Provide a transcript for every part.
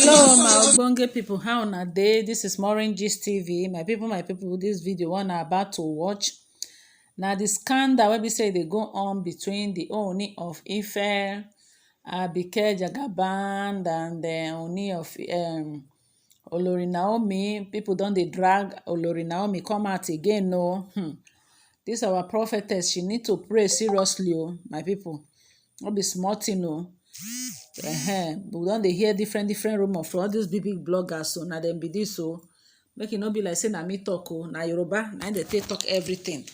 Hello, my ogbonge people. How na day? This is Maureen Gist TV. My people. This video one are about to watch. Now the scandal wey be say they go on between the Ooni of Ife, Abike Jagaban, and the Ooni of Olori Naomi. People don't they drag Olori Naomi come out again? No, this our prophetess. She need to pray seriously, oh, my people. Not be small thing, no. We don dey hear different rumor from all these big bloggers, so na dem be this, so make e no be like say na me talk, oh, na Yoruba na dey take talk everything.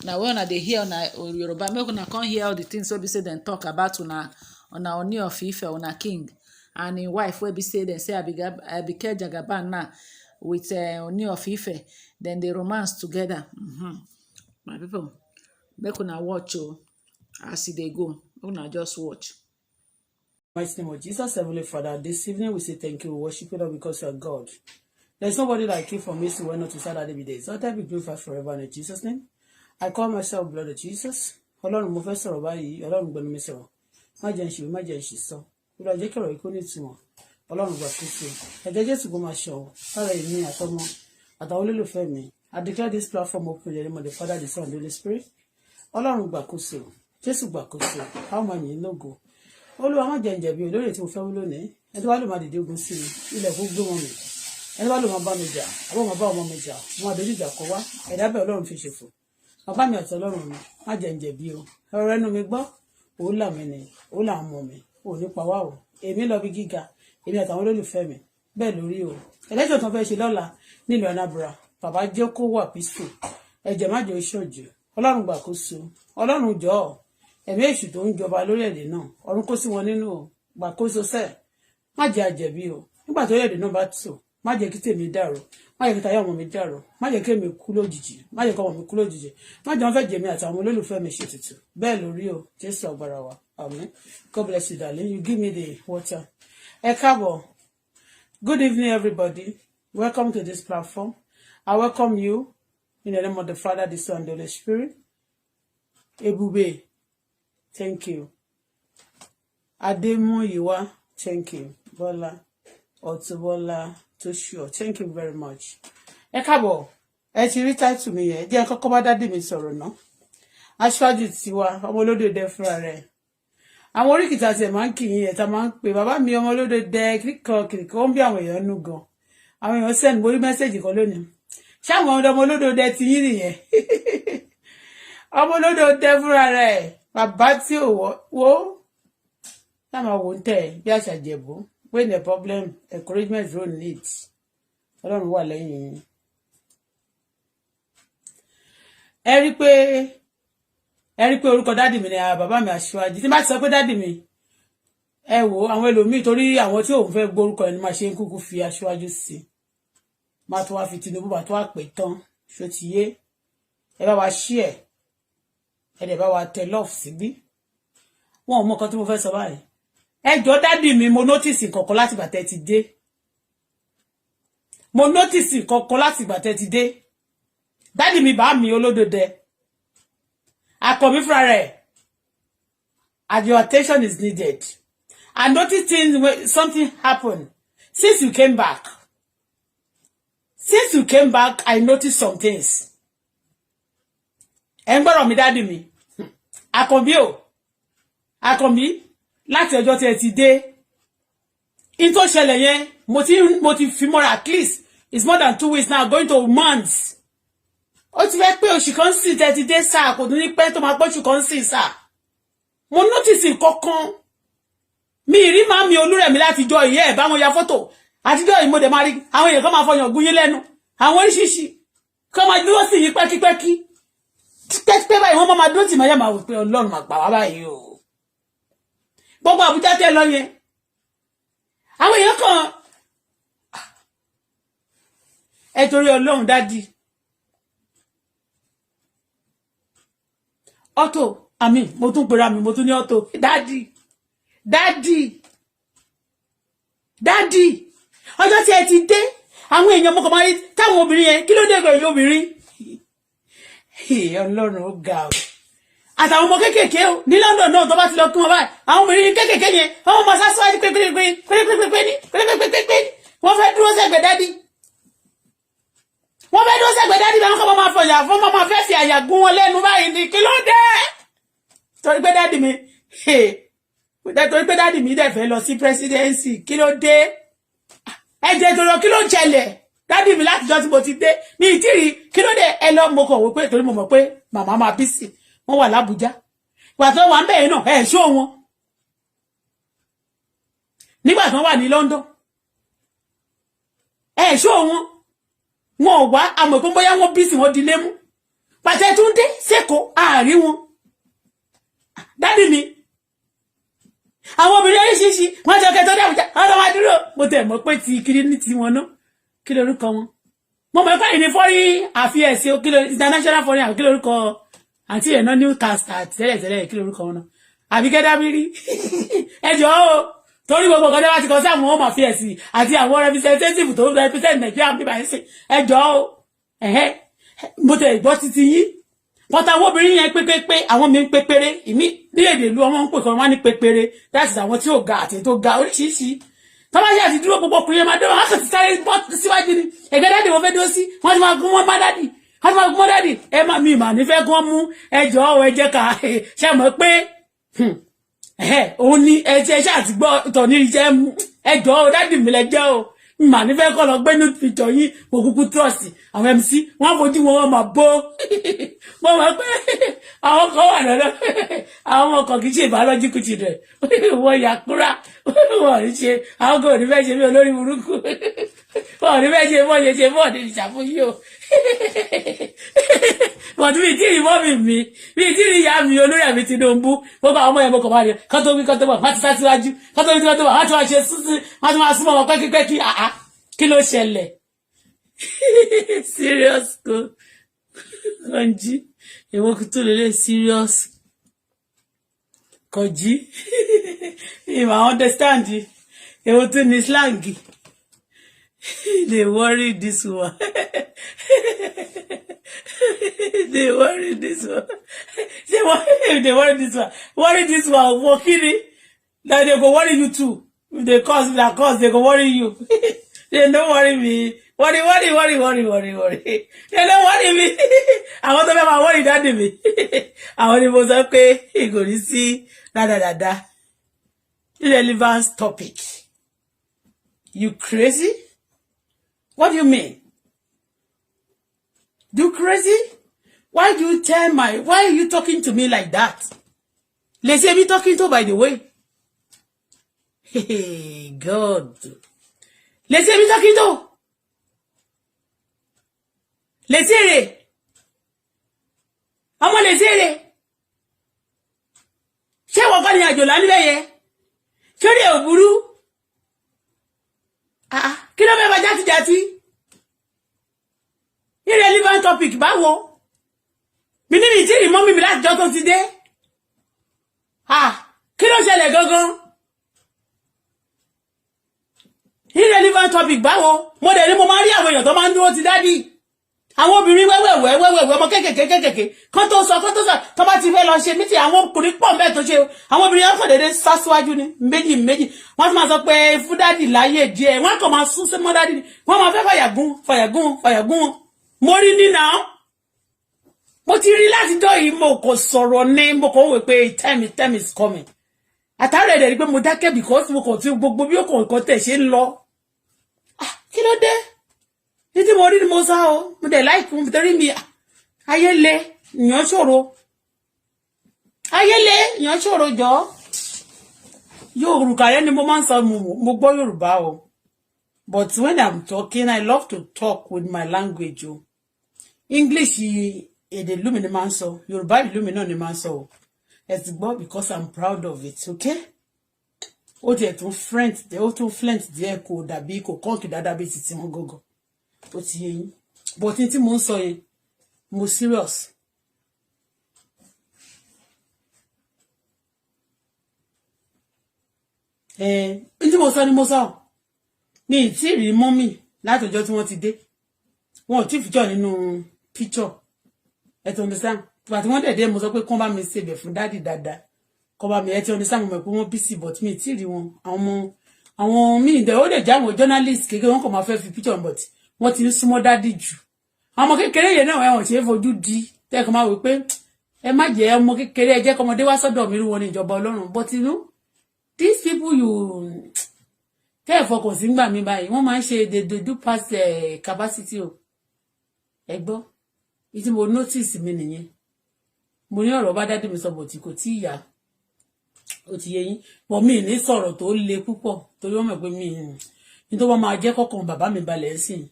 Na when una dey hear na Yoruba, make una come hear all the things wey be say dem talk about una Ooni of Ife, una king and im wife, wey be say dem say Abike Jagaban now with Ooni of Ife, dem dey romance together. My people, make una watch, oh, as e dey go. Make una just watch. Mighty name of Jesus, Heavenly Father, this evening we say thank you. We worship you, Lord, because you are God. There's nobody like you from east to west, not to south, every day. So I be glorified forever in Jesus' name. I call myself blood of Jesus. Ọlọ́run mo fẹ́ sọ̀rọ̀ báyìí, Ọlọ́run gbẹnu mi sọ̀rọ̀. Má jẹ́ n ṣe, má jẹ́ n ṣe sọ. Olúwa jẹ́ kí ọ̀rọ̀ yìí kó ní ìtumọ̀. Ọlọ́run gbà kúkú. Ẹ̀jẹ̀ Jésù kó máa ṣọ̀wọ̀. Lára èmi àtọmọ àtàwọn olólùfẹ́ mi. I declare this platform open in the name of the Father, the Son, and the Holy Spirit. Ọlọ́run gbà kúkú. Jésù gbà kúkú. How many lógo? Olúwa má jẹ́ njẹ̀bi olórí tí mo fẹ́ wí lónìí. Ẹni tó bá lè máa dìde ogun sí mi, ilẹ̀ kó gbé wọn mì. Ẹni tó bá lè máa bá mi jà, àbọ̀ máa bá ọmọ mi jà, wọn àdójú ìjà kọ wá. Ẹ̀dá bẹ́ẹ̀ Ọlọ́run fi ṣòfò. Bàbá mi àti Ọlọ́run mi, má jẹ́ njẹ̀bi o. Ọ̀rọ̀ ẹnu mi gbọ́, òun là mí ni, òun là ń mọ̀ mi, òun nípa wá o. Èmi lọ bí gíga, èmi àtàwọn olólùfẹ́ mi, bẹ́ẹ̀ lórí o. Ẹlẹ́jọ̀ tó fẹ́ ṣe lọ́la nílùú Anambra, bàbá jẹ́ kó wà peaceful. Ẹ̀jẹ̀ má jẹ́ oṣooju. Ọlọ́run gbàkóso. Ọlọ́run jọ̀ọ́. Ẹ̀mí èṣù tó ń jọba lórí èdè náà, ọ̀run kó sí wọn nínú o. Gbàkóso sẹ́ẹ̀, má jẹ́ àjẹ̀bí o. Nígbà tó èdè náà bá tò, má jẹ́ kí tèmi dàrú, má jẹ́ kí tayé ọmọ mi dàrú, má jẹ́ kí èmi kú lójijì, má jẹ́ kí ọmọ mi kú lójijì, má jẹ́ wọn fẹ́ jẹ̀mí àtàwọn olólùfẹ́ mi ṣètùtù. Bẹ́ẹ̀ lórí o, Jésù agbára wa. Amen. God bless you, darling. You give me the water. Ẹ káàbọ̀. Good evening, everybody. Welcome to this platform. I welcome you in the name of the Father, the Son, and the Holy Spirit. Ebube. Thank you. Ademuyiwa, thank you. Bola, Otubola, Toshio, thank you very much. Ẹ káàbọ̀, ẹ ti rí title mi yẹn, jẹ́ kọ́kọ́ bá dádì mi sọ̀rọ̀ ná. Aṣáájú tiwa, ọmọ olódòdẹ fúnra rẹ̀. Àwọn oríkìtà tí ẹ máa ń kì í yẹn, ta máa ń pè bàbá mi ọmọ olódòdẹ kíríkan, ó ń bí àwọn èèyàn nú gan. Àwọn èèyàn send mo rí mẹ́sẹ̀jì kan lónìí. Ṣé àwọn ọmọ olódòdẹ ti yín nìyẹn? Ọmọ olódòdẹ fúnra rẹ̀. Bàbá tí ò wọ́ tá máa wò ń tẹ̀ bí àṣà Jẹ̀bú when the problem encouragement zone needs Ọlọ́run wà lẹ́yìn yín. Ẹ rí pé orúkọ dádì mi ni bàbá mi Aṣíwájú. Tí bá ti sọ pé dádì mi, ẹ wò àwọn ẹlòmíì torí àwọn tí òun fẹ́ gbórúkọ ẹni máa ṣe ń kúkú fi Aṣíwájú sí. Má tó wá fi Tinubu bá tó wá pè tán ṣó ti yé. Ẹ bá wa share. Ẹ̀dẹ̀ bá wa tẹ love síbí. Wọn ò mọ nǹkan tí mo fẹ́ sọ báyìí. Ẹ jọ̀ọ́ dádì mi, mo notice nǹkankan láti ìgbà tẹ́ ti dé. Mo notice nǹkankan láti ìgbà tẹ́ ti dé. Dádì mi bá mi olódòdẹ. Àkọ́bí fúnra rẹ̀. And your attention is needed. I noticed things when something happened. Since you came back. I noticed some things. Ẹ ń gbọ́rọ̀ mi dádì mi. Àkànbí láti ọjọ́ tí ẹ ti dé. In tó ṣẹlẹ̀ yẹn, mo ti fi mọ́ra at least. It's more than 2 weeks now, going to months. Ó ti fẹ́ pé oṣù kan sì tẹ́ ti dé sáà, kò tún ní pẹ́ tó máa pẹ́ oṣù kan sì sáà. Mo notice nǹkankan. Mi rí màmí Olúrẹ̀mí láti jọ ìyẹ́ ẹ̀ bá wọn ya fọ́tò. Àtijọ́ yìí mo dẹ̀ máa rí àwọn èèyàn kan máa fọyàn gún yín lẹ́nu. Àwọn oríṣiríṣi. Kọ́ máa dúró sí yín pẹ́kípẹ́kí. Pẹ́pẹ́ báyìí wọ́n máa dúró tì máa yà máa wò pé Ọlọ́run máa gbà wá báyìí o. Gbogbo Àbújá tẹ́ lọ yẹn. Àwọn èèyàn kan ẹ torí Ọlọ́run dádì. Auto, mo tún pera mi, mo tún ní Auto. Dádì. Ọjọ́ tí ẹ ti dé, àwọn èèyàn mọ́kàn máa rí táwọn obìnrin yẹn, kí ló dé pẹ̀lú obìnrin? Ọlọ́run ó ga o. àtàwọn ọmọ kéékèèké o ní London náà tó bá ti lọ kí wọn báyìí àwọn obìnrin kéékèèké yẹn àwọn ọmọ sásíwájú pépépépépépépépépépépépépé wọ́n fẹ́ dúró sẹ́gbẹ̀ẹ́ dádì wọ́n fẹ́ dúró sẹ́gbẹ̀ẹ́ dádì báwọn kọ́ máa fọyà fún ọmọ máa fẹ́ fi àyà gún wọn lẹ́nu báyìí ní kí ló dé torí pé dádì mi dẹ̀ fẹ́ lọ sí presidency kí ló dé ẹ̀jẹ̀ tó lọ kí ló ṣẹlẹ̀ dádì mi látijọ́ tí mo ti dé ní ìtìrì kí ló dé ẹ lọ mo kọ̀ wò pé torí mo mọ̀ pé màmá máa bí sí wọ́n wà l'Ábùjá ìgbà tó wà ń bẹ̀rẹ̀ náà ẹ̀ ṣó wọn nígbà tó wà ní London ẹ̀ ṣó wọn ò wá àmọ̀ pé bóyá wọ́n bí sí wọn di lémú pàtẹ́ tún dé sẹ́kọ̀ọ́ àárí wọn dádì mi àwọn obìnrin oríṣiríṣi wọ́n jọ kẹtọ́ d'Ábùjá wọ́n lọ wá dúró mo tẹ̀ mọ́ pé ti kiri ní tiwọn náà kí lórúkọ wọn mo mọ̀ pé ìní foreign affairs kí ló international foreign affairs kí lórúkọ àti ẹ̀nà newcaster tẹ́lẹ̀tẹ́lẹ̀ kí lórúkọ wọn náà àbí kẹ́dábírí ẹjọ́ o torí gbogbo ọ̀gá dáwà ti kọ́ sí àwọn home affairs àti àwọn representative tó represent Nigeria bí báyìí sí ẹjọ́ o mo tẹ̀ ìgbọ́ títí yín pọ́tà àwọn obìnrin yẹn pépépé àwọn mi ń pépéré ìmí ní èdè ìlú ọmọ ń pè kan wá ní pépéré that is àwọn tí ò ga àti tó ga oríṣiríṣi tọ́lá yà ti dúró gbogbo ọkùnrin yẹn máa dé wọn á kàn ti sáré bọ́ síwájú ni ẹ̀gẹ́ dáàdì wọn fẹ́ dúró sí wọ́n ti máa gún wọn má dáàdì wọ́n ti máa gún wọn dáàdì ẹ máa mi mà nífẹ̀ẹ́ kí wọ́n mú ẹjọ́ ẹ jẹ́ ká ṣe mọ̀ pé òun ni ẹjẹ́ ṣe àti gbọ́ tọ̀ ní ìjẹ́ ẹjọ́ dáàdì mi lẹ́jọ́ o mà nífẹ̀ẹ́ kọ́ lọ gbé ní picture yín mo kúkú trust àwọn MC wọ́n fojú wọn máa bó mo mọ̀ pé àwọn kan wà lọ́dọ̀ àwọn ọmọ kan kì í ṣe biological children wọ́n yà kúrà wọ́n ní ṣe àwọn kan ò ní fẹ́ ṣe bí olórí burúkú wọ́n ò ní fẹ́ ṣe bọ́ọ̀lù ṣe bọ́ọ̀lù ìṣàfihàn o bọ̀dú mi tí ì mọ́ mi tí ì yá mi olórí àmì Tinubu gbogbo àwọn ọmọ yẹn mo kàn máa rí kán tó wí kán tó bọ̀ wọ́n ti sá síwájú kán tó wí kán tó bọ̀ wọ́n ti wá ṣe sísí wọ́n ti máa súnmọ́ wọn pẹ́kípẹ́kí àá kí ló ṣẹlẹ̀ serious ko Kànjí èwo kí tó lélẹ̀ serious Kànjí ìmọ̀ understand èwo tó ní slang they worry this one they worry this one say what if they worry this one working that they go worry you too if they cause they go worry you they don't worry me worry they don't worry me àwọn tó fẹ́ máa worry dáàdì mi àwọn ni mo sọ pé ìgòrí sí dáadáa irrelevant topic you crazy. What do you mean? You crazy? Why are you talking to me like that? Let's say me talking to, by the way. Hey, God. Let's say me talking to. Let's say it. I'm let's say it. Ṣé wọ́n kọ́ ni àjò lálẹ́ yẹ? Ṣé rí òbúrú? Kí ló fẹ́ bá játijàti irrelevant topic báwo mi ní mi tí rí mọ́mí mi láti jọ́ tó ti dé kí ló ṣẹlẹ̀ gangan irrelevant topic báwo mo dẹ̀ ní mo máa rí àwọn èèyàn tó máa ń dúró ti dádì àwọn obìnrin wẹ́wẹ́wẹ́ ọmọ kékèké kan tó sọ tó bá ti fẹ́ lọ ṣe mítì àwọn ọkùnrin pọ̀ mẹ́ tó ṣe àwọn obìnrin ọkọ̀ dédé sá síwájú ní méjì wọ́n ti máa sọ pé fún dádì láyé díẹ̀ wọ́n kàn máa sún sí mọ́ dádì wọ́n máa fẹ́ fàyàgún mo rí nínà mo ti rí láti dọ́ yìí mo kò sọ̀rọ̀ ní mo kò wò pé time is coming àtàrà ẹ̀dẹ̀ rí pé mo dákẹ́ because mo kàn tí gbogbo bí ó kàn tẹ̀ ṣe ń lọ kí ló dé títí mo rí ni mo sá o mo dẹ̀ láìkú torí mi ayé le ìyàn ṣòro jọ Yorùbá yẹn ni mo máa ń sọ mo gbọ́ Yorùbá o but when I'm talking I love to talk with my language o English èdè ìlú mi ni máa ń sọ Yorùbá ìlú mi náà ni máa ń sọ o ẹ ti gbọ́ because I'm proud of it okay ó tiẹ̀ tún flint díẹ̀ kò dàbí kò kọ́ǹkì dáadáa bí ti tiwọn gọ́gọ́ ó ti yé yín but tí mo ń sọ yẹn mo serious tí mo sọ ni mo sọ mi ì tí rí mọ́mì látọjọ́ tí wọ́n ti dé wọn ò tí fìjọ nínú picture ẹ tó understand but wọ́n dẹ̀ mo sọ pé kán bá mi ṣe bẹ̀ fún dáàdì dáadáa kán bá mi ẹ ti understand mo mọ̀ pé wọ́n busy but mi tí rí wọn àwọn míì dẹ̀ ó dẹ̀ já àwọn journalist kékeré wọn kò máa fẹ́ fi picture but wọ́n ti ń súnmọ́ dáàdì jù àwọn kékeré yẹn náà ẹ̀wọ̀n ṣe é fojú di tẹ́ẹ̀kan máa wò pé ẹ má jẹ́ ọmọ kékeré ẹ jẹ́ kọ́mọdé wá sọ́dọ̀ mi rú wọn ní ìjọba Ọlọ́run but you know these people you tẹ́ ẹ̀ fọkàn sí gbà mí báyìí wọ́n máa ń ṣe they do past capacity o ẹ gbọ́ ìtí mo notice mi nìyẹn mo ní ọ̀rọ̀ bá dádì mi sọ bọ̀ tí kò tí ì yá ó ti yé yín pọ̀ mí ní sọ̀rọ̀ tó le púpọ̀ torí wọ́n mọ̀ pé mi ní tó wọ́n máa jẹ́ kọ́kàn bàbá mi balẹ̀ sí i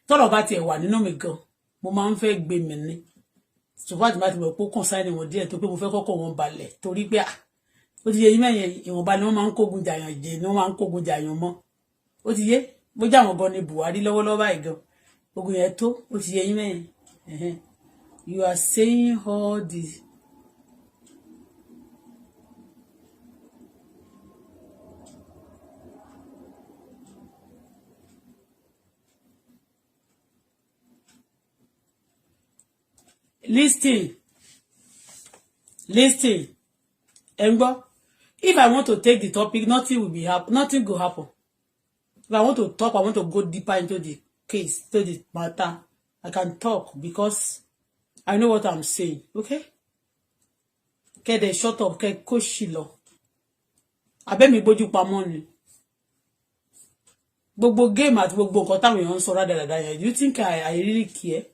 tọ́rọ̀ bá tiẹ̀ wà nínú mi gan mo máa ń fẹ́ gbé mi ní ṣùgbọ́n àti bá ti mọ̀ pé ó kàn sáyẹn wọn díẹ̀ tó pé mo fẹ́ kọ́kàn wọn balẹ̀ torí pé ó ti yé yín mẹ́yẹn ìwọ̀nba ni wọ́n máa ń kógun jàyàn jẹ ni wọ́n máa ń kógun jàyàn mọ́ ó ti yé bó jà wọn gan ni Buhari lọ́wọ́lọ́wọ́ báyìí gan ogun yẹn tó ó ti yé yín mẹ́yẹn you are saying all this. Listen. Engbo, if I want to take the topic, nothing will happen. If I want to talk, I want to go deeper into the case, to the matter. I can talk because I know what I'm saying. Okay? Okay, they shut up. Okay, koshilo. Abe mi boju pamọ́ ni. Gbogbo game àti gbogbo nǹkan táwọn èèyàn ń sọ rádaràda yẹn. You think I really care?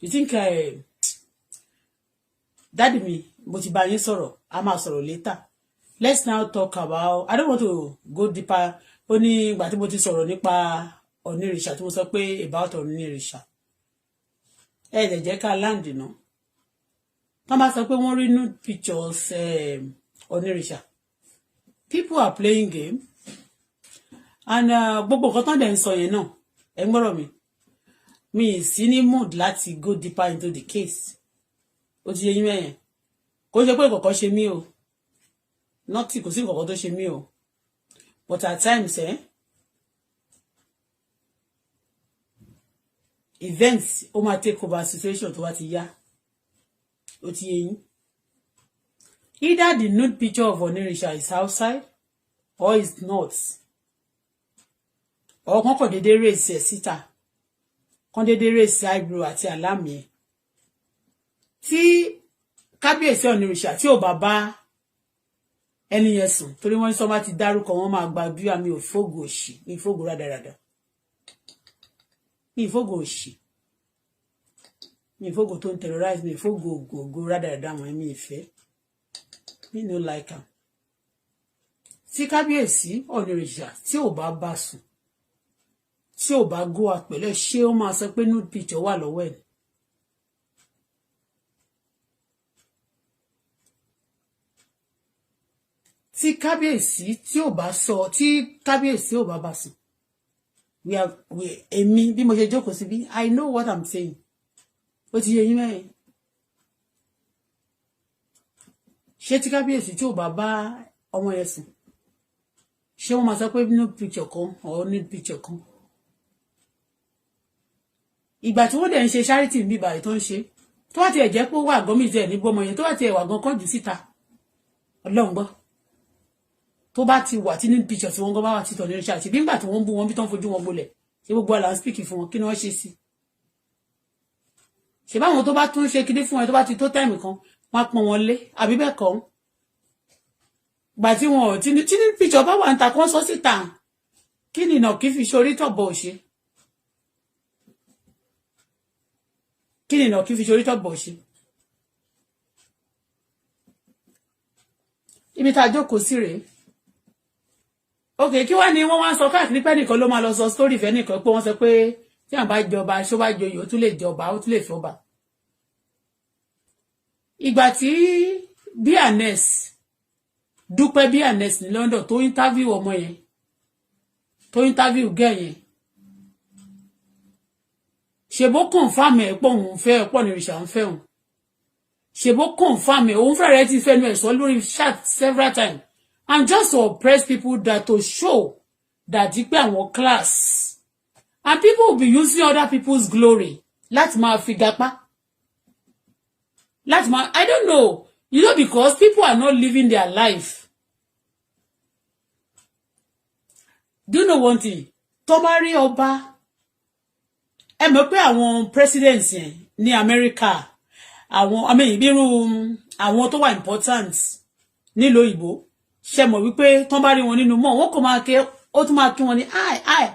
You think Daddy mi, mo ti bá yín sọ̀rọ̀, a máa sọ̀rọ̀ later. Let's now talk about, I don't want to go deeper. Ó ní ìgbà tí mo ti sọ̀rọ̀ nípa Onírìṣà tí mo sọ pé about Onírìṣà. Lè jẹ́ ká land náà. Tán bá sọ pé wọ́n rí nude pictures Onírìṣà. People are playing game. And gbogbo nǹkan tán dẹ̀ ń sọ yẹn náà, ẹ ń gbọ́rọ̀ mi. Mi sí ní mood láti go deeper into the case. Ó ti yé yín mẹ́yẹn. Kò ṣe pé kọ̀kọ́ ṣe mí o. Nọ́tì kò sí kọ̀kọ́ tó ṣe mí o. But at times, events ó máa take over situation tó bá ti yá. Ó ti yé yín. Either the nude picture of Onírìṣà is outside or it's not. Or kan kò dédé raise ẹ̀ síta. Kan dédé raise eyebrow àti àlámì ẹ̀. Tí kábíyèsí Onírìṣà tí ò bá bá ẹni yẹn sùn torí wọ́n sọ máa ti dárúkọ wọn máa gba bí àmì òfógò òṣì ní ìfógò rádaràdà ní ìfógò òṣì ní ìfógò tó ń terrorize ní ìfógò ògògò rádaràdà wọn ẹ̀mí ìfẹ́ mi no like am. Tí kábíyèsí Onírìṣà tí ò bá bá sùn tí ò bá go out pẹ̀lú ṣé ó máa sọ pé nude picture wà lọ́wọ́ ẹ̀. Tí kábíyèsí tí ò bá sọ tí kábíyèsí ò bá bá sùn èmi bí mo ṣe jókòó síbí I know what I'm saying. Ó ti yé yín mẹ́rin. Ṣé tí kábíyèsí tí ò bá bá ọmọ yẹn sùn ṣé wọ́n máa sọ pé nude picture kan or nude picture kan. Ìgbà tí wọ́n dẹ̀ ń ṣe charity bí báyìí tó ń ṣe tó wá tiẹ̀ jẹ́ pé ó wà gọ́mìtì ẹ̀ ní gbọ́mọ yẹn tó wá tiẹ̀ wà gan kọ́jú síta Ọlọ́run gbọ́. Tó bá ti wà tí ní picture tí wọ́n gan bá wà títọ̀ Onírìṣà àti bí nígbà tí wọ́n bú wọn bí tán fojú wọn gbolẹ̀ ṣé gbogbo àlà ń speak fún wọn kí ni wọ́n ṣe sí. Ṣé báwọn tó bá tún ṣe kíní fún ẹ tó bá ti tó time kan wọ́n á pọ́n wọn lé àbí bẹ́ẹ̀ kọ́. Gbà tí wọn ò tí ní picture bá wà ń ta kán sọ síta kí ni ìnà kí fi ṣorí tọ̀bọ̀ òṣè. Kí ni ìnà kí fi ṣorí tọ̀bọ̀ òṣè. Ibi tá a jókòó sí rèé. Okay, kí wá ní wọ́n wá sọ káàkiri pé nìkan ló máa lọ sọ story fẹ́ nìkan pé wọ́n sọ pé tí àwọn bá jọba ṣó bá joyè ó tún lè jọba ó tún lè fọba. Ìgbà tí Bíànẹ́s Dúpẹ́ Bíànẹ́s ní London tó interview ọmọ yẹn tó interview gẹ́ yẹn ṣèbó confirm ẹ̀ pọ̀ òun fẹ́ pọ̀ Onírìṣà ń fẹ́ òun ṣèbó confirm ẹ̀ òun fẹ́rẹ̀ ti fẹ́nu ẹ̀ sọ lórí chat several times. And just to oppress people that to show that pé àwọn class and people will be using other people's glory láti máa fi gapá I don't know, because people are not living their life. Do you know one thing? Tó bá rí ọba, ẹ mọ̀ pé àwọn presidents yẹn ní America, àwọn tó wà important nílò ìbò, ṣe mọ̀ wípé tó bá rí wọn nínú mọ́, wọ́n kò máa ké, ó tún máa kí wọn ní ai.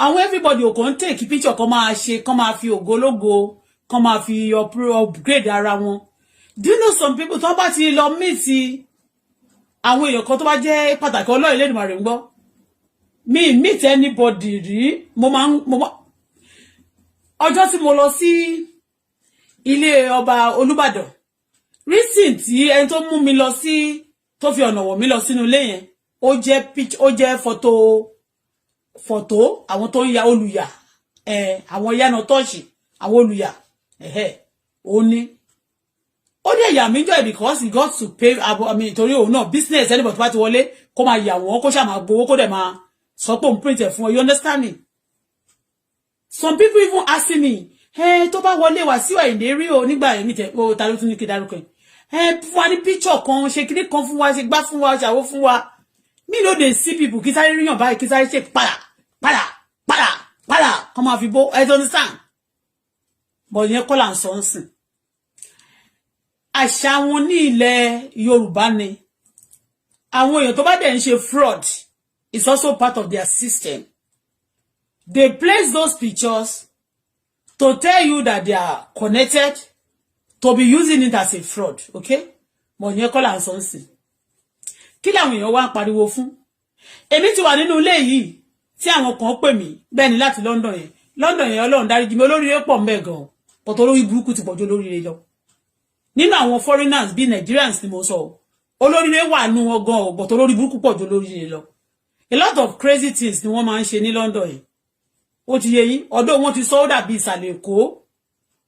Àwọn everybody ò kàn take picture kan máa fi ògólógo, kan máa fi upgrade ara wọn. Do you know some people tó bá ti lọ meet àwọn èèyàn kan tó bá jẹ́ pàtàkì Ọlọ́run Elédùmarè ń gbọ́, mi meet anybody rí, ọjọ́ tí mo lọ sí ilé ọba Olúbàdàn, reason tí ẹni tó mú mi lọ sí, tó fi ọ̀nà wọ̀ mí lọ sínú ilé yẹn, ó jẹ́ photo àwọn tó ń ya olùyà, àwọn yánà tọ́ọ̀ṣì, àwọn olùyà, ó ní. Ó dẹ̀ yà mí joy because he got to pay, torí òun náà business anybody bá ti wọlé, kó máa yà wọ́n, kó ṣá máa gbowó, kó dẹ̀ máa sọ pé òun print ẹ̀ fún ọ, you understand me? Some people even asking me, tó bá wọlé wá sí Àyìndé rí o nígbà yẹn nítẹ̀, ó ta ló tún ní kí dárúkọ ẹ̀. Fún wa ní picture kan, ṣe kíní kan fún wa, ṣe gbá fún wa, ṣàwó fún wa. Me no dey see people, kí sáré ríyàn báyìí, kí sáré ṣe para, kọ́ máa fi bó, I don't understand. But yẹn kọ́ là ń sọ ń sìn. Àṣà wọn ní ilẹ̀ Yorùbá ni. Àwọn èèyàn tó bá dẹ̀ ń ṣe fraud is also part of their system. They place those pictures to tell you that they are connected, to be using it as a fraud, okay? But yẹn kọ́ là ń sọ ń sìn. Kí làwọn èèyàn wá ń pariwo fún? Èmi ti wà nínú ilé yìí tí àwọn kan pè mí bẹ́ẹ̀ ni láti London yẹn Ọlọ́run dáríjì mi, olóríire pọ̀ ńbẹ̀ gan, but olórí burúkú ti pọ̀jù olóríire lọ. Nínú àwọn foreigners bí Nigerians ni mo sọ, olóríire wà nù wọn gan, but olórí burúkú pọ̀jù olóríire lọ. A lot of crazy things ni wọ́n máa ń ṣe ní London yẹn. Ó ti yé yín, ọ̀dọ̀ wọn ti sọ ó dàbí ìsàlẹ̀ Èkó,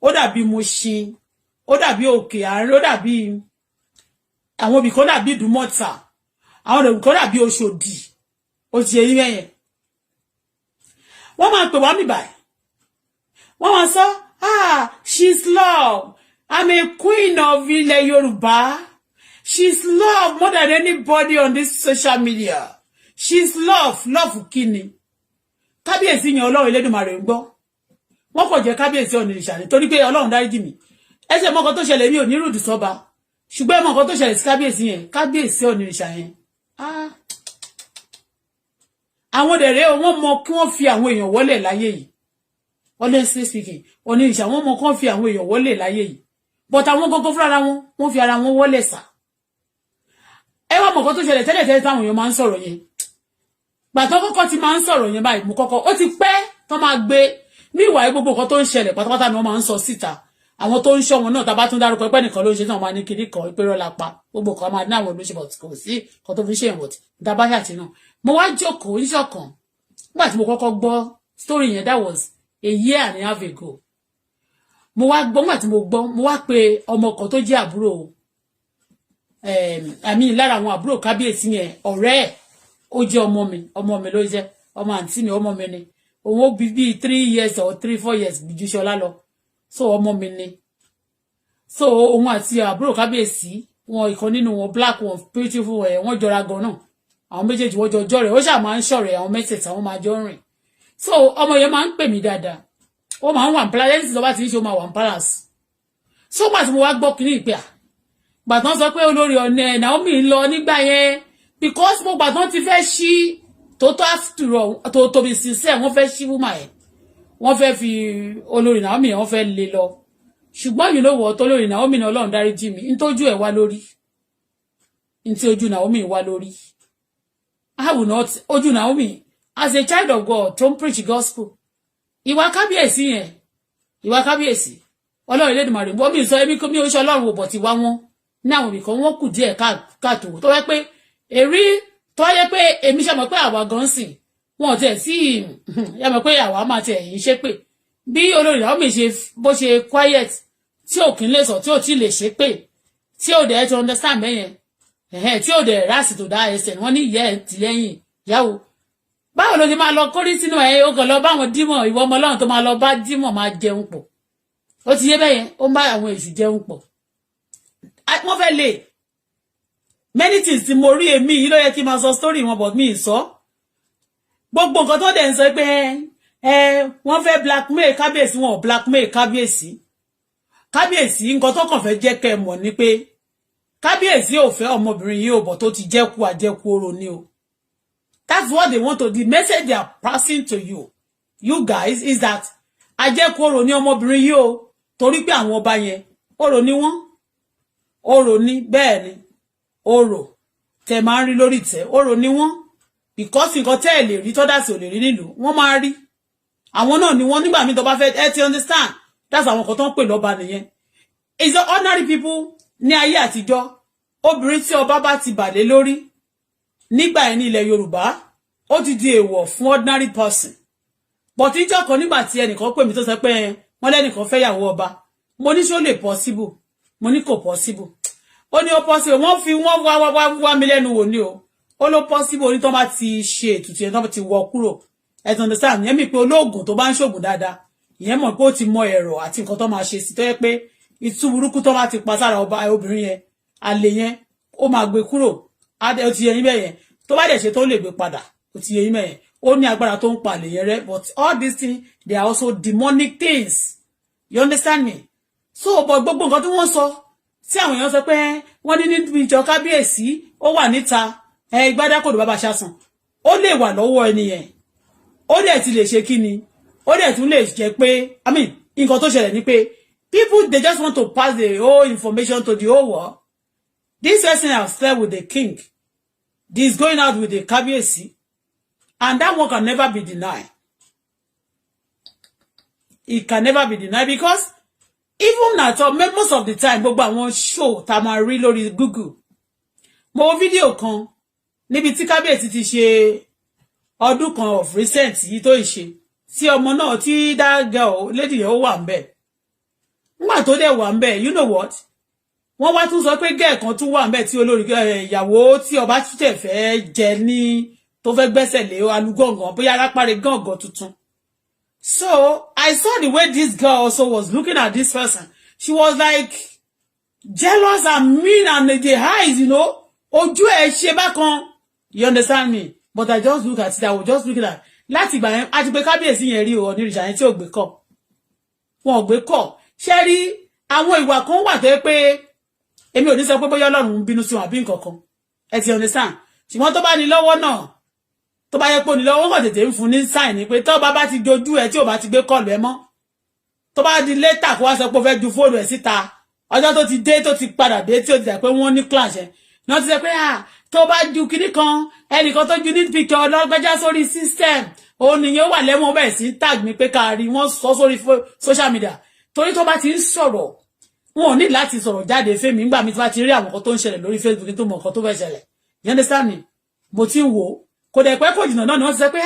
ó dàbí Mùṣín, ó dàbí Òkè Àárín, ó dàbí àwọn ibì kan dàbí Ìdúmọ̀tà, àwọn ibì kan dàbí Òṣòdì. Ó ti yé yín yẹn. Wọ́n máa pè wá mi báyìí. Wọ́n máa sọ, she's love. I'm a queen of ilẹ̀ Yorùbá. She's love more than anybody on this social media. She's love kíni. Kábíyèsí yẹn Ọlọ́run Elédùmarè ń gbọ́. Wọ́n kò jẹ́ kábíyèsí Ọ̀nìrìṣà ni, torí pé Ọlọ́run dáríjì mi. Ẹ ṣe mọ́kàn tó ṣẹlẹ̀ mi ò ní rùdù sọ́ba. Ṣùgbọ́n mọ́kàn tó ṣẹlẹ̀ sí kábíyèsí Ọ̀nìrìṣà yẹn. Àwọn dẹ̀rẹ́ wọ́n mọ kí wọ́n fi àwọn èèyàn wọlé láyé yìí. Honestly speaking, Ọ̀nìrìṣà wọ́n mọ kí wọ́n fi àwọn èèyàn wọlé láyé yìí. But àwọn gógó fúnra wọ́n fi ara wọn wọlé sà. Ẹ wá mọ̀kàn tó ṣẹlẹ̀ tẹ́lẹ̀ táwọn èèyàn máa ń sọ̀rọ̀ yẹn. Gbàtọ́ kọ́kọ́ ti máa ń sọ̀rọ̀ yẹn báyìí, mo kọ́kọ́, ó ti pẹ́ tó máa gbé ní ìwà gbogbo nǹkan tó ń ṣẹlẹ̀ pátápátá ni wọ́n máa ń sọ síta. Àwọn tó ń ṣọ́ wọn náà tá bá tún dárúkọ pé nìkan ló ń ṣe náà máa ní kiri kan ìpérò lápá. Gbogbo kan máa ní àwọn olóṣèlú kò sí kan tó fi ṣe ìwọ̀tí. Dábàá àti náà. Mo wá jókòó níṣọ̀kan. Nígbà tí mo kọ́kọ́ gbọ́ story yẹn, that was a year and a half ago. Mo wá gbọ́, nígbà tí mo gbọ́, mo wá pe ọmọ kan tó jẹ́ àbúrò lára àwọn àbúrò kábíyèsí yẹn, ọ̀rẹ́ ẹ̀, ó jẹ́ ọmọ mi ló jẹ́, ọmọ àǹtí mi, ọmọ mi ni. Òun ó bí 3 years or 3-4 years ju Ṣọlá lọ. So ọmọ mi ni. So òun àti àbúrò kábíyèsí, wọn ìkan nínú wọn black, wọn beautiful, wọn jọra gan náà. Àwọn méjèèjì wọ́n jọ rẹ̀, ó ṣáà máa ń ṣọ̀rẹ́ àwọn mẹ́tẹ̀ẹ̀ta, wọ́n máa jọ rìn. So ọmọ yẹn máa ń pè mí dáadáa. Ó máa ń wà ní palace, ẹni tí lọ́ba ti ń ṣe ó máa wà ní palace. So gbà tí mo wá gbọ́ kínní ìpè gbà tán sọ pé olórí ọ̀nà Naomi ń lọ nígbà yẹn, because mo gbà tán ti fẹ́ ṣí tó bí sincere, wọ́n fẹ́ ṣí woman ẹ̀, wọ́n fẹ́ fi olórí Naomi wọ́n fẹ́ lé lọ. Ṣùgbọ́n you know what, olórí Naomi ní Ọlọ́run dáríjì mi, ní tójú ẹ̀ wá lórí, ní tí ojú Naomi wá lórí. I will not, ojú Naomi as a child of God tó ń preach gospel. Ìwà kábíyèsí yẹn, ìwà kábíyèsí Ọlọ́run Elédùmarè wọ́n mi sọ èmi kò mi ò ṣe Ọlọ́run wò bọ̀ tí wá wọn ní àwọn ibìkan wọ́n kù díẹ̀ káàtó tó yẹ pé èrí tó yẹ pé èmi ṣe mọ̀ pé àwa gan sìn wọn tẹ̀ sí yẹ mọ̀ pé àwa máa tẹ̀ yìí ṣe pé bí olórí Naomi ṣe bó ṣe quiet tí ò kí ń lè sọ tí ò tí lè ṣe pé tí ò dẹ̀ to understand bẹ́yẹn tí ò dẹ̀ ráàsì tó dá ẹsẹ̀ wọ́n ní ìyá ẹ̀ tì lẹ́yìn ìyàwó báwo ló ti máa lọ kórí sínú ẹ̀ ó kàn lọ báwọn dímọ̀ ìwọ ọmọ Ọlọ́run tó máa lọ bá dímọ̀ máa jẹun pọ̀ ó ti yé bẹ́yẹn ó ń bá àwọn èṣù jẹun pọ̀ wọ́n fẹ́ lè many things tí mo rí èmi yìí ló yẹ kí n máa sọ story wọn but mi ì sọ gbogbo nǹkan tó dẹ̀ ń sọ pé wọ́n fẹ́ blackmail kábíyèsí wọn ò blackmail kábíyèsí nǹkan tó kàn fẹ́ jẹ́ kẹ́ mọ̀ ni pé kábíyèsí ò fẹ́ ọmọbìnrin yìí ò bọ̀ tó ti jẹ́kú àjẹkú oró ni o that's what they want to the message they are passing to you guys is that àjẹkú oró ni ọmọbìnrin yìí o torí pé àwọn ọba yẹn oró ni wọ́n oró ni bẹ́ẹ̀ ni oró tẹ máa ń rí lórí tẹ oró ni wọ́n because nǹkan tẹ́ ẹ̀ lè rí tọ́dà sí ò lè rí nílùú wọ́n máa rí àwọn náà ni wọ́n nígbà míì tó bá fẹ́ ẹ ti understand that's àwọn kan tó ń pè lọ́ba nìyẹn is the ordinary people ní ayé àtijọ́ obìnrin tí ọba bá ti bà lé lórí nígbà yẹn ní ilẹ̀ Yorùbá ó ti di èèwọ̀ fún ordinary person but ìjọ́ kan nígbà tí ẹnìkan pè mí tó sọ pé wọ́n lẹ́nìkan fẹ́ yàwó ọba mo ní ṣó lè possible mo ní kò possible ó ní ó possible wọ́n fi wọ́n wá mi lẹ́nu wò ní o ó ló possible oní tó bá ti ṣe ètùtù yẹn tó bá ti wọ kúrò ẹ ti understand yẹn mi pé olóògùn tó bá ń ṣògùn dáadáa ìyẹn mọ̀ pé ó ti mọ ẹ̀rọ àti nǹkan tó máa ṣe sí tó yẹ pé ìtú burúkú tó bá ti pa sára ọba obìnrin yẹn àlè yẹn ó máa gbé kúrò ó ti yẹ yín bẹ́ẹ̀ yẹn tó bá dẹ̀ ṣe tó lè gbé padà ó ti yẹ yín bẹ́ẹ̀ yẹn ó ní agbára tó ń pa àlè yẹn rẹ́ but all these things they are also demonic things you understand me so but gbogbo nǹkan tí wọ́n sọ tí àwọn èèyàn sọ pé wọ́n ní níbi ìjọ kábíyèsí ó wà níta ìgbádàkọ̀dọ̀ bàbá ṣàsùn ó lè wà lọ́wọ́ ẹni yẹn ó dẹ̀ ti lè ṣe kí ni ó dẹ̀ tún lè jẹ́ pé I mean nǹkan tó ṣẹlẹ̀ ni pé people they just want to pass the whole information to the whole world this person has slept with the king this going out with the kábíyèsí and that one can never be denied it can never be denied because even at all most of the time gbogbo àwọn show tá máa rí lórí Google mo wo fídíò kan níbi tí kábíyèsí ti ṣe ọdún kan of recent yìí tó ìṣe tí ọmọ náà tí that girl lady yẹn ó wà ńbẹ̀ nígbà tó dẹ̀ wà ńbẹ̀ you know what wọ́n wá tún sọ pé girl kan tún wà ńbẹ̀ tí olórí ìyàwó tí ọba tún fẹ́ jẹ ní tó fẹ́ gbẹ́sẹ̀ lé alúgọ̀ngàn bóyá arápáre gàngàn tuntun. So I saw the way this girl also was looking at this person. She was like jealous and mean and the eyes, you know. Ojú ẹ̀ ṣe bákan. You understand me? But I just look at it. I was just looking at láti ìgbà yẹn àti pé kábíyèsí yẹn rí o ní ìrìṣà yẹn tí ò gbé kọ́. Wọn ò gbé kọ́. Ṣé rí àwọn ìwà kan wà tó yẹ pé èmi ò ní sọ pé bóyá Ọlọ́run ń bínú sí wọn àbí nǹkan kan. Ẹ ti understand? Ṣùgbọ́n tó bá ní lọ́wọ́ náà tó bá yẹ pé ní lọ́wọ́ kàn tètè ń fún ní sign ni pé tó bá ti dojú ẹ tí ò bá ti gbé kọ́ọ̀lù ẹ mọ́ tó bá di later kó wá sọ pé ó fẹ́ ju fóònù ẹ̀ síta ọjọ́ tó ti dé tó ti padà dé tí ó ti dà pé wọ́n ní clash ẹ̀ náà ti sọ pé tó bá ju kinní kan ẹnìkan tó ju ní picture ọlọ́gbẹ́já sórí system òun nìyẹn ó wà lẹ́wọ̀n bẹ́ẹ̀ sí tag mi pé káàrí wọ́n sọ sórí social media torí tó bá ti ń sọ̀rọ̀ wọn ò ní láti sọ̀rọ̀ jáde fẹ́mi nígbà mi tí wọ́n ti rí àwọn nǹkan tó ń ṣẹlẹ̀ lórí Facebook tó mọ nǹkan tó fẹ́ ṣẹlẹ̀ you understand me mo ti ń wò ó kò dẹ̀ pẹ́ kò jìnnà náà ni wọ́n ti sọ pé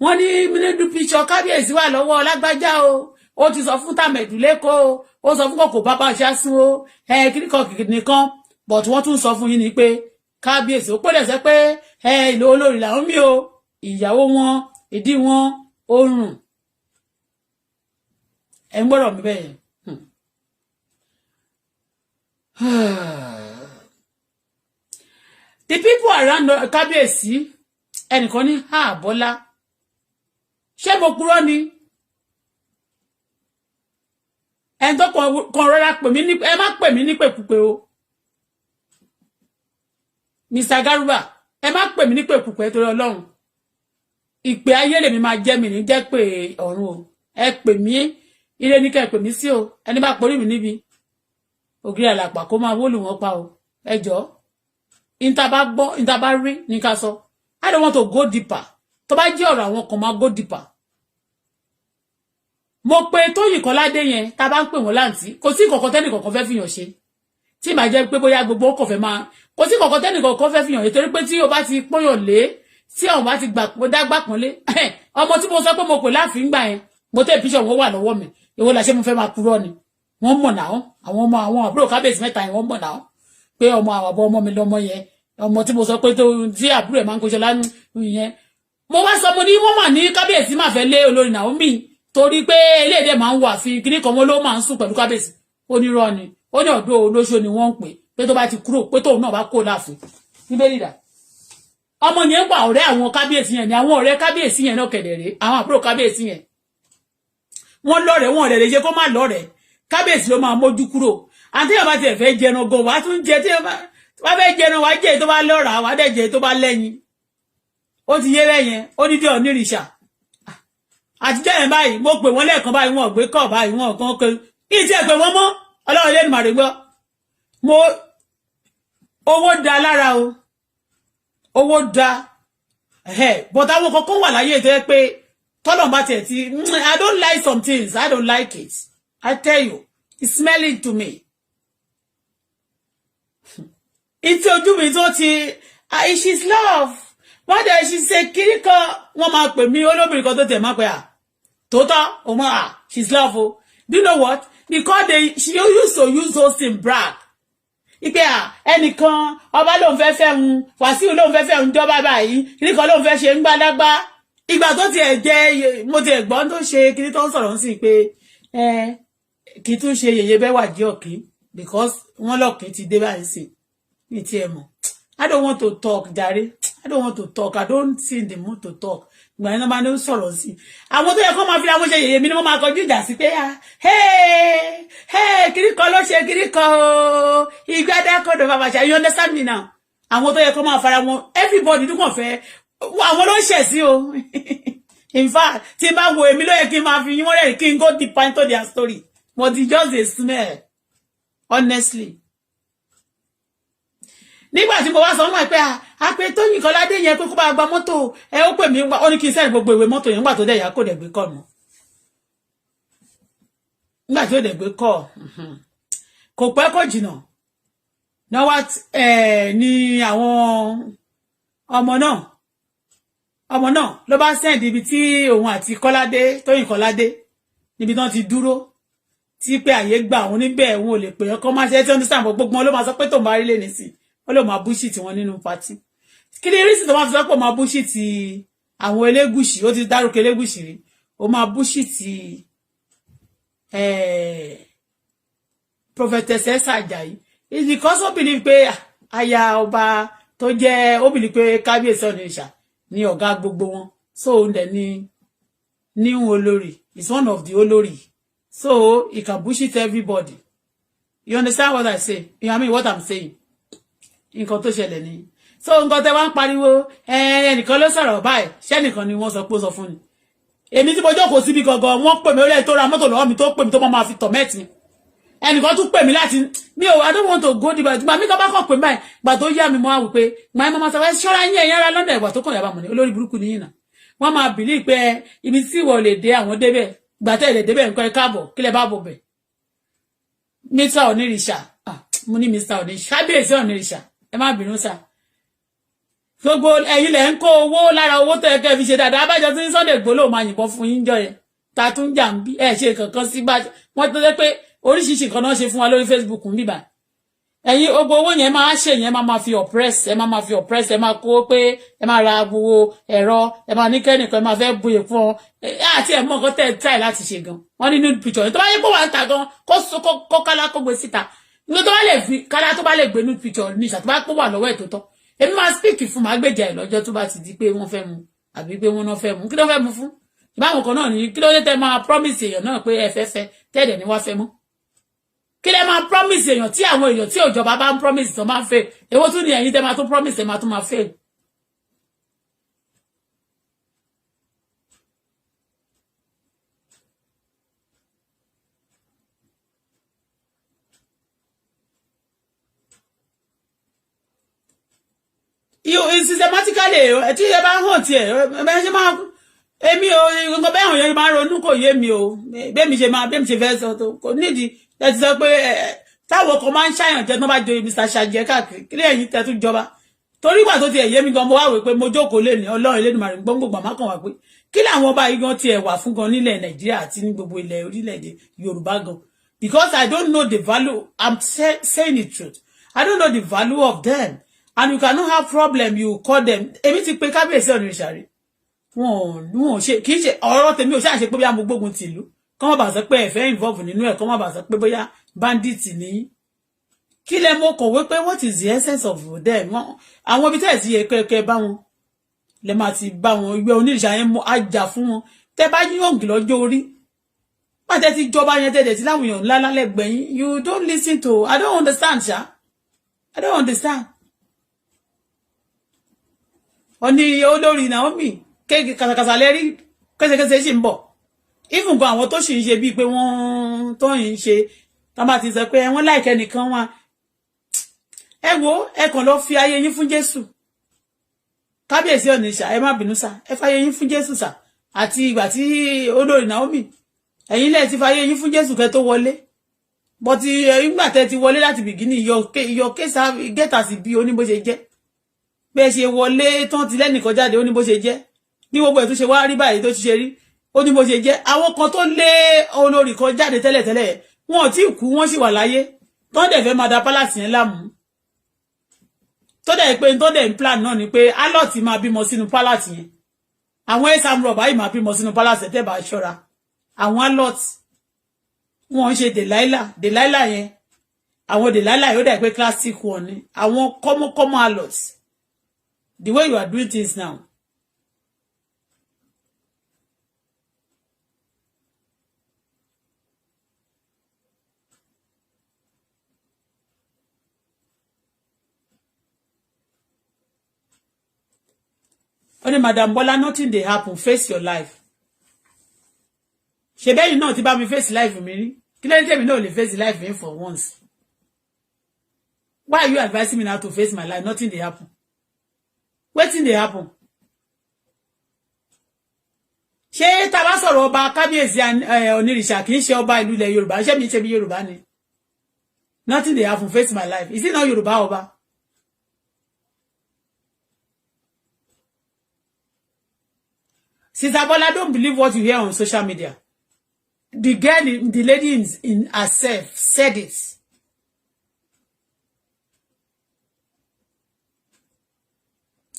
wọ́n ní mílíọ̀nù picture kábíyèsí wà lọ́wọ́ lágbájá ó ti sọ fún tàmẹ̀dù lẹ́kọ̀ọ́ ó sọ fún kòkò bàbá ṣáṣún o kíríkan kìkìnìkan but wọ́n tún sọ fún yín ni pé kábíyèsí ó pèlè sọ pé ìlú olórí làwọn mí o ìyàwó wọn ìdí wọn oorun ẹ̀ ń gbọ́dọ̀ mi bẹ́ẹ̀ yẹn. The people around kábíyèsí ẹnìkan ní Bọ́lá ṣé mo purọ́ ni ẹni tó kan rọra pè mí ní ẹ má pè mí ní pèkúpè o Mr. Garuba ẹ má pè mí ní pèkúpè torí Ọlọ́run ìpè ayé lèmi máa jẹ́ mi ní jẹ́ pé ọ̀run o ẹ pè mí ire ní kẹ́ pè mí sí o ẹni bá porí mi níbi ògiri àlàpà kó máa wólù wọn pa o ẹ jọ̀ọ́ ìta bá rí ní ká sọ I don't want to go deeper tó bá jẹ́ ọ̀rọ̀ àwọn kan máa go deeper mo pe Tóyìn Kọ́ládé yẹn tá bá ń pè wọ́n láǹtí kò sí nǹkan tẹ́nì kankan fẹ́ fìyàn ṣe tí màá jẹ́ pé bóyá gbogbo ọkọ̀ fẹ́ máa kò sí nǹkan tẹ́nì kankan fẹ́ fìyàn torí pé tí o bá ti pọ́yàn lé tí àwọn bá ti dágbà pọ́n lé ọmọ tí mo sọ pé mo pè láàfin gbà yẹn mo tẹ́ píṣọ̀ wọn wà lọ́wọ́ mi èwo la ṣe mo fẹ́ máa purọ́ ni wọ́n mọ̀ náà àwọn àbúrò kábíyèsí mẹ́ta yẹn wọ́n mọ̀ náà pé ọmọ àwàbọ̀ ọmọ mi lọ́mọ yẹn ọmọ tí mo sọ pé tí àbúrò ẹ̀ máa ń kóṣọ lánàá yẹn mo wá sọ mo ní wọ́n mà ní kábíyèsí máa fẹ́ lé olórí Naomi torí pé eléèdè máa ń wà fi kíní kan wọn ló máa ń sùn pẹ̀lú kábíyèsí onírọ́ ni ó ní ọ̀dọ́ olóṣó ni wọ́n ń pè pé tó bá ti kúrò pé tóun náà bá kó láàfin Bíbélì dà ọmọ yẹn wà ọ̀rẹ́ àwọn kábíyèsí yẹn ni àwọn ọ̀rẹ́ kábíyèsí yẹn náà kedere àwọn àbúrò kábíyèsí yẹn wọ́n lọ́rẹ̀ẹ́ wọn lè ṣe kó má lọ́rẹ̀ẹ́ kábíyèsí ló máa mójú kúrò àti yàrá tí ẹ fẹ́ jẹran gan wàá tún jẹ tí wàá fẹ́ jẹran wàá jẹ tó bá lọ́ra wàá dẹ̀ jẹ tó bá lẹ́yìn ó ti yé bẹ́yẹn ó dídé onírìṣà àtijọ́ yẹn báyìí mo pè wọ́n lẹ́ẹ̀kan báyìí wọn ò gbé kọ̀ báyìí wọn kan kan kí n tiẹ̀ pè wọ́n mọ́ ọlọ́run lẹ́nu màrí gbọ́ mo owó da lára o owó da but àwọn kankan wà láyé tó yẹ pé tọ́lọ̀ bá tiẹ̀ ti I don't like some things I don't like it I tell you it's smelling to me ìtì ojú mi tó ti she's love wọ́n dẹ̀ ṣe ṣe kiri kan wọ́n máa pè mí olóbìnrin kan tó tẹ̀ máa pè à tòótọ́ òun she's love o do you know what because she used to use those things brag ipe ẹnìkan ọba lòun fẹ́ fẹ́ hun Wàsíù lòun fẹ́ fẹ́ hun jọba báyìí kiri kan lòun fẹ́ ṣe ń gbádágbá ìgbà tó tiẹ̀ jẹ́ mo tiẹ̀ gbọ́n tó ṣe kiri tó ń sọ̀rọ̀ sí pé kì í tún ṣe yèyé bẹ́ẹ̀ wà jí ọ̀kí because wọ́n lọ́ọ̀kì ti dé báyìí sí ní tiẹ̀ mọ̀ I don't want to talk jàre I don't want to talk I don't see in the mood to talk ìgbà yẹn náà máa ń sọ̀rọ̀ sí àwọn tó yẹ kó máa fi àwọn ṣe yèyé mi ni wọ́n máa kọjú ìjà sí pé kiri kan ló ṣe kiri kan o ìgbà dákọ̀dọ̀ bàbá ṣe you understand me now àwọn tó yẹ kó máa fara wọn everybody dúkàn fẹ́ àwọn ló ń ṣẹ̀ sí o in fact tí n bá wo èmi ló yẹ kí n máa fi yín wọ́n rẹ̀ kí n go deep into their story but it just dey smell honestly nígbà tí mo wá sọ wọn pé àpè Tóyìn Kọ́ládé yẹn pé kó bá gba mọ́tò ó pè mí ó ní kí n sẹ́ni gbogbo ìwé mọ́tò yẹn nígbà tó dẹ̀ yá kó dẹ̀ gbé kọ́ nù nígbà tí ó dẹ̀ gbé kọ́ kò pẹ́ kò jìnnà náà wá ní àwọn ọmọ náà ló bá sẹ́ǹdì ibi tí òun àti Kọ́ládé Tóyìn Kọ́ládé níbi tán ti dúró tí pé àyè gbà òun níbẹ̀ òun ò lè pè ọkọ máa ṣe tí wọ́n ní sàmọ́ gbogbo wọn ló máa sọ pé tòun bá rí lè nìsín wọ́n lè máa búṣìtì wọn nínú pátì kí ni rísì tó máa fi sọ pé máa búṣìtì àwọn Elégùṣì ó ti dárúkọ Elégùṣì rí ó máa búṣìtì Prophetess Esther Ajayi it's because ó believe pé aya ọba tó jẹ́ ó believe pé kábíyèsí Ọ̀nìṣà ní ọ̀gá gbogbo wọn so òun dẹ̀ ní olórí is one of the olórí so he can bullshit everybody you understand what I say I mean what I'm saying nǹkan tó ṣẹlẹ̀ ni so nǹkan tẹ́ wá ń pariwo ẹnìkan ló sọ̀rọ̀ báyìí ṣẹ́nìkan ni wọ́n sọ pé ó sọ fún ni èmi tí mo jókòó síbi gangan wọ́n pè mí ó lẹ́yìn tó ra mọ́tò lọ́wọ́ mi tó pè mí tó máa fi tọ̀mẹ́ẹ̀tì mi ẹnìkan tún pè mí láti mi ò I don't want to go deep but mi kan bá kàn pè báyìí gbà tó yá mi mo wá wí pé màá máa sọ wẹ́ ṣọ́ra yín ẹ̀yìn ara London ìgbà tó kàn yàbá mọ̀ ní olórí burúkú nìyí náà wọ́n máa bìlí pé ibi tí ìwọ lè dé àwọn débẹ̀ gbà tẹ́ lè débẹ̀ nǹkan káàbọ̀ kí lẹ bá bọ̀ bẹ̀ Mr. Onírìṣà mo ní Mr. Onírìṣà kábíyèsí Onírìṣà ẹ má bínú sá gbogbo ẹ̀yin lẹ ń kó owó lára owó tó yẹ kẹ́ fi ṣe dáadáa abájọ tí Sunday Igboho máa yìnbọn fún yín jọ yẹn ta tún jà ń bí ẹ ṣe kankan sí bá wọn tó jẹ́ pé oríṣiríṣi nǹkan náà ṣe fún wa lórí Facebook ń bíbà ẹ̀yin gbogbo owó yẹn máa ṣe yẹn máa fi oppress ẹ máa fi oppress ẹ máa kó pé ẹ máa ra gbogbo ẹ̀rọ ẹ máa ní kẹ́nìkan ẹ máa fẹ́ bu èèfún ọ àti ẹ̀ mọ́ nǹkan tẹ́ ẹ try láti ṣe gan wọ́n ní nude picture tó bá yẹ kó wà ń ta gan kó kálá kó gbé síta ní tó bá lè fi kálá tó bá lè gbé nude picture ní ìṣà tó bá pọ̀ wà lọ́wọ́ ẹ̀ tó tọ́ èmi máa speak fún máa gbèjà ẹ̀ lọ́jọ́ tó bá ti di pé wọ́n fẹ́ mu àbí pé wọ́n náà fẹ́ mu kí ló fẹ́ mu fún ìbáwọn kan náà ní kí ló dé tẹ́ máa promise èèyàn náà pé ẹ fẹ́ fẹ́ tẹ́ẹ̀dẹ̀ ni wá fẹ́ mọ́ kí lẹ máa promise èèyàn tí àwọn èèyàn tí òjọba bá ń promise tó máa ń fail èwo tún ni ẹ̀yin tẹ́ máa tún promise ẹ máa tún máa fail. Systematically tí ẹ bá hàn tiẹ̀ ẹ ṣe máa èmi ò nǹkan bẹ́ẹ̀ hàn yẹn máa ronú kò yé mi o bẹ́ẹ̀ mi ṣe fẹ́ sọ tó kò nídìí ẹ ti sọ pé táwọn kan máa ń ṣàyàn jẹ tó bá joyè Mr. Ṣàjẹ káàkiri kí lẹ́yìn tẹ́ tún jọba torí ìgbà tó tiẹ̀ yé mi gan mo wá wò pé mo jókòó lé ní Ọlọ́run Elédùmarè gbọ́ngbò má kàn wá pé kí làwọn ọba yìí gan tiẹ̀ wà fún gan nílẹ̀ Nàìjíríà àti ní gbogbo ilẹ̀ orílẹ̀-èdè Yorùbá gan because I don't know the value I'm saying the truth I don't know the value of them and you cannot have problem you call them èmi ti pé kábíyèsí Ọ̀nìrìṣà rí wọn ṣe kì í ṣe ọ̀rọ̀ tèmi ò ṣáà ṣe pé bí mo gbógun tìlú kọ́ má bàa sọ pé ẹ̀fẹ́ involve nínú ẹ̀ kọ́ má bàa sọ pé bóyá bandit ní kí lẹ mọ̀ kọ̀wé pé what is the essence of them àwọn ibi tẹ́ ẹ̀ ti yẹ kẹ́kẹ́ bá wọn lẹ máa ti bá wọn ìgbẹ́ onírìṣà yẹn mọ́ àjà fún wọn tẹ́ bá yọ̀ǹgì lọ́jọ́ orí pàtẹ́ ti jọba yẹn tẹ́lẹ̀ tí láwọn èèyàn ńlá lálẹ́gbẹ̀ẹ́ yín you don't listen to I don't understand ṣá I don't understand. Oni olórí Naomi kéèkì kàsàkàsà lẹ́rí kẹsẹkẹsẹ ṣì ń bọ̀ even gan àwọn tó sì ń ṣe bíi pé wọ́n tó ń ṣe tán bá ti sọ pé wọ́n láìkẹ́ nìkan wọn ẹ wo ẹ kàn lọ fi ayé yín fún Jésù kábíyèsí Ọ̀nìṣà ẹ má bínú sá ẹ fàyè yín fún Jésù sá àti ìgbà tí olórí Naomi ẹ̀yin lẹ ti fàyè yín fún Jésù kẹ́ tó wọlé bọ́tí ìgbà tẹ́ ti wọlé láti bìgínì yọ kéṣà gẹ́tà sí bí oní bó ṣe jẹ́ bẹ́ẹ̀ ṣe wọlé tán ti lẹ́nìkan jáde ó ní bó ṣe jẹ́ ní gbogbo ẹ̀ tó ṣe wá rí báyìí tó ti ṣe rí ó ní bó ṣe jẹ́ àwọn kan tó lé olórí kan jáde tẹ́lẹ̀tẹ́lẹ̀ wọn ò tí ì kú wọ́n sì wà láyé tó dẹ̀ fẹ́ máa da pálàsì yẹn láàmú tó dẹ̀ pé tó dẹ̀ ń plan náà ni pé alọ́ọ̀tì máa bímọ sínú pálàsì yẹn àwọn ẹ̀sàm rọ̀bà yìí máa bímọ sínú pálàsì tẹ́ bá ṣọ́ra àwọn alọ́ọ̀tì wọn ń ṣe Delilah yẹn àwọn Delilah yóò dẹ̀ pé classic one ni àwọn common alọ́ọ̀tì the way you are doing things now. Only Madam Bola, nothing they happen. Face your life. She bet you know about me face life with me. Can I tell me no face life in for once? Why are you advising me now to face my life? Nothing they happen. Wetin dey happen? Ṣé tá bá sọ̀rọ̀ ọba kábíyèsí onírìṣà kì í ṣe ọba ìlú ilẹ̀ Yorùbá ṣé mi ṣe bí Yorùbá ni? Nothing dey happen face my life. Is it not Yorùbá ọba? Sister Bola, don't believe what you hear on social media. The girl, the lady in herself said it.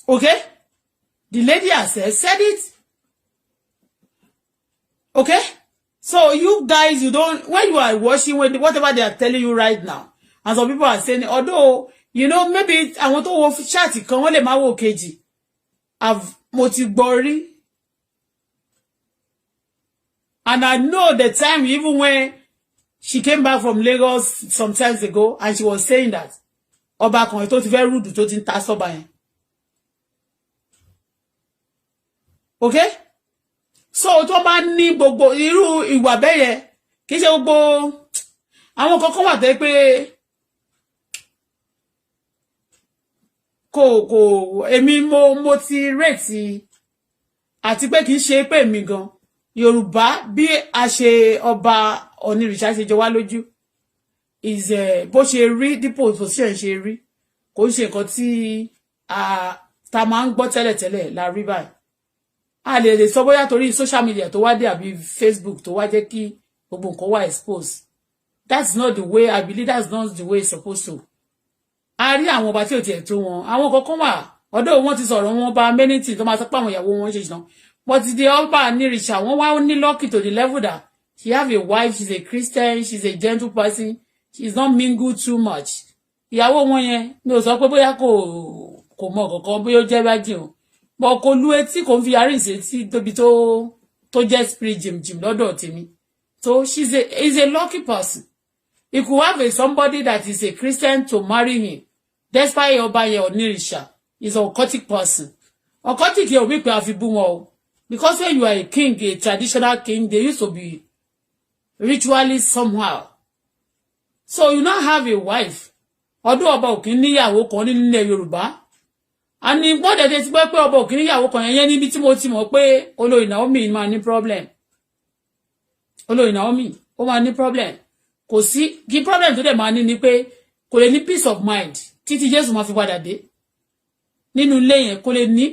Okay? The lady herself said it. Okay? So you guys, you don't, when you are watching, whatever they are telling you right now, and some people are saying, although, you know, maybe I want to wo chat kan wọ́n lè máa wo kejì. Mo ti gbọ́ rí. And I know the time, even when she came back from Lagos some times ago, and she was saying that, ọba kan tó ti fẹ́ rude tó ti ń ta sọ́ba yẹn. Okay? So tó bá ní gbogbo irú ìwà bẹ́yẹ kì í ṣe gbogbo àwọn kankan wà tẹ́ pé kò èmi mo ti rate àti pé kì í ṣe pé mi gan Yorùbá bí a ṣe ọba onírìṣà ṣe jọ wá lójú is bó ṣe rí dípò position ṣe rí kò ṣe nǹkan tí ta máa ń gbọ́ tẹ́lẹ̀tẹ́lẹ̀ la rí báyìí a lè sọ bóyá torí social media tó wá dé àbí Facebook tó wá jẹ́ kí gbogbo nǹkan wá expose. That's not the way I believe. That's not the way it's supposed to. A rí àwọn ọba tí ò tiẹ̀ tó wọn àwọn kankan wà ọ̀dọ̀ wọn ti sọ̀rọ̀ wọn bá many things tó máa sọ pé àwọn ìyàwó wọn ṣe ṣìnà but the ọba nírìṣà wọn wá ní lucky to the level that she have a wife, she's a Christian, she's a gentle person, she's not mingled too much. Ìyàwó wọn yẹn mi ò sọ pé bóyá kò mọ kankan bóyá ó jẹ́ bájì o but kò lu etí kò ń fi yarí ìṣètí tóbi tó jẹ́ spirit jim lọ́dọ̀ tèmi. So is a lucky person. He could have somebody that is a Christian to marry him. Despite ọba yẹn onírìṣà is an occultic person. Occultic yẹn ò bí pé a fi bú wọn o. Because when you are a king, a traditional king, they used to be ritually somehow. So you now have a wife. Ọdún ọba ò kí níyàwó kan nílẹ̀ Yorùbá. And wọ́n dẹ̀ ti pé ọba ò kí níyàwó kan yẹn níbi tí mo ti mọ̀ pé olórí Naomi máa ní problem. Olórí Naomi ó máa ní problem. Kò sí kí problem tó dẹ̀ máa ní ni pé kò lè ní peace of mind títí Jésù máa fi padà dé. Nínú ilé yẹn kò lè ní.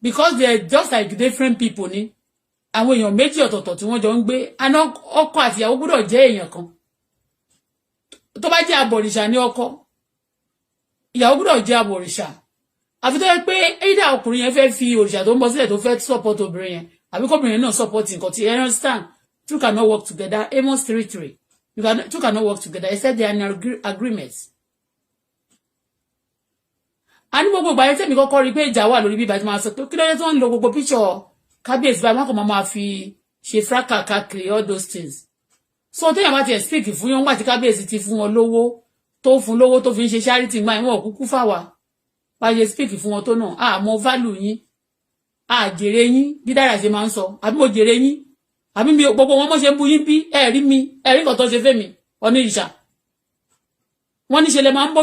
Because they are just like different people ni. Àwọn èèyàn méjì ọ̀tọ̀ọ̀tọ̀ tí wọ́n jọ ń gbé. Àná ọkọ àti ìyàwó gbọ́dọ̀ jẹ́ èèyàn kan. Tó bá jẹ́ abọ̀rìṣà ní ọkọ ìyàwó gbọ́dọ̀ jẹ́ abọ̀rìṣà àfi tó yẹ pé either ọkùnrin yẹn fẹ́ fi òrìṣà tó ń bọ̀ sílẹ̀ tó fẹ́ support obìnrin yẹn àbí kóbìnrin náà support nǹkan tí you understand two cannot work together Amos 3:3 Two cannot work together except they are in agreement. A ní gbogbo ìgbà yẹn tèmi kọ́kọ́ rí pé ìjà wà lórí bíbá tí máa sọ pé kí ló dé tó ń lo gbogbo picture kábíyèsí báyìí wọn kò máa fi ṣe fraka káàkiri all those things. So téèyàn bá ti speak fún yín nígbà tí kábíyèsí ti fún wọn lówó tó fún lówó tó fi ń ṣe charity gbà yín wọn kúkú fáwa bá ṣe speak fún wọn tó náà mo value yín jèrè yín bí dára ṣe máa ń sọ àbí mo jèrè yín àbí mi gbogbo wọn mo ṣe ń bu yín bí ẹ rí nǹkan tó ṣe fẹ́ mi ọ̀nà ìṣà wọ́n ní ṣe lè máa ń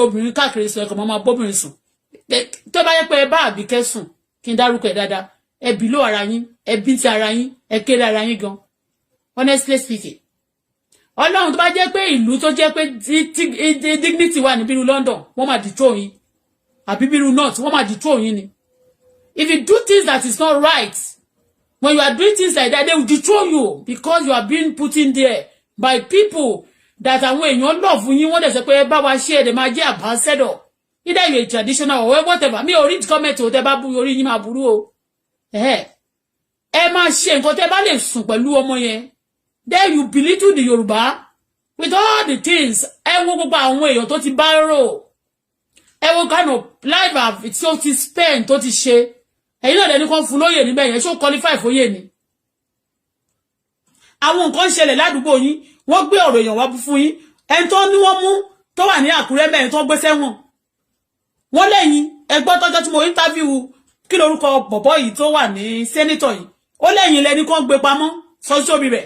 obìnrin káàkiri sọ ẹ̀kọ́ máa bóbìnrin sùn tó bá yẹ pé ẹ bá Àbíkẹ́ sùn kí n dárúkọ ẹ̀ dáadáa ẹ bí ló ara yín ẹ bí ti ara yín ẹ kéré ara yín gan honestly speaking Ọlọ́run tó bá jẹ́ pé ìlú tó jẹ́ pé dignity wà ní bírú London wọ́n máa dìtró yín àbí bírú North wọ́n máa dìtró yín ni if you do things that is not right when you are doing things like that they will destroy you because you are being put in there by people that àwọn èèyàn love yín wọ́n dẹ̀ sọ pé bá wa share dem máa jẹ́ ambassador either you a traditional or whatever mi ò read comment o tẹ́ bá bu orí yín máa burú o ẹ máa ṣe nǹkan tẹ́ bá lè sùn pẹ̀lú ọmọ yẹn then you belittle the Yorùbá with all the things ẹ wo gbogbo àwọn èèyàn tó ti bá rò ẹ wo kind of life tí ó ti spend tó ti ṣe ẹ̀yin náà lẹ́ni kan fún lóyè níbẹ̀ yẹn ṣó qualify fóyè ni àwọn nǹkan ṣẹlẹ̀ ládùúgbò yín wọ́n gbé ọ̀rọ̀ èèyàn wá fún yín ẹni tó ní wọ́n mú tó wà ní Àkúrẹ́ mẹ́rin tó gbé sẹ́wọ̀n wọ́n lẹ́yìn ẹgbọ́n tọ́jọ́ tí mo interview kí lorúkọ bọ̀bọ́ yìí tó wà ní senator yìí ó lẹ́yìn lẹ́ni kan gbé pamọ́ sọ́sọ́bì rẹ̀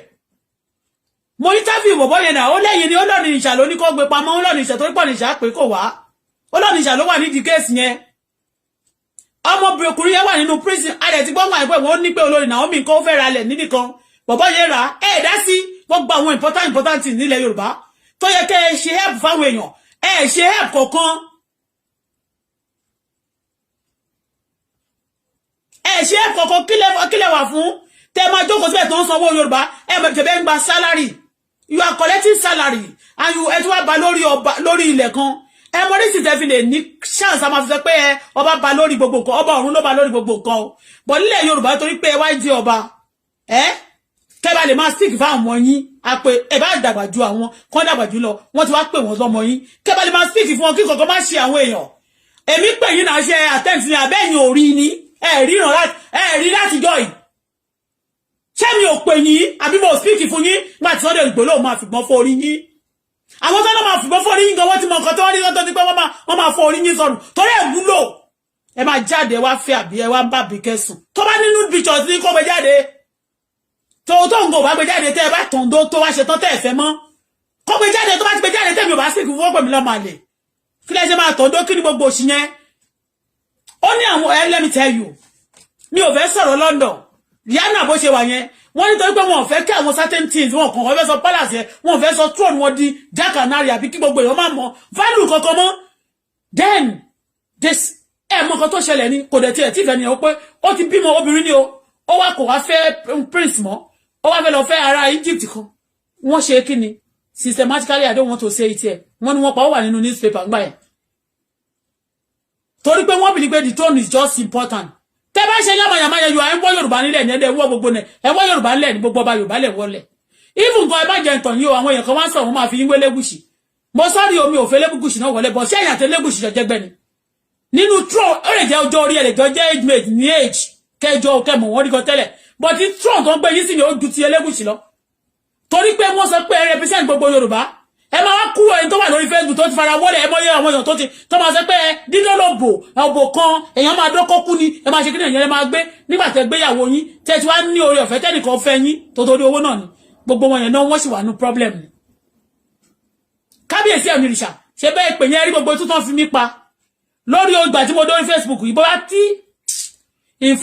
mo interview bọ̀bọ́ yẹn náà ó lẹ́yìn ni ó lọ́ọ̀nì ìṣà ló ní kan gbé pamọ́ ó lọ́ọ̀nì ìṣà tó pọ̀ ní ìṣà pé kò wá ó lọ́ọ̀nì ìṣà ló wà nídìí kéèsì yẹn ọmọbìnrin yẹn wà nínú prison adẹ̀ ti gbọ́ wọn àìpẹ́ wọn ó ní pé olórí Naomi nǹkan ó fẹ́ ra lẹ̀ níbì kan bọ̀bọ́ yẹn rà dá sí wọ́n gba àwọn important things nílẹ̀ Yorùbá tó yẹ kẹ́ ẹ ṣe help fáwọn èèyàn ẹ ṣe help kọ̀ọ̀kan ẹ ṣe help kọ̀ọ̀kan kílẹ̀ wà fún tẹ́ máa jókòó síbẹ̀ tó ń sanwó Yorùbá ẹ tẹ̀bẹ̀ ń gba salary you are collecting salary and you ẹ tí wàá ba lórí ilẹ̀ kan ẹ mọ ní sì tẹ́ fi lè ní chance a máa fi sọ pé ọba ba lórí gbogbo nǹkan ọba ọ̀run ló ba lórí gbogbo nǹkan o bọ̀ nílẹ̀ Yorùbá torí pé ẹ wá jẹ́ ọba kẹ́ bá lè máa stick fáwọn ọmọ yín àpè ẹ bá dàgbà ju àwọn kan dàgbà jù lọ wọ́n ti wá pè wọ́n sọmọ yín kẹ́ bá lè máa stick fún wọn kí kankan má ṣe àwọn èèyàn èmi pè yín náà ṣe attempt ní abẹ́yìn orí ni ẹ rí láti jọ yìí ṣé mi ò pè yín àbí mo speak fún yín nígbà tí wọ́n dẹ̀ gbòòlò máa fìgbọ́n fọ́ orí yín àwọn tó náà máa fìgbọ́n fọ́ orí yín gan wọ́n ti mọ nǹkan tó rí lọ́tọ́ ti pé wọ́n máa fọ́ orí yín sọnù torí ẹ̀ wúlò ẹ máa jáde wá fẹ́ àbí ẹ wá ń bá Àbíkẹ́ sùn tó bá nínú pictures ní kó gbé jáde tó ń gò bá gbé jáde tẹ́ ẹ bá tọ̀ǹdó tó wá ṣe tán tẹ́ ẹ fẹ́ mọ́ kó gbé jáde tó bá ti gbé jáde tẹ́ mi ò bá speak fún ọ̀pẹ̀ mi lọ́mọ àlè kí lẹ́ ṣe máa tọ̀ǹdó kí ni gbogbo òṣì yẹn ó ní àwọn let me tell you mi ò fẹ́ sọ̀rọ̀ London Rihanna bó ṣe wà yẹn wọ́n nítorí pé wọn ò fẹ́ kí àwọn certain things wọn kàn wọ́n fẹ́ sọ palace yẹn wọn ò fẹ́ sọ throne wọn di Jack Canary àbí kí gbogbo èèyàn máa mọ value kankan mọ́ then this mọ kan tó ṣẹlẹ̀ ni kò dẹ̀ tiẹ̀ tí ìfẹ́ nìyẹn ó pé ó ti bímọ obìnrin ni ó wá kò wá fẹ́ prince mọ́ ó wá fẹ́ lọ fẹ́ ará Egypt kan wọ́n ṣe kí ni systematically I don't want to say it here wọ́n ní wọ́n pa ó wà nínú newspaper ńgbà yẹn torí pé wọ́n bìí pé the throne is just important tẹ́ bá ṣe yàmàyàmá yẹn yóò ẹ̀wọ́ Yorùbá nílẹ̀ ní ẹ̀wọ́ gbogbo nẹ̀ ẹ̀wọ́ Yorùbá nílẹ̀ ní gbogbo ọba Yorùbá lẹ̀ wọlé even nǹkan ẹ bá jẹ ǹtàn yìí o àwọn èèyàn kan wá ń sọ̀rọ̀ wọ́n máa fi yín wé Lẹ́gùṣì mo sọ́rí omi ò fẹ́ Lẹ́gùṣì náà wọlé bọ̀ ṣé èèyàn àti Lẹ́gùṣì jọ jẹ́gbẹ́ ni nínú throne ó lè jẹ́ ọjọ́ orí ẹ̀ lè jọ jẹ́ age mate ní age kẹjọ kẹmọ̀ wọ́n rí kan tẹ́lẹ̀ but the throne tó ń gbé yín sí ni ó ju ti Lẹ́gùṣì lọ torí pé wọ́n sọ pé ẹ represent gbogbo Yorùbá ẹ máa wá kúrò ẹni tó wà lórí Facebook tó ti fara wọlé ẹ mọyé àwọn èèyàn tó máa sọ pé dídọ́lọ́bò ọ̀bò kan èèyàn máa dọ́kọ́ kú ni ẹ máa ṣe kí nìyẹn máa gbé nígbà tẹ́ gbéyàwó yín tẹ́ ti wá ní orí ọ̀fẹ́ tẹ́nìkan fẹ́ yín tó torí owó náà ni gbogbo wọn yẹn náà wọ́n sì wà ní problem ni kábíyèsí ẹ̀mí ìrìṣà ṣe bẹ́ẹ̀ pè yẹn rí gbogbo tó tán fi mí pa lórí ìgbà tí mo dórí Facebook yìí bóyá tí in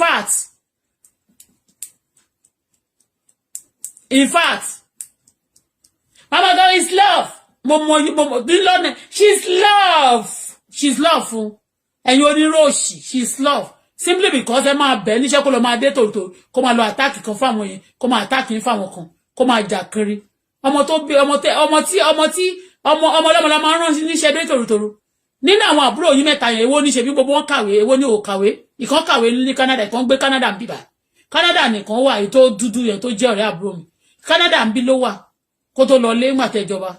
fact Mama God is love she's love fún ẹ̀yin oníròṣì she's love simply because ẹ máa bẹ̀ níṣẹ́ kó lọ máa dé tòótọ́ kó máa lọ attack kan fáwọn yẹn kó máa attack yín fáwọn kan kó máa jà kiri ọmọ tó bí ọmọ ọlọ́mọ la máa rán níṣẹ́ dé tòótọ́ nínú àwọn àbúrò yín mẹ́ta yẹn èwo ní ṣe bí gbogbo wọn kàwé èwo ní ò kàwé ìkan kàwé ní Canada ìkan gbé Canada ń bíbà Canada nìkan wà èyí tó dúdú yẹn tó jẹ́ ọ̀rẹ́ àbúrò mi Canada ń bí ló wà kó tó lọ lé ńgbà tẹ́ ìjọba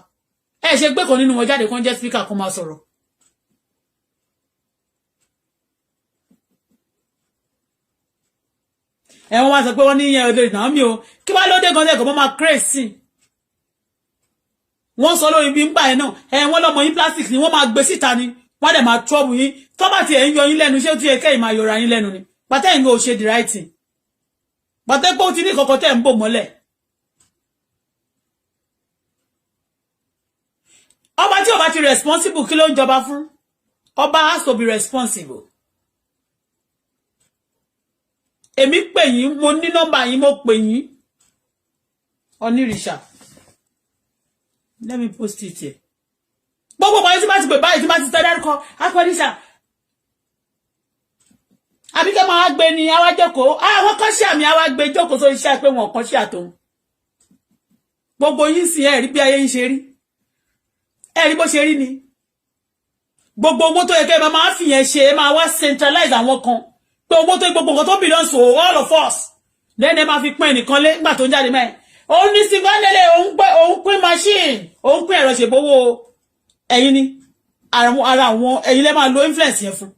ẹ ṣe gbé kan nínú wọn jáde kan jẹ́ speaker kan máa sọ̀rọ̀. ẹ wọ́n wá sọ pé wọ́n ní yẹn olórí náà mi ò kí wá lóde gan lẹ́kọ̀ọ́ máa crazy wọ́n sọ lórí bí ń gbà ẹ̀ náà wọ́n lọ́mọ yín plastic ni wọ́n máa gbé síta ni wọ́n dẹ̀ máa trouble yín tó bá tiẹ̀ ń yọ yín lẹ́nu ṣé ó ti yẹ kẹ́yìn máa yọra yín lẹ́nu ni pàtẹ́ yín ò ṣe the right thing pàtẹ́ pé ó ti ní kọ̀kọ́ tẹ̀ ń bò mọ́lẹ̀. ọba tí ọba ti responsible kí ló ń jọba fún ọba has to be responsible. èmi pè yín mo ní nọ́mbà yín mo pè yín onírìṣà let me post it here. gbogbo ọmọ yín tí bá ti pè báyìí tí bá ti tẹ́ dárúkọ akọ́níṣà àbíkẹ́ máa gbé ni àwa jókòó àwọn kan ṣe àmì àwa gbé jókòó sórí iṣẹ́ pé wọn kan ṣe àtòun gbogbo yín sì ẹ̀rí bí ayé ń ṣe rí ẹ̀rí bó ṣe rí ni gbogbo owó tó yẹ kẹ́ máa fìyẹn ṣe máa wá centralize àwọn kan pé owó tó gbogbo nǹkan tó belong to all of us lẹ́nu máa fi pín ẹnìkan lé nígbà tó ń jáde mẹ́ẹ̀ òun ní singalele òun pín machine òun pín ẹ̀rọ ṣèbówó ẹ̀yin ni ara àwọn ẹ̀yin lẹ́ máa lo influence yẹn fún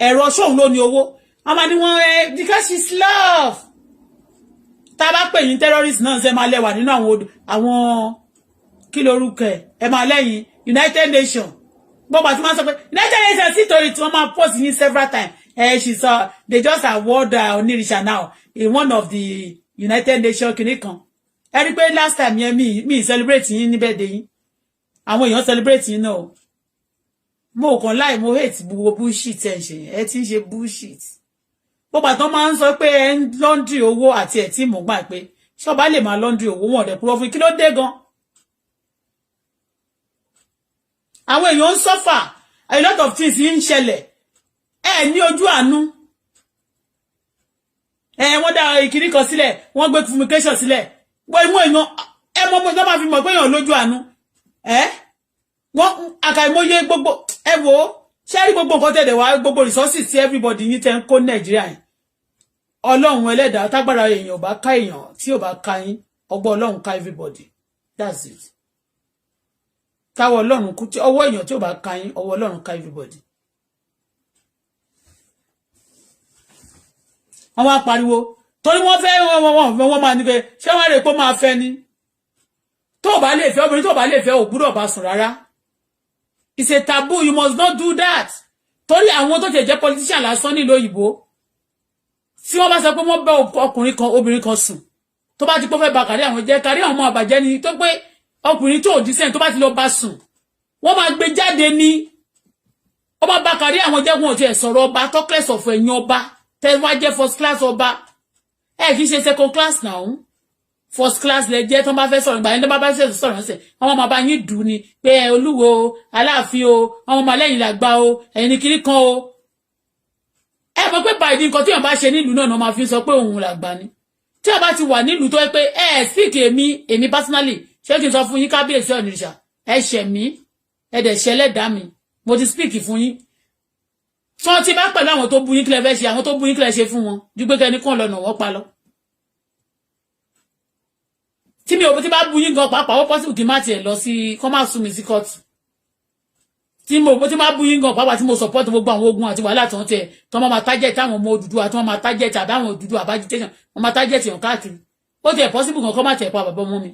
ẹ̀rọ ṣóun ló ní owó a máa ní wọn because it's love tá a bá pè yín terrorist náà ṣe máa lẹ́wà nínú àwọn kí lorúkọ ẹ máa lẹ́yìn United Nations gbogbo àti máa sọ pé United Nations sí torí tí wọ́n máa post yín several times she saw they just award Onírìṣà now in one of the United Nations kìíní kan ẹ rí pé last time yẹn mi celebrate yín ní birthday yín àwọn èèyàn celebrate yín náà mo kàn láì mo hate gbogbo bullshit ẹ ṣe ẹ ti ń ṣe bullshit gbogbo àtọ́ máa ń sọ pé ẹ ń laundry owó àti ẹ̀ tí mo gbà pé ṣọba lè máa laundry owó wọn ọ̀dẹ̀ púrọ́ fún kí ló dé gan àwọn èèyàn ń suffer a lot of things ń ṣẹlẹ̀ ẹ ní ojú àánú wọ́n dá ìkíní kan sílẹ̀ wọ́n gbé communication sílẹ̀ gbọ́ ìmọ̀ èèyàn ẹ mọ̀ mọ̀ tó máa fi mọ̀ pé èèyàn lójú àánú wọ́n àkàìmọye gbogbo ẹ wò ó ṣé rí gbogbo nǹkan tẹ̀lé wá gbogbo resources tí everybody yín tẹ́ ń kó Nàìjíríà yẹn ọlọ́run ẹlẹ́dàá tágbára èèyàn ò bá ká èèyàn tí ò bá ká yín ọgbọ́n ọlọ́run ká everybody that's it táwọ̀ ọlọ́run kú tí ọwọ́ èèyàn tí ò bá ká yín ọwọ́ ọlọ́run ká everybody. wọ́n wá pariwo torí wọ́n fẹ́ wọ́n máa ní pé ṣé wọ́n rè pé máa fẹ́ ni tó bá lè fẹ́ obìnrin tó bá lè fẹ́ ò gbúdọ̀ bá sùn rárá it's a taboo you must not do that torí àwọn tó jẹ́ politician lásán nílùú òyìnbó tí wọ́n bá sọ pé wọ́n bá ọkùnrin kan obìnrin kan sùn tó bá ti pọ́ fẹ́ ba kárí àwọn jẹ́ kárí àwọn ọmọ àbàjẹ́ ni tó pé ọkùnrin tó decent tó bá ti lọ bá sùn wọ́n máa gbé jáde ní ọba bá kárí àwọn jẹ́ wọn ò tiẹ̀ sọ̀rọ̀ ọba talkless of ẹ̀yìn ọba tẹ́ wá jẹ́ first class ọba kì í ṣe second class now first class lẹ jẹ́ tó bá fẹ́ sọ̀rọ̀ ìgbà yẹn tó bá fẹ́ sọ̀rọ̀ ṣe àwọn máa bá yín dùn ni pé olúwo aláàfin o àwọn ọmọ lẹ́yìn làgbà o ẹ̀yin ní kiri kan o mọ̀ pé báyìí nǹkan tí wọ́n bá ṣe nílùú náà máa fi sọ pé òun làgbà ni tí a bá ti wà nílùú tó yẹ pé speak èmi personally ṣé kí n sọ fún yín kábíyèsí Onírìṣà ṣẹ̀ mí dẹ̀ ṣẹ̀ Ẹlẹ́dàá mi mo ti speak fún yín tí wọ́n ti bá pẹ̀lú àwọn tó bú yín kílẹ̀ fẹ́ ṣe àwọn tó bú yín kílẹ̀ ṣe fún wọn ju pé kẹ́ni kàn lọ́nà wọ́n pa lọ. tí mi ò tí bá bú yín gan pàápàá ó possible kí n má tiẹ̀ lọ sí kọ́ má sún mi sí kóòtù tí mo tí má bú yín gan pàápàá tí mo support gbogbo àwọn ogun àti wàhálà tó ń tẹ̀ tó máa target àwọn ọmọ Odùduwà tó máa target àbí àwọn Odùduwà agitation wọ́n máa target yàn káàkiri ó tiẹ̀ possible gan kọ́ má tiẹ̀ pa bàbá ọmọ mi.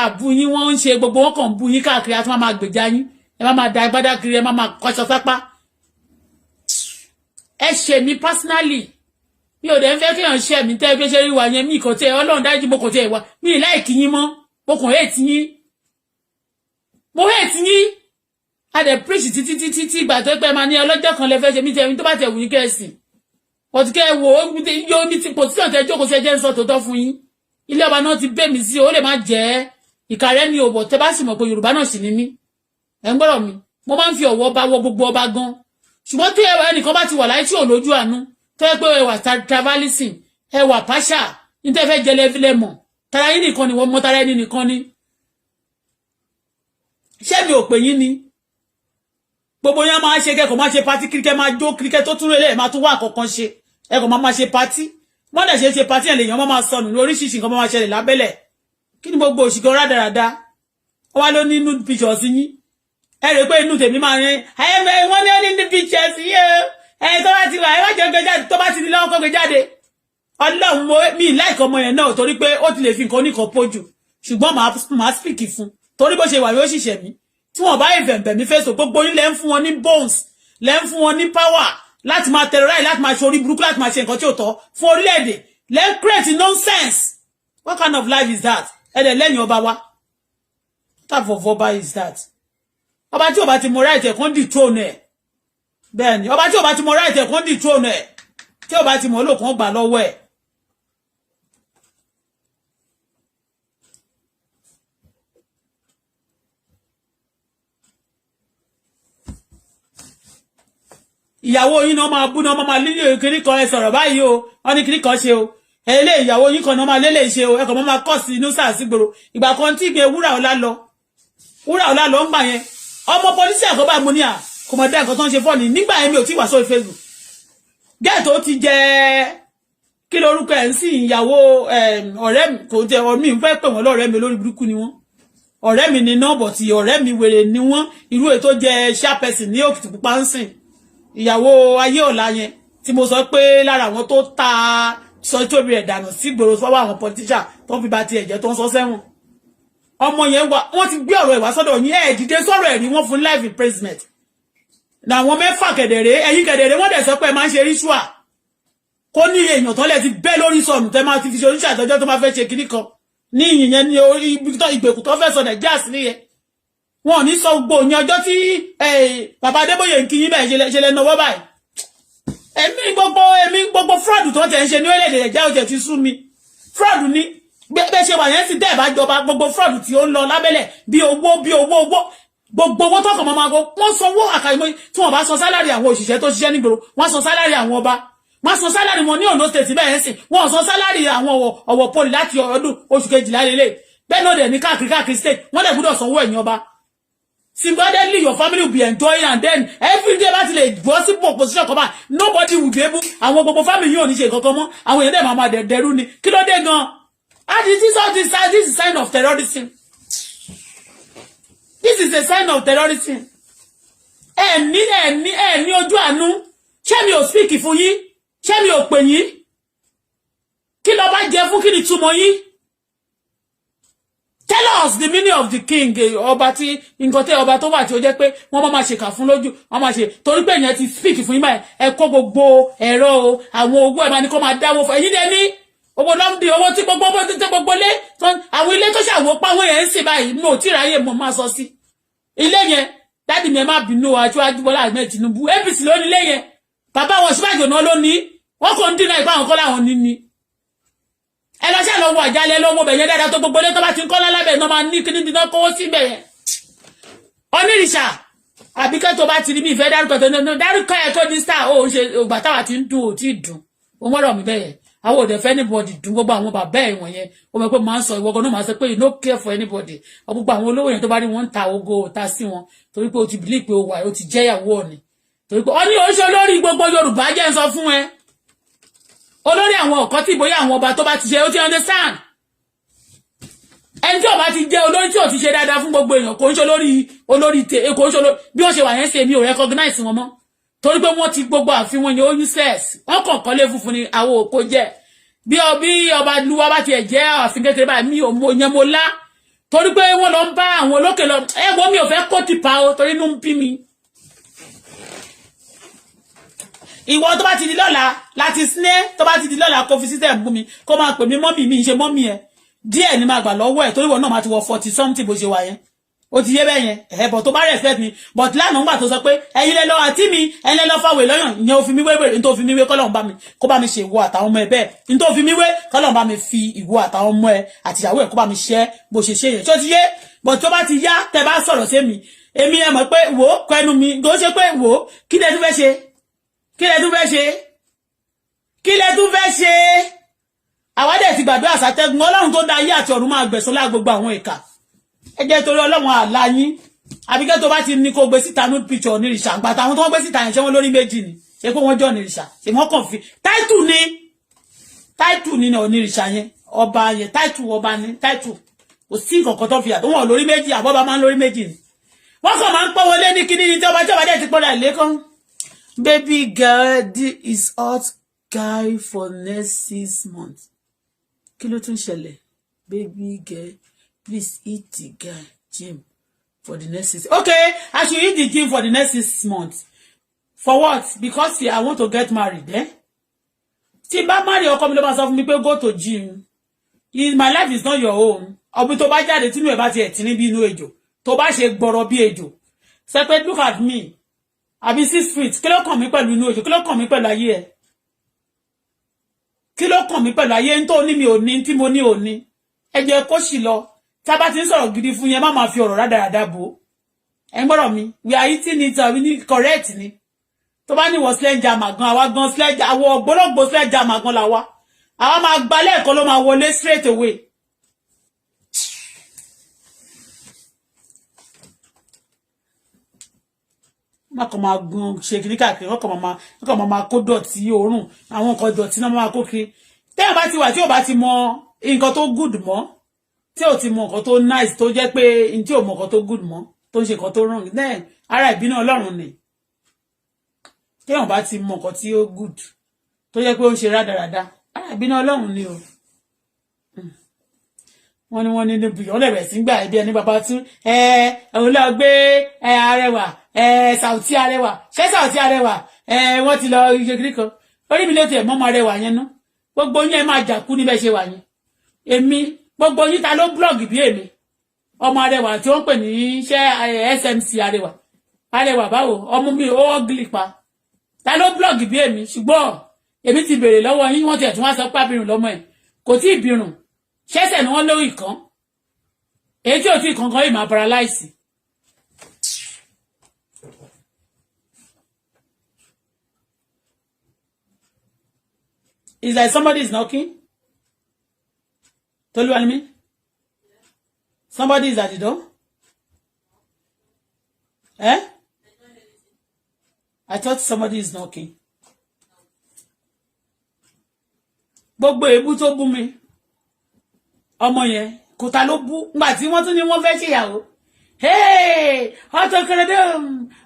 àbú yín wọ́n ń ṣe gbogbo wọn kàn bú yín káàkiri àti wọ́n máa gbèjà yín ẹ máa da agbádá kiri ẹ máa kọṣọ sápá ẹ ṣe mí personally mi ò dẹ̀ ń fẹ́ kí èèyàn ṣe mí tẹ́ bí ṣe rí wa yẹn mi kò tẹ́ ọlọ́run dájú mo kò tẹ́ wa mi ì láìkí yín mọ́ mo kàn hate yín mo hate yín a dẹ̀ preach títí ìgbà tó pẹ́ máa ní ọlọ́jọ́ kan lẹ fẹ́ ṣe mí tẹ́ mi tó bá tẹ̀ wù yín kẹ́ ẹ sìn but kẹ́ ẹ wò ó yóò ní ti position tẹ́ jókòó sí ẹjẹ́ ń sọ tòótọ́ fún yín ilé ọba náà ti bẹ́ mi sí ó lè má jẹ́ ìkàrẹ́ mi ò bọ̀ tẹ́ bá sì mọ̀ pé Yorùbá náà sì ní mí ẹ̀ ń gbọ́dọ̀ mi mo máa ń fi ọ̀wọ̀ bá wọ gbogbo ọba gan ṣùgbọ́n tí ẹnìkan bá ti wà láyé tí ò lójú àánú tó yẹ pé ẹwà travelising ẹwà pàṣà ní tẹ́ fẹ́ jẹlẹ fílẹ̀ mọ̀ tara yín nìkan ni wọ́n mọ tara ẹni nìkan ni ṣé mi ò pè yín ni gbogbo yẹn máa ṣe kẹ́kọ̀ọ́ máa ṣe pátí kíríkẹ́ máa jó kíríkẹ́ tó tún rẹ̀lẹ̀ máa tún wá àkọ́kọ́ ṣe ẹ̀kọ́ máa ṣe pátí wọ́n dẹ̀ ṣe party ẹ̀ lèèyàn máa sọnù ní oríṣiríṣi nǹkan máa ṣẹlẹ̀ lábẹ́lẹ̀ kí ni gbogbo òṣìkan rádaràda wọ́n wá ló ní nude pictures yín ẹ rè pé inú tèmi máa rìn wọ́n ní nude pictures yín tó bá ti wà ẹ wá jẹ́ gbé jáde tó bá ti di lọ́wọ́ kó gbé jáde ọlọ́run mi láìka ọmọ yẹn náà torí pé ó ti lè fi nǹkan oníkan pójú ṣùgbọ́n màá speak fún torí bó ṣe wà yóò ṣìṣẹ́ mi tí wọ́n bá ìfẹ̀m̀bẹ̀ mi fèsò gbogbo yín lẹ́ ń fún wọn ní bones lẹ́ ń fún wọn ní power láti máa terrorize láti máa ṣorí burúkú láti máa ṣe nǹkan tí ò tọ́ fún orílẹ̀-èdè lẹ́ ń create nonsense what kind of life is that ẹ̀dẹ̀ lẹ́yìn ọba wa what type of ọba is that ọba tí ò bá ti mọ right ẹ̀ kàn dethrone ẹ̀ bẹ́ẹ̀ ni ọba tí ò bá ti mọ right ẹ̀ kàn dethrone ẹ̀ tí ò bá ti mọ olóòkàn gbà lọ́wọ́ ẹ̀. ìyàwó yín náà máa bú náà máa lílé kiri kan ẹ sọ̀rọ̀ báyìí o wọ́n ní kiri kan ṣe o ẹlẹ ìyàwó yín kan náà máa lélẹ̀ ṣe o ẹ kàn máa kọ́ sí inú sáà sí gbòòrò ìgbà kan tí ìgbé wúrà ọlá lọ ń gbà yẹn ọmọ pọlísì àkọ́bà mo ní à kò mọ̀ dá nǹkan tó ń ṣe fọ́ọ̀nì nígbà yẹn mi ò tí wà sórí Facebook gẹ́ẹ̀ tó ti jẹ kí lorúkọ ẹ̀ ń sìn ìyàwó ọ̀rẹ́ mi kò jẹ ọ̀rẹ́ mi ń fẹ́ pè wọ́n lọ́rẹ́ mi lórí burúkú ni wọ́n ọ̀rẹ́ mi ni nọ́ọ̀bọ̀ tí ọ̀rẹ́ mi wèrè ni wọ́n irú ètò jẹ ṣàpẹ̀sì ní Òkìtìpupa ń sìn ìyàwó ayé ọ̀la yẹn tí mo sọ pé lára àwọn tó ta sọ tóbi rẹ̀ dànù sí gbòòrò sọ́wọ́ àwọn politician tó ń fi ba ti ẹ̀jẹ̀ tó ń sọ sẹ́wọ̀n ọmọ yẹn wà wọ́n ti gbé ọ̀rọ̀ ìwà sọ́dọ̀ yín ẹ̀ dìde sọ̀rọ̀ ẹ̀rí wọ́n fún life imprisonment làwọn mẹ́fà kẹ̀dẹ̀rẹ́ ẹ̀yìn kẹ̀dẹ̀rẹ́ wọ́n dẹ̀ sọ pé máa ń ṣe ritual kó ní èèyàn tó lẹ̀ ti bẹ́ lórí sọ̀nù tẹ́ máa ti fi ṣe oníṣẹ́ àtọ́jọ́ tó máa fẹ́ ṣe kiri kan ní ìyẹn ní orí ìgbèkùn tó fẹ́ sọ nàìjíríà sí nìyẹn wọn ò ní sọ gbogbo ìyẹn ọjọ́ tí bàbá Adébóyè ń kí yín bẹ́ẹ̀ ṣe lẹ́nu ọwọ́ báyìí èmi gbogbo fraud tó tẹ̀ ń ṣe ní orílẹ̀-èdè nàìjíríà ó tẹ̀ ti sú mi fraud ní bẹ́ẹ̀ ṣe wà yẹn ti tẹ́ ẹ̀ bá jọba gbogbo fraud tí ó ń lọ lábẹ́lẹ̀ bí owó gbogbo owó tọkàn máa gbọ́ wọ́n sanwó àkàìmọ́ tí wọ́n bá san sálárì àwọn òṣìṣẹ́ tó ṣiṣẹ́ nígboro wọ́n san sálárì àwọn ọba wọ́n san sálárì wọn ní Ondo state bẹ́ẹ̀ sì wọ́n san sálárì àwọn ọ̀wọ̀ poli láti ọdún oṣù kejìlá lélẹ̀ bẹ́ẹ̀ náà dẹ̀ ní káàkiri state wọ́n dẹ̀ gbọ́dọ̀ sanwó ẹ̀yìn ọba singularly your family will be enjoying and then every day láti lè gbọ́ sí position kan bá nobody will be able àwọn gbogbo family yóò ní ṣe kankan mọ́ àwọn èèyàn dẹ̀ máa dẹ̀rú ni kí ló dé gan this is sign of terrorism. This is a sign of terrorism. Ní ojú àánú. Ṣé mi ò speak fún yín? Ṣé mi ò pè yín? Kí ló bá jẹ fún kí ni túmọ̀ yín? Tell us the meaning of the king. Ọba tí nǹkan tẹ́ ọba tó wà tí ó jẹ́ pé wọ́n máa ṣe kà fún lójú. Wọ́n máa ṣe torí pé ìyẹn ti speak fún yín báyìí. Ẹ kó gbogbo ẹ̀rọ o, àwọn owó ẹ̀ máa ní kó máa dáwó fún ẹ̀yin dẹ̀ ní. Owó lọ́mdì owó tí gbogbo lé àwọn ilé tó ṣàwó páwọn yẹn ń ṣe báyìí mo ò tí ráyè mo máa sọ sí ilé yẹn dáàdì mi ẹ má bínú Aṣíwájú Bọ́lá Ahmed Tinubu APC ló ní ilé yẹn bàbá wọn Ọ̀ṣínbàjò náà ló ní wọn kò ń dínà ìpá àwọn kọ́ láwọn ní ẹ lọ ṣe lọ́wọ́ àjálẹ̀ lọ́wọ́ bẹ̀ yẹn dáadáa tó gbogbo lé tó bá ti ń kọ́ lálábẹ̀ náà máa ní kíní dídán kówó síbẹ̀ yẹn onírìṣà àbíkẹ́ tó bá ti rí mi ìfẹ́ dárúkọ ẹ̀ tó ní star ó ṣe ògbà táwa ti ń dùn ò tí ì dùn ó mọ́rọ̀ mi bẹ́ẹ̀ àwọn òde fẹ́ anybody dùn gbogbo àwọn bàbá ẹ̀ wọ̀nyẹn ó mọ̀ pé máa ń sọ ìwọ́gọ́ náà máa sọ pé you no care for anybody gbogbo àwọn olówó yẹn tó bá rí wọn ń ta ogo ta sí wọn torí pé o ti believe pé o wà o ti jẹ́yàwó ọ̀nì torí pé ọ ní oṣù olórí gbogbo Yorùbá jẹ́ ń sọ fún ẹ olórí àwọn ọ̀kọ́ tí ìbòyá àwọn ọba tó bá ti ṣe ó ti understand ẹni tí ọba ti jẹ́ olórí tí ò ti ṣe dáadáa fún gbogbo èèyàn kò ń ṣe olórí tè kò ń ṣe olórí bí wọ́n ṣe wà yẹn ṣe mi ò recognize wọn mọ́ torí pé wọ́n ti gbogbo àfihàn yẹn ó useless wọ́n kàn kọ́lé funfun ni àwọn òkò jẹ́ bí ọba luwa bá tiẹ̀ jẹ́ àfin kékeré báyìí mi ò mọ yẹn mo lá torí pé wọ́n lọ ń bá àwọn olókè lọ ẹ̀gbọ́n mi ò fẹ́ kó tìpa o torí inú ń bí mi. ìwọ tó bá ti di lọ́la láti sinẹ́ tó bá ti di lọ́la kó fi sísẹ̀ bú mi kó máa pè mí mọ́mì mi ṣe mọ́mì ẹ̀ díẹ̀ ni máa gbà lọ́wọ́ ẹ̀ torí wọn náà máa ti wọ 40 something bó ṣe wà yẹn ó ti yé bẹ́ẹ̀ yẹn but tó bá respect mi but lánàá ńgbà tó sọ pé ẹ̀yin lẹ lọ àti mi ẹ̀yin lẹ lọ fáwẹ̀ lọ́yàn ìyẹn ò fi mí wé wèrè nítorí fi mí wé kọ́lọ́run bá mi kó bá mi ṣe ìwọ àtàwọn ọmọ ẹ bẹ́ẹ̀ nítorí fi mí wé kọ́lọ́run bá mi fi ìwọ àtàwọn ọmọ ẹ àti ìyàwó ẹ kó bá mi ṣe bó ṣe ṣe yẹn tó ti yé but tó bá ti yá tẹ bá sọ̀rọ̀ sí mi èmi ẹ mọ̀ pé wò ó kẹnu mi kò ṣe pé wò ó kí lẹ tún fẹ́ ṣe kí lẹ tún fẹ́ ṣe kí lẹ tún fẹ́ ṣe àwádẹ́ ti gbàdúrà àsàtẹ́gùn Ọlọ́run tó dá ayé àti ọ̀run máa gbẹ̀san lá gbogbo àwọn ìkà ẹ jẹ́ torí Ọlọ́run àlá yín àbíkẹ́ tó bá ti ní kó gbé síta nude picture onírìṣà àgbà táwọn tó wọ́n gbé síta yẹn ṣé wọ́n lórí méjì ni ṣé pé wọ́n jọ onírìṣà ṣé wọ́n kàn fi táìtù ni title nínú onírìṣà yẹn ọba yẹn title ọba ní title kò sí nǹkan tó fi àtọ́ wọn lórí méjì àbọ̀bá máa ń lórí méjì ni wọ́n kàn máa ń pọ́n wọlé ní kíní ní tí ọba dẹ̀ ti pọ́nra ilé kan. Baby girl, this is hot guy for next 6 months. Kí ló tún ṣẹlẹ̀? Baby girl, please eat the guy gym for the next 6. Okay, I should eat the gym for the next 6 months. For what? Because I want to get married, eh? Tí bá marry ọkọ mi ló máa sọ fún mi pé go to gym. My life is not your own. Ọbí tó bá jáde tínú ẹ̀ bá ti ẹ̀ tí ní bí inú ejò. Tó bá ṣe gbọ́rọ̀ bí ejò. Sọ pé look at me. Àbí 6 feet. Kí ló kàn mí pẹ̀lú inú ejò? Kí ló kàn mí pẹ̀lú ayé ẹ̀? Kí ló kàn mí pẹ̀lú ayé ń tó ní mi ò ní tí mo ní ò ní? Ẹ jẹ́ kó sì lọ. Tá bá ti ń sọ̀rọ̀ gidi fún yẹn má máa fi ọ̀rọ̀ rádaràda bò. Ẹ ń gbọ́dọ̀ mi. We are eating it we need correct ni. Tó bá ní wọ sledgehammer gan àwa gan sledgehammer àwọ ògbólógbò sledgehammer gan la wá. Àwa máa gbalẹ̀ ẹ̀kọ́ ló máa wọlé straight away. Má kàn máa gun ṣe kiri káàkiri wọ́n kàn máa kó dọ̀tí òórùn àwọn nǹkan dọ̀tí náà máa kó kiri tẹ́yàn bá ti wà tí ò bá ti mọ nǹkan tó good mọ́ tí ò ti mọ nǹkan tó nice tó jẹ́ pé tí ò mọ nǹkan tó good mọ́ tó ń ṣe nǹkan tó wrong then ara ìbínú Ọlọ́run ni tẹ́yàn bá ti mọ nǹkan tí ó good tó jẹ́ pé ó ń ṣe rádaràda ara ìbínú Ọlọ́run ni o wọ́n ní níbi ọlẹ́rẹ̀ sí gbà ẹbí ẹni bàbá tún òun lọ gbé Arẹwà Saoty Arẹwà ṣé Saoty Arẹwà wọ́n ti lọ ṣe kiri kan orí mi ló tiẹ̀ mọ́ ọmọ Arẹwà yẹn ná gbogbo yín ẹ máa jà kú níbẹ̀ ṣe wà yẹn èmi gbogbo yín ta ló blọ́ọ̀gì bí èmi ọmọ Arẹwà tí wọ́n pè ní iṣẹ́ SMC Arẹwà báwo ọmọ mi ó ọ́gìlì pa ta ló blọ́ọ̀gì bí èmi ṣùgbọ́n èmi ti béèrè lọ́wọ́ yín wọ́n tiẹ̀ tún wá sọ pé abirùn lọ́mọ ẹ̀ kò tí ì birùn ṣẹ́sẹ̀ ni wọ́n lórí kan èyí tí ò tí kankan yìí máa paralyze. Is like somebody is knocking? Toluwanimi? Somebody is at the door? Eh? I thought somebody is knocking. Gbogbo èébú tó bú mi. Ọmọ yẹn kò ta ló bú ngbà tí wọ́n tún ní wọ́n fẹ́ ṣèyàwó. Auto Credo,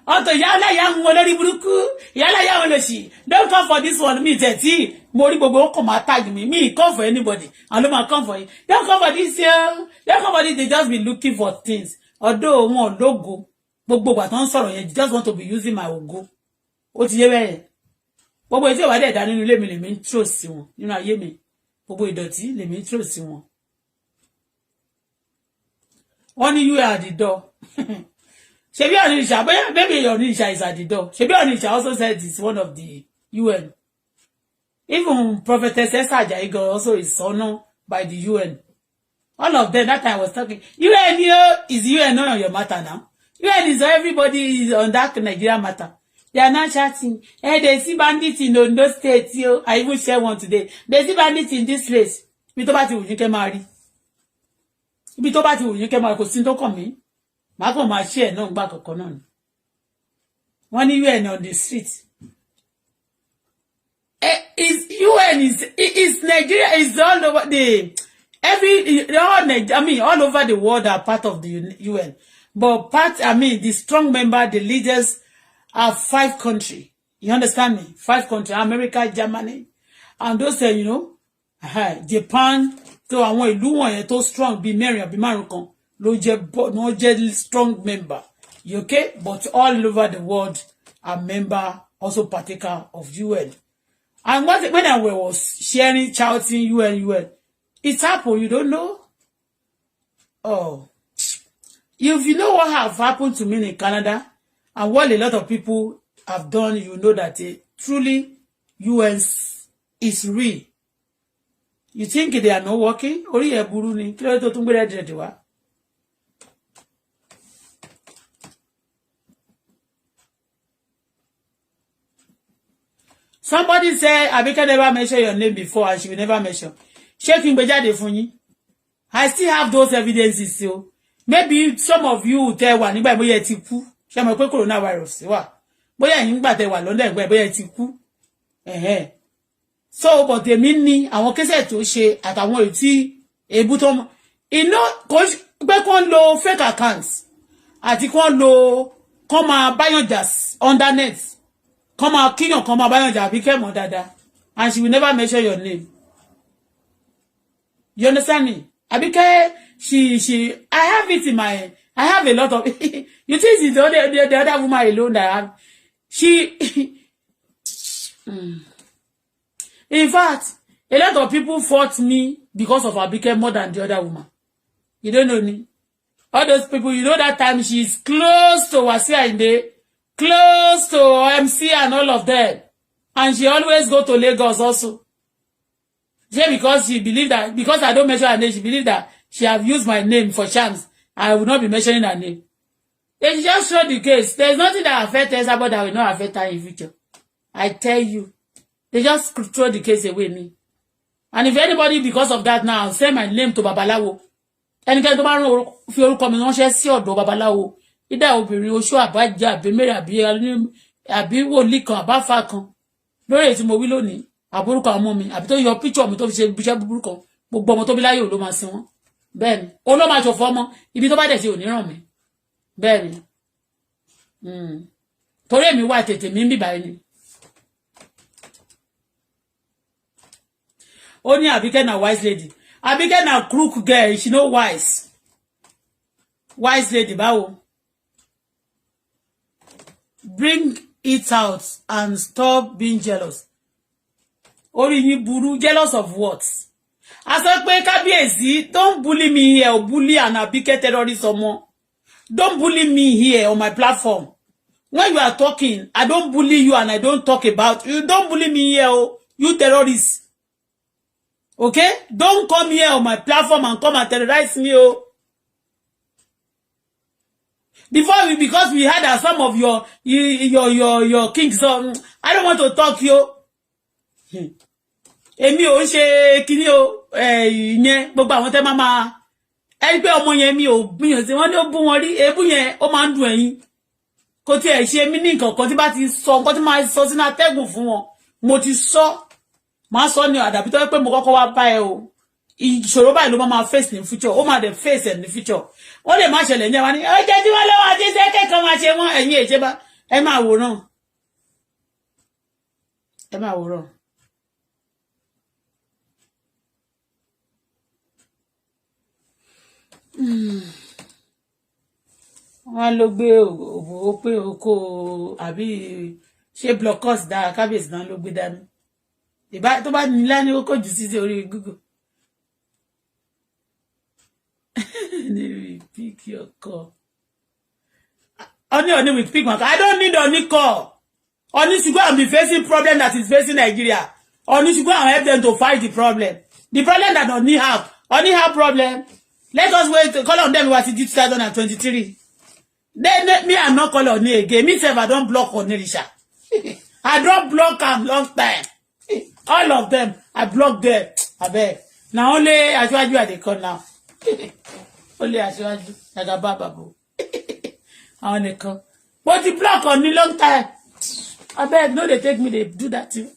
Auto yálà ya ń olórí burúkú, yálà ya ń lòṣì. Don't come for this one, me tẹ̀tí. Mo rí gbogbo wọn kàn máa tag me. Me come for anybody. And ló máa come for you. Don't come for this yo. Don't come for this. They just be looking for things. Although wọn logo. Gbogbo ìgbà tó ń sọ̀rọ̀ yẹn, just want to be using my ogo. Ó ti yé bẹ́ẹ̀. Gbogbo ètò ìwádìí ẹ̀dá nínú ilé mi lè mi ń tró sí wọn. Nínú ayé mi. Gbogbo ìdọ̀tí lè mi ń tró sí wọn. Only you are at the door. Shebi Onitsha, maybe Onitsha is at the door. Shebi Onitsha also said it's one of the UN. Even Prophetess Esther Ajayi also is honored by the UN. All of them, that time I was talking. UN is UN not on your matter now. UN is everybody is on that Nigeria matter. They are not chatting. They see bandits in Ondo State. I even share one today. They see bandits in this place. We talk about you can marry. Ibi tó bá ti wù yín kẹ́ máa kò sí tó kàn mí má kàn máa share náà gbà kankan náà ni wọ́n ní UN on the street UN is Nigeria is all over the all over the world are part of the UN but the strong member the leaders are 5 countries you understand me 5 countries America Germany and those Japan tó àwọn ìlú wọ̀nyẹn tó strong bí mẹ́rin àbí márùn kan ló jẹ́ strong member okay but all over the world are member also partaker of UN and when I was sharing shouting UN it happened you don't know if you know what have happened to me in Canada and what a lot of people have done you know that truly UN is real. You think they are not working? Orí ẹ̀ burú ni. Kí ló tó tún gbé rẹ́dìrẹ́dì wá? Somebody said, Abike never mention your name before and she will never mention. Ṣé kí n gbé jáde fún yín? I still have those evidences still. Maybe some of you tẹ́ wà nígbà bóyá ẹ ti kú. Ṣé mọ̀ pé coronavirus wà? Bóyá ẹ̀yin nígbà tẹ́ wà London nígbà bóyá ẹ ti kú. so but èmi ní àwọn kẹsẹ̀ tó ṣe àtàwọn èyí tí èébú tó iná kò pé kó ń lo fake accounts àti kó ń lo kó máa báyàn jà under net kó máa kíyàn kó máa báyàn jà àbí kẹ́mọ̀ dáadáa and she will never mention your name. You understand me? Abike, I have it in my, I have a lot of, you think it's the other woman alone that I have, in fact, a lot of people fought me because of Abike more than the other woman. You don't know me. All those people, you know that time she's close to Wasiu Ayinde, close to MC and all of them. And she always go to Lagos also. Just because she believed that, because I don't mention her name, she believed that she have used my name for chance. I will not be mentioning her name. They just show the case. There's nothing that affects Esabod that will not affect her in future. I tell you. They just throw the case away me. And if anybody, because of that now, send my name to Babalawo. Ẹnikẹ́ni tó bá rán fi orúkọ mi ránṣẹ́ sí ọ̀dọ̀ Babaláwo. Ìdá obìnrin oṣù àbájá àbí àbí wòlíì kan àbáfà kan. Lórí èyí tí mo wí lónìí. Àbúrúkọ ọmọ mi àbí tó yọ picture mi tó fi ṣe bíṣẹ́ búburú kan gbogbo ọmọ tó bí láyé ò ló máa sin wọn bẹ́ẹ̀ ni ó ló máa ṣòfò ọmọ ibi tó bá dẹ̀ sí ò ní ràn mí bẹ́ẹ̀ ni torí èmi wà tètè mi ń bìbà ẹni. Ó ní Àbíkẹ́ na wise lady Àbíkẹ́ na crook girl she no wise lady báwo bring it out and stop being jealous. Orí yín burú jealous of what? I sọ pé kábíyèsí don't bully me here or bully an Abike terrorist ọmọ. Don't bully me here on my platform. When you are talking, I don't bully you and I don't talk about you. Don't bully me here, oh, you terrorists. Okay? Don't come here on my platform and come and terrorize me, oh. Before because we had some of your kings, I don't want to talk you. Èmi ò ṣe kíní o ìyẹn gbogbo àwọn tẹ́ máa ẹni pé ọmọ yẹn mi ò gbìyàn sí wọ́n ní ó bú wọn rí ebú yẹn ó máa ń dùn ẹ̀yin kò tiẹ̀ ṣe mí ní nǹkan kan tí bá ti sọ nǹkan tí máa sọ sínú atẹ́gùn fún wọn mo ti sọ máa sọ ní àdàbí tó yẹ pé mo kọ́kọ́ wá bá ẹ o ìṣòro báyìí ló máa face ní future ó máa dẹ̀ face ní future wọ́n lè má ṣẹlẹ̀ ní ẹwà ní ọjọ́ tí wọ́n lọ́wọ́ àti iṣẹ́ kẹ́kọ̀ọ́ máa ṣe wọ́n ẹ̀yin èṣe bá ẹ máa wòran ẹ máa wòran. Wọ́n ló gbé ó pé oko àbí ṣé blockers dá kábíyèsí náà ló gbé dání ìbá tó bá ní lání ó kò jù sí orí Google pick your call Oni will pick my call. I don't need Oni call. Oni should go and be facing problem that is facing Nigeria. Oni should go and help them to fight the problem that Oni have problem. Let us wait. Call on them what it did 2023. Then me, I'm not calling Oni again. Me, I don't block Oni Risha. I don't block them long time. All of them, I block them. I beg. Now only Asiwaju are they call now. Only Asiwaju. Like a babu. I want to call. But the block Oni long time. I beg. No, they take me. They do that too.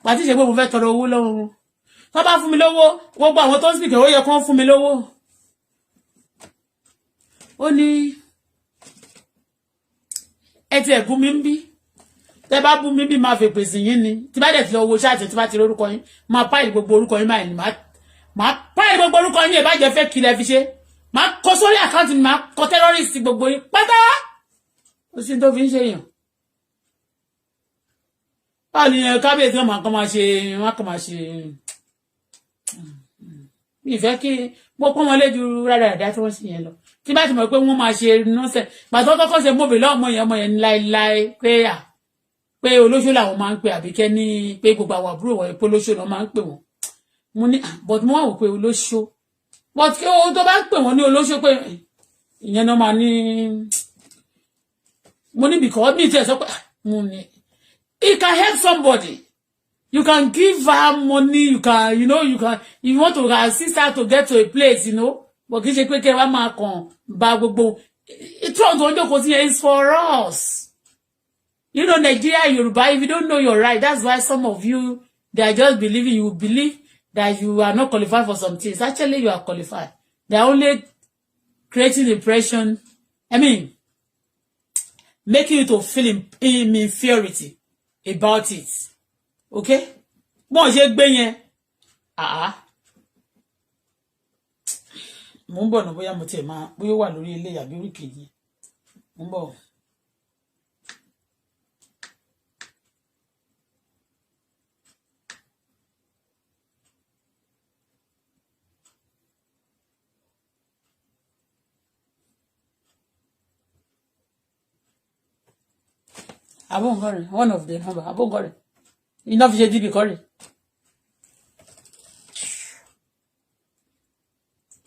But this is what we vex tọrọ owó lọ́wọ́. Tó bá fún mi lówó, gbogbo àwọn tó ń speak ó yẹ kó fún mi lówó. Ó ní ẹ ti bú mi ńbí. Tẹ́ bá bú mi bí máa fẹ́ pèsè yín ni. Tí bá dẹ̀ ti lọ wo chat tí bá ti orúkọ yín, máa pile gbogbo orúkọ yín máa ní máa pile gbogbo orúkọ yín ẹ bá jẹ́ fẹ́ kí lẹ fi ṣe. Máa kọ sórí account mi, máa kọ terrorist gbogbo yín pátá. Ó sì tó fi ń ṣe yàn. Báwo ni kábíyèsí wọn kàn máa ṣe ìfẹ́ kí gbogbo wọn lé ju rádaràdá tí wọ́n sì yẹn lọ tí bá ti mọ̀ pé wọ́n máa ṣe nọ́ọ̀sẹ̀ pàtó kọ́kọ́ ṣe mọ́bì lọ́mọ yẹn láéláé pé olóṣó làwọn máa ń pè Àbíkẹ́ ní pé gbogbo àwọn àbúrò wọn pé olóṣó náà máa ń pè wọ́n mo ní but mo wá wò pé olóṣó but kí ohun tó bá ń pè wọ́n ní olóṣó pé ìyẹn náà máa ní mo ní bìkọ́ bí ìtẹ̀ sọ pé mo ní it can help somebody. You can give her money, you can, you want to assist her to get to a place, but kì í ṣe pé kẹ́ wá máa kàn bá gbogbo. It's for us. You know, Nigeria, Yoruba, if you don't know your right, that's why some of you, they are just believing, you believe that you are not qualified for some things. Actually, you are qualified. They are only creating impression, making you to feel inferiority about it. Okay? Bon, j'ai gbé yẹn. Mo ń bọ̀ náà bóyá mo tiẹ̀ máa bóyá wà lórí ilé àbí orí kejì. Mo ń bọ̀. Abongore, one of the number. Abongore. Enough JDB Corey.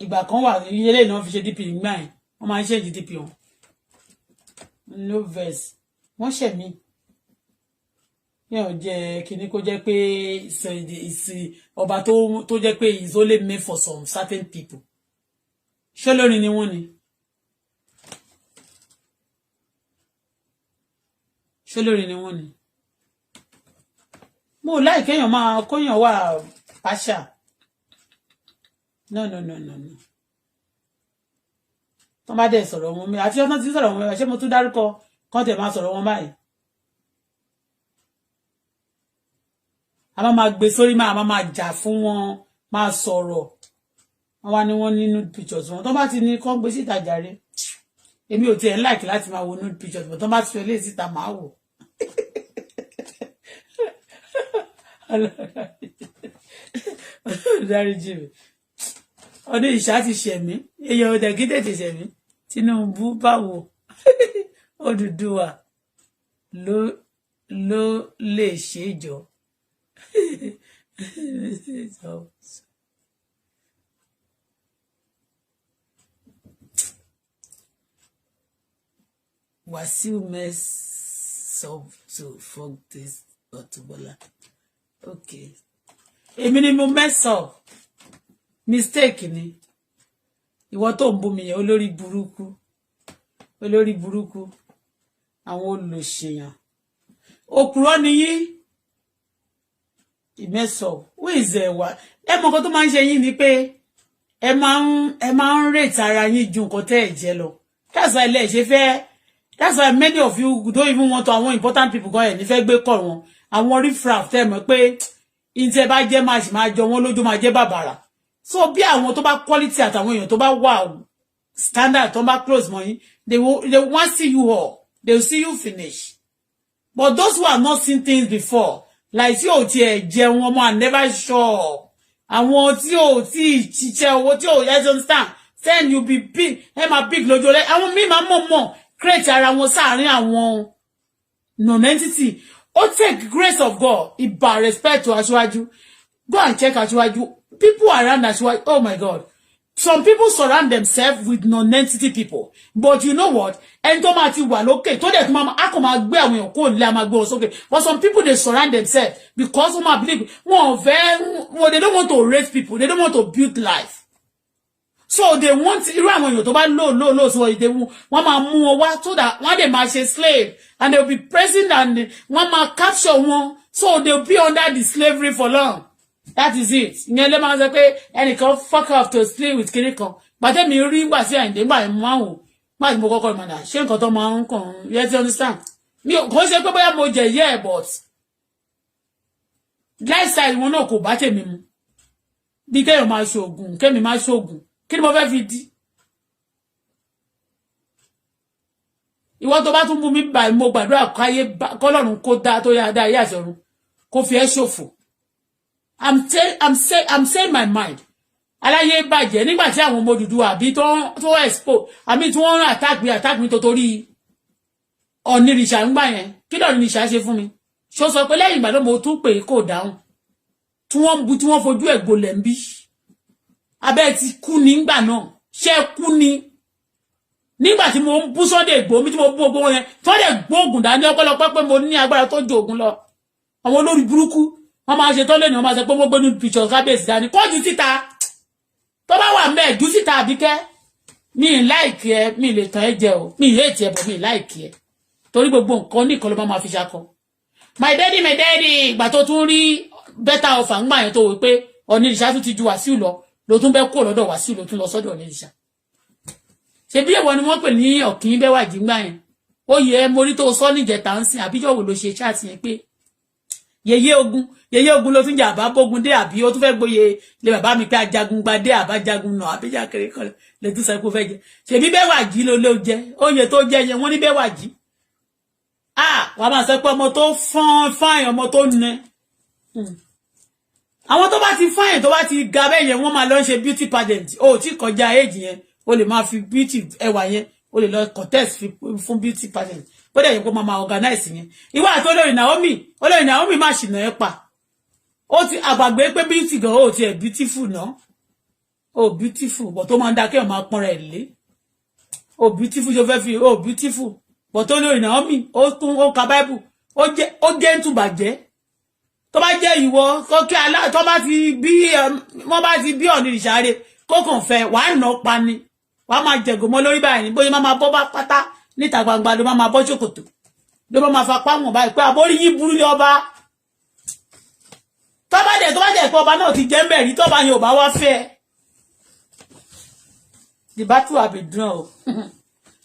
Ìgbà kan wà ilé náà fi ṣe DP nígbà yẹn wọ́n máa ń ṣe DP wọn no verse wọ́n ṣẹ̀ mí yẹn ò jẹ́ kíní kó jẹ́ pé ọba tó jẹ́ pé is only made for some certain people ṣé lórin ni wọ́n ni ṣé lórin ni wọ́n ni mo láì kéèyàn máa kóyàn wà pàṣà. No. Tó bá dẹ̀ sọ̀rọ̀ wọn mi àti ọ̀nà tí sọ̀rọ̀ wọn ṣé mo tún dárúkọ kán tẹ̀ máa sọ̀rọ̀ wọn báyìí. A máa gbé sórí máa jà fún wọn máa sọ̀rọ̀ wọn wá ní wọn ní nude pictures wọn tó bá ti ní kán gbé síta jàre èmi ò tiẹ̀ like láti máa wo nude pictures wọn tó bá ti fẹ́ lé síta máa wò. Dáríjì mi. Ọdún ìṣá ti ṣẹ̀mí èèyàn ọ̀dẹ̀gídẹ̀ ti ṣẹ̀mí Tinubu báwo Odùduwà ló lè ṣe jọ. Wasiu mess up to fuck this Auto Bola. Okay. Èmi ni mo mess up. Mistake ni ìwọ tó ń bú mi yẹn olórí burúkú àwọn olùṣèyàn òpùrọ́ ni yín ìmẹ́sọ̀ wíìzẹ̀ wá ẹ mọ̀ nǹkan tó máa ń ṣe yín ni pé ẹ máa ń rètí ara yín ju nǹkan tẹ́ ẹ̀ jẹ́ lọ that's why ilé ṣe fẹ́ that's why many of you don't even want to àwọn important people gan ẹ̀ ní fẹ́ gbé kọ̀ wọn àwọn riffraff tẹ́ mọ̀ pé ìtẹ́ bá jẹ́ máa sì máa jọ wọ́n lójú máa jẹ́ bàbàrà. So bí àwọn tó bá quality àtàwọn èèyàn tó bá wà standard tó bá close mọ́ yín they want see you all they will see you finish but those who have not seen things before like tí ò tiẹ̀ jẹun ọmọ and never sure àwọn tí ò tí ṣiṣẹ́ owó tí ò yẹ understand then you be big ẹ máa big lójú rẹ àwọn míì máa mọ̀ create ara wọn sáàárín àwọn non-entity ó take grace of God ìbà respect to Aṣíwájú go and check Aṣíwájú. People around us, oh my God. Some people surround themselves with non-entity people. But you know what? And tó máa ti wà lókè, tó dẹ̀ máa á kàn máa gbé àwọn èèyàn kó lé máa gbé wọn sókè. But some people, they surround themselves because wọ́n máa believe, they don't want to raise people. They don't want to build life. So they want, irú àwọn èèyàn tó bá low, so wọ́n máa mú wọn wá so that wọ́n dẹ̀ máa ṣe slave. And they'll be pressing and wọ́n máa capture wọn. So they'll be under the slavery for long. That is it. Ìyẹn lè máa sọ pé ẹnìkan fuck off to sleep with kiri kan. Bàtẹ́ mi rí gbà sí àyìndé gbà mú àwọn. Má mo kọ́kọ́ ìmọ̀nà. Ṣé nǹkan tó máa ń kàn yẹ ti understand? Mi ò kò ṣe pé bóyá mo jẹ yẹ́ but lifestyle wọn náà kò bá tèmi mu. Bí kéèyàn máa ṣoògùn, kémi máa ṣoògùn. Kí ni mo fẹ́ fi dí? Ìwọ tó bá tún mú mi báyìí mo gbàdúrà káyé kọ́lọ́run kó dá tó yá dá ayé àṣọrun. Kó fi ẹ́ ṣòfò. I'm saying my mind. Aláyé bàjẹ́ nígbà tí àwọn ọmọ Odùduwà àbí tó expose àbí tí wọ́n attack me tó torí onírìṣà ńgbà yẹn. Kí ló ní ìṣà ṣe fún mi? Ṣó sọ pé lẹ́yìn ìgbà náà mo tún pè kò dáhùn. Tí wọ́n fojú ẹ̀ gbolẹ̀ ń bí. Abẹ́ ti kú nígbà náà. Ṣé kú ni? Nígbà tí mo ń bú Sunday Igboho mi tí mo bú gbogbo wọn yẹn. Tó dẹ̀ gbóògùn dání ọpẹ́lọpẹ́ pé mo ní agbára tó ju ògùn lọ. Àwọn olórí burúkú wọ́n máa ṣe tó lé ní wọ́n máa ṣe pé wọ́n gbé ní picture kábíyèsí dání kó jù síta tó bá wà ńbẹ̀ jù síta Àbíkẹ́ mi like ẹ mi lè tàn ẹ́ jẹ o mi hate ẹ bọ̀ mi like ẹ torí gbogbo nǹkan nìkan ló máa fi ṣakọ my daddy ìgbà tó tún rí better offer ńgbà yẹn tó wí pé onírìṣà tún ti ju Wàsíù ló tún bẹ́ kó lọ́dọ̀ Wàsíù ló tún lọ sọ́dọ̀ onírìṣà ṣe bí èèwọ̀ ni wọ́n pè ní ọ̀kìn Bẹ́wàjí ńgbà yẹn ó yẹ mórí tó sọ níjẹta ń sìn àbíjọ́ wo ló ṣe ṣáàtì yẹn pé yeye ogun ló tún jà bá bógun dé àbí ó tún fẹ́ gboyè lè bàbá mi pé ajagun gbadé àbájagun náà àbíjà kéré kan lè tún sọ pé ó fẹ́ jẹ ṣèbí Bẹ́wàjí ló jẹ oyè tó jẹ yẹn wọ́n ní Bẹ́wàjí wàá máa sọ pé ọmọ tó fáìn ọmọ tó nẹ àwọn tó bá ti fáìn tó bá ti ga bẹ́ẹ̀ yẹn wọ́n máa lọ ṣe beauty pageant ó ti kọjá age yẹn o lè máa fi beauty ẹwà yẹn o lè lọ contest fún beauty pageant bó dẹ̀ yẹ kó máa organize yẹn ìwà àti olórí Naomi má ṣìnà ẹ pa ó ti àgbàgbé pé beauty gan ó ti ẹ̀ beautiful náà ó beautiful bọ̀ tó máa ń da kéèyàn máa pọ́nra ẹ̀ lé ó beautiful tó fẹ́ fi ó beautiful bọ̀ tó lórí Naomi ó ka Bible ó jẹ́ ń tùbàjẹ́ tó bá jẹ́ ìwọ kí tó bá ti bí wọ́n bá ti bí onírìṣà rẹ̀ kó kàn fẹ́ wàá nà pa ni wàá máa jẹ̀gòmọ́ lórí báyìí ní bóyá máa bọ́ bá pátá níta gbangba ló máa bọ́ ṣòkòtò ló máa fa páwọn báyìí pé àbórí yín burú lé ọba tó bá jẹ́ pé ọba náà ti jẹ́ mbẹ̀rí tó bá yẹn ò bá wá fẹ́ the battle have been drawn o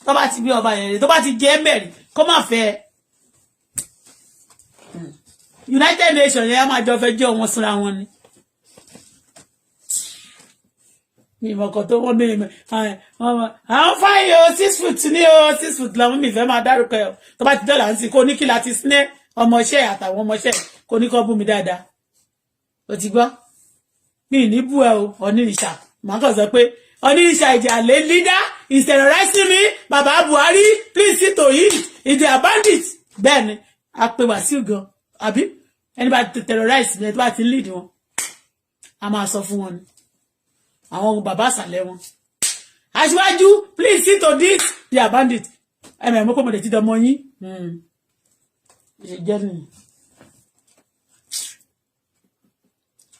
tó bá ti bí ọba yẹn tó bá ti jẹ́ mbẹ̀rí kó má fẹ́ United Nations yẹn á máa jọ fẹ́ jẹ́ wọn súnra wọn ni ìmọ̀kàn tó wọ́n ní àwọn fáyé o 6 foot ní o 6 foot làwọn mi fẹ́ máa dárúkọ ẹ̀ tó bá ti dọ́là ń sìn kó ní kí láti sinẹ́ ọmọọṣẹ́ àtàwọn ọmọọṣẹ́ kó ní kó bú mi dáadáa ó ti gbọ́ mi ní bú ẹ o onírìṣà màá kàn sọ pé onírìṣà ìjà lé leader is terrorizing me bàbá Buhari please see to it is their bandit bẹ́ẹ̀ ni a pe Wàsíù gan àbí ẹni bá terrorize mi ẹ tó bá ti lead wọn a máa sọ fún wọn ni àwọn bàbá àsàlẹ̀ wọn aṣíwájú please see to this they are bandit ẹ̀mẹ̀ mọ́ pé mo lè ti dọmọ yín ṣe jẹ́ nìyí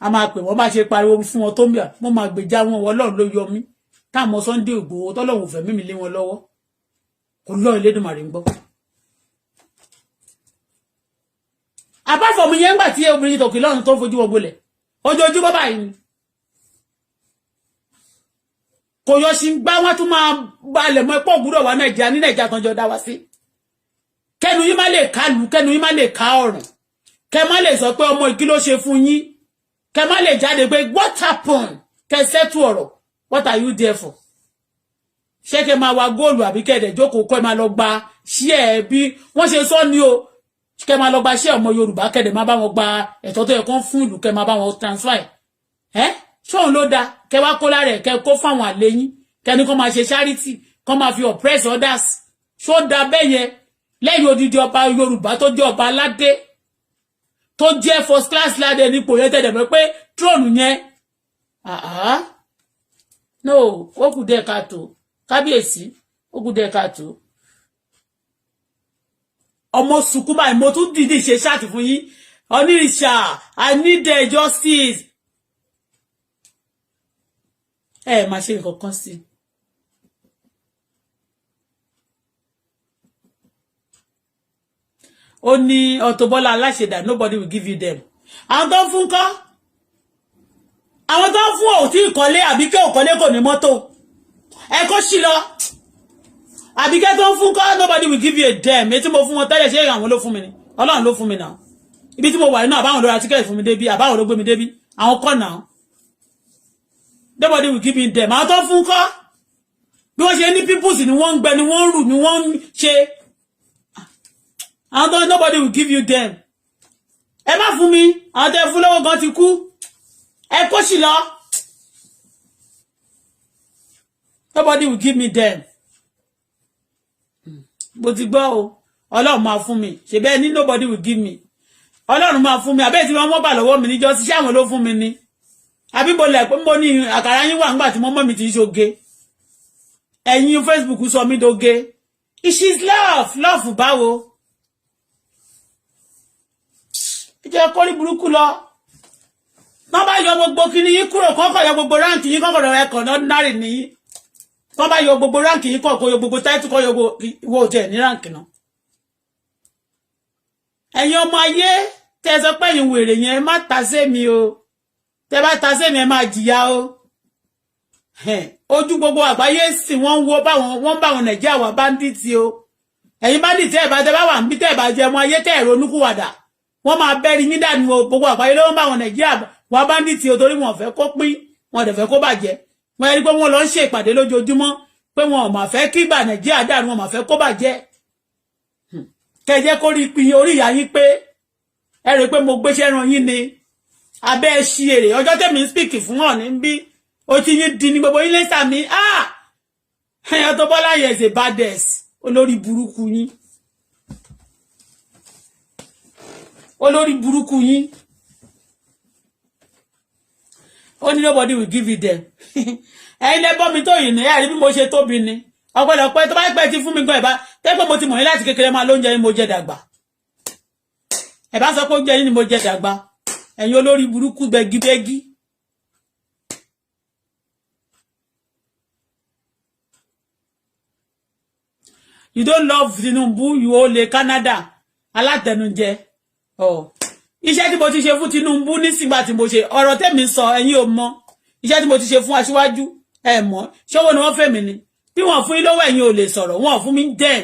a máa pè wọ́n bá ṣe pariwo fún wọn tó ń bíà wọ́n máa gbèjà wọn Ọlọ́run ló yọ mí táwọn Sunday Igboho tọ́lọ́run fẹ́ mímí lé wọn lọ́wọ́ kò lọ Elédùmarè ń gbọ́ àbáfọ̀mù yẹn ń gbà tí obìnrin tòkì lọ́run tó fojú wọn gbolẹ̀ ojoojúmọ́ báyìí ni kò yọ sí gbá wọn tún máa balẹ̀ mọ́ ẹ̀pọ̀ ògúrọ̀ wa Nàìjíríà ní Nàìjíríà tán jọ dá wa sí kẹnu yín má lè kálù kẹnu yín má lè ká ọ̀rùn kẹ má lè sọ pé ọmọ ìkí ló ṣe fún yín kẹ má lè jáde pé what happened kẹ sẹ́tù ọ̀rọ̀ what are you there for ṣé kẹ máa wa góòlù àbí kẹ̀dẹ̀ jókòó kọ́ ẹ máa lọ gba ṣíẹ̀ bí wọ́n ṣe sọ ní o kẹ máa lọ gba ṣíẹ̀ ọmọ Yorùbá kẹ̀dẹ̀ máa bá wọn gba ẹ̀tọ́ tó yẹ kán fún ìlú kẹ máa bá wọn transfer ṣóun ló da kẹ wá kó lára ẹ̀ kẹ kó fáwọn àlẹyìn kẹni kán máa ṣe charity kán máa fi oppress others ṣó da bẹ́ẹ̀ yẹn lẹ́yìn odidi ọba Yorùbá tó jẹ́ ọba aládé tó jẹ́ first class ládé nípò yẹn tẹ̀lé mọ́ pé tróònù yẹn no ó kù díẹ̀ káàtó kábíyèsí ó kù díẹ̀ káàtó ọmọ sùkúmà mo tún dìídì ṣe ṣáàtì fún yín onírìṣà I need the justice máa ṣe nǹkan kan sí ó ní Auto Bola aláṣẹdà nobody will give you them àwọn tó ń fún kọ́ àwọn tó ń fún òtí ìkọ́lé àbíkẹ́ òkọ́lé kò ní mọ́tò kó sí lọ àbíkẹ́ tó ń fún kọ́ nobody will give you a damn etí mo fún wọn tẹ́lẹ̀ ṣé àwọn ló fún mi ni Ọlọ́run ló fún mi náà ibi tí mo wà nínú àbáwọn ló ra tíkẹ́ẹ̀tì fún mi débi àbáwọn ló gbé mi débi àwọn kọ́ náà nobody will give me them àwọn tó fún kọ́ bí wọ́n ṣe ní peoples ni wọ́n ń gbẹ ni wọ́n ń rù ni wọ́n ń ṣe àwọn tó nobody will give you them ẹ má fún mi àwọn tó fún lọ́wọ́ gan ti kú ẹ kó sì lọ nobody will give me them bó ti gbọ́ o Ọlọ́run máa fún mi ṣe bẹ́ẹ̀ ni nobody will give me Ọlọ́run máa fún mi àbẹ́ẹ̀ tí wọ́n gbà lọ́wọ́ mi níjọ́ sí ṣé àwọn ló fún mi ni àbí bo lẹ̀ pé mo ní àkàrà yín wà nígbà tí mo mọ́ mi ti ṣoge ẹ̀yin Facebook sọ mí doge it is love báwo ìjẹ́ kórí burúkú lọ wọ́n bá yọ gbogbo kíní yín kúrò kọ́kọ́ yọ gbogbo ráǹkì yín kọ́kọ́ rẹ̀ kọ̀ ordinary nìyí wọ́n bá yọ gbogbo ráǹkì yín kọ́kọ́ yọ gbogbo táìtù kọ́ yọ ìwọ òjẹ́ ní ráǹkì náà ẹ̀yin ọmọ ayé tẹ́ sọ pé ẹ̀yin wèrè yẹn má ta sé mi o tẹ́ bá ta sé mi ẹ máa jìyà o ojú gbogbo àgbáyé sì wọ́n wo báwọn Nàìjíríà wà bandit o ẹ̀yin bandit tẹ́ bá wà níbi tẹ́ bá jẹ ọmọ ayé tẹ́ ronúkúwàdà wọ́n máa bẹ́rí yín dànù o gbogbo àgbáyé ló ń báwọn Nàìjíríà wà bandit o torí wọ́n fẹ́ kó pín wọ́n dẹ̀ fẹ́ kó bàjẹ́ wọ́n rí pé wọ́n lọ ń ṣe ìpàdé lójoojúmọ́ pé wọn ò máa fẹ́ kí ìgbà Nàìjíríà dànù wọn máa fẹ́ kó bàjẹ́ kẹjẹ kó rí pin orí ìyá yín pé ẹ rè pé mo gbéṣẹ́ ran yín ni abẹ́ ẹ ṣí èrè ọjọ́ tẹ̀mí ń speak fún hàn ní bí ó ti yín di ní gbogbo ilé sàmì ẹ̀yàn tó Bọ́lá yẹn ṣe bades olórí burúkú yín ó ní nobody will give it them ẹ̀yin lẹ́bọ́ mi tó yìí ní ẹ̀rí bí mo ṣe tóbi ni ọ̀pọ̀lọpọ̀ tó bá pẹ́ ti fún mi gan ẹ̀bá tẹ́pẹ́ mo ti mọ̀ yín láti kékeré máa lóúnjẹ yín mo jẹ dàgbà ẹ̀bá sọ pé oúnjẹ yín ni mo jẹ dàgbà ẹ̀yin olórí burúkú gbẹgibẹ́gí. You don't love Tinubu, you olè Canada alátẹnujẹ iṣẹ́ tí mo ti ṣe fún Tinubu nísìgbà tí mo ṣe ọ̀rọ̀ tẹ́mi sọ ẹ̀yin ò mọ̀ iṣẹ́ tí mo ti ṣe fún aṣíwájú ẹ mọ̀ ṣọwọ́ ni wọ́n fẹ́ mi ni bí wọ́n fún yín lọ́wọ́ ẹ̀yin ò lè sọ̀rọ̀ wọ́n fún mi den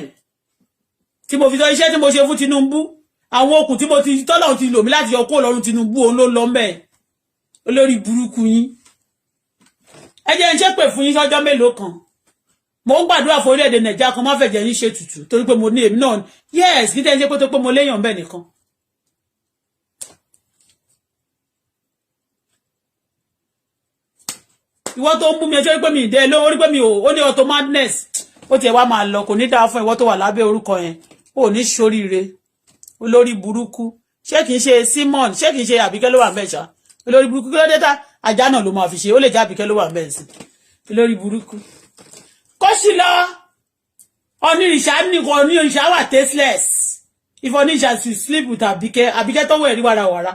tí mo fi sọ iṣẹ́ tí mo ṣe fún Tinubu àwọn okùn tí mo ti tọ́lọ́run ti lò mí láti yọ kó lọ́rùn Tinubu òun ló lọ ńbẹ̀ olórí burúkú yín ẹ jẹ́ n ṣe pè fún yín sọ́jọ́ mélòó kan mo ń gbàdúrà fún orílẹ̀-èdè Nàìjíríà kan má fẹ́ jẹ́ yín ṣe tutù torí pé mo ní èmi náà yes ní tẹ́ ń ṣe pé mo léèyàn bẹ́ẹ̀ nìkan ìwọ tó ń bú mi ẹ ṣe pé mi ìdẹ ló rí pé mi ò ní auto madness ó tiẹ̀ wá máa lọ kò ní dáa fún ìwọ tó wà lábẹ́ orúkọ yẹn ó ní ṣoríire olórí burúkú ṣé kìí ṣe Simon ṣé kìí ṣe Àbíkẹ́ ló wà ń bẹ̀ ṣá olórí burúkú kí ló dé tá ajá náà ló máa fi ṣe ó lè jẹ́ Àbíkẹ́ ló wà ń bẹ̀ sí olórí burúkú kó sì lọ onírìṣà nìkan onírìṣà wà tasteless if onírìṣà to sleep with Àbíkẹ́ tó wẹ̀ rí wàràwàrà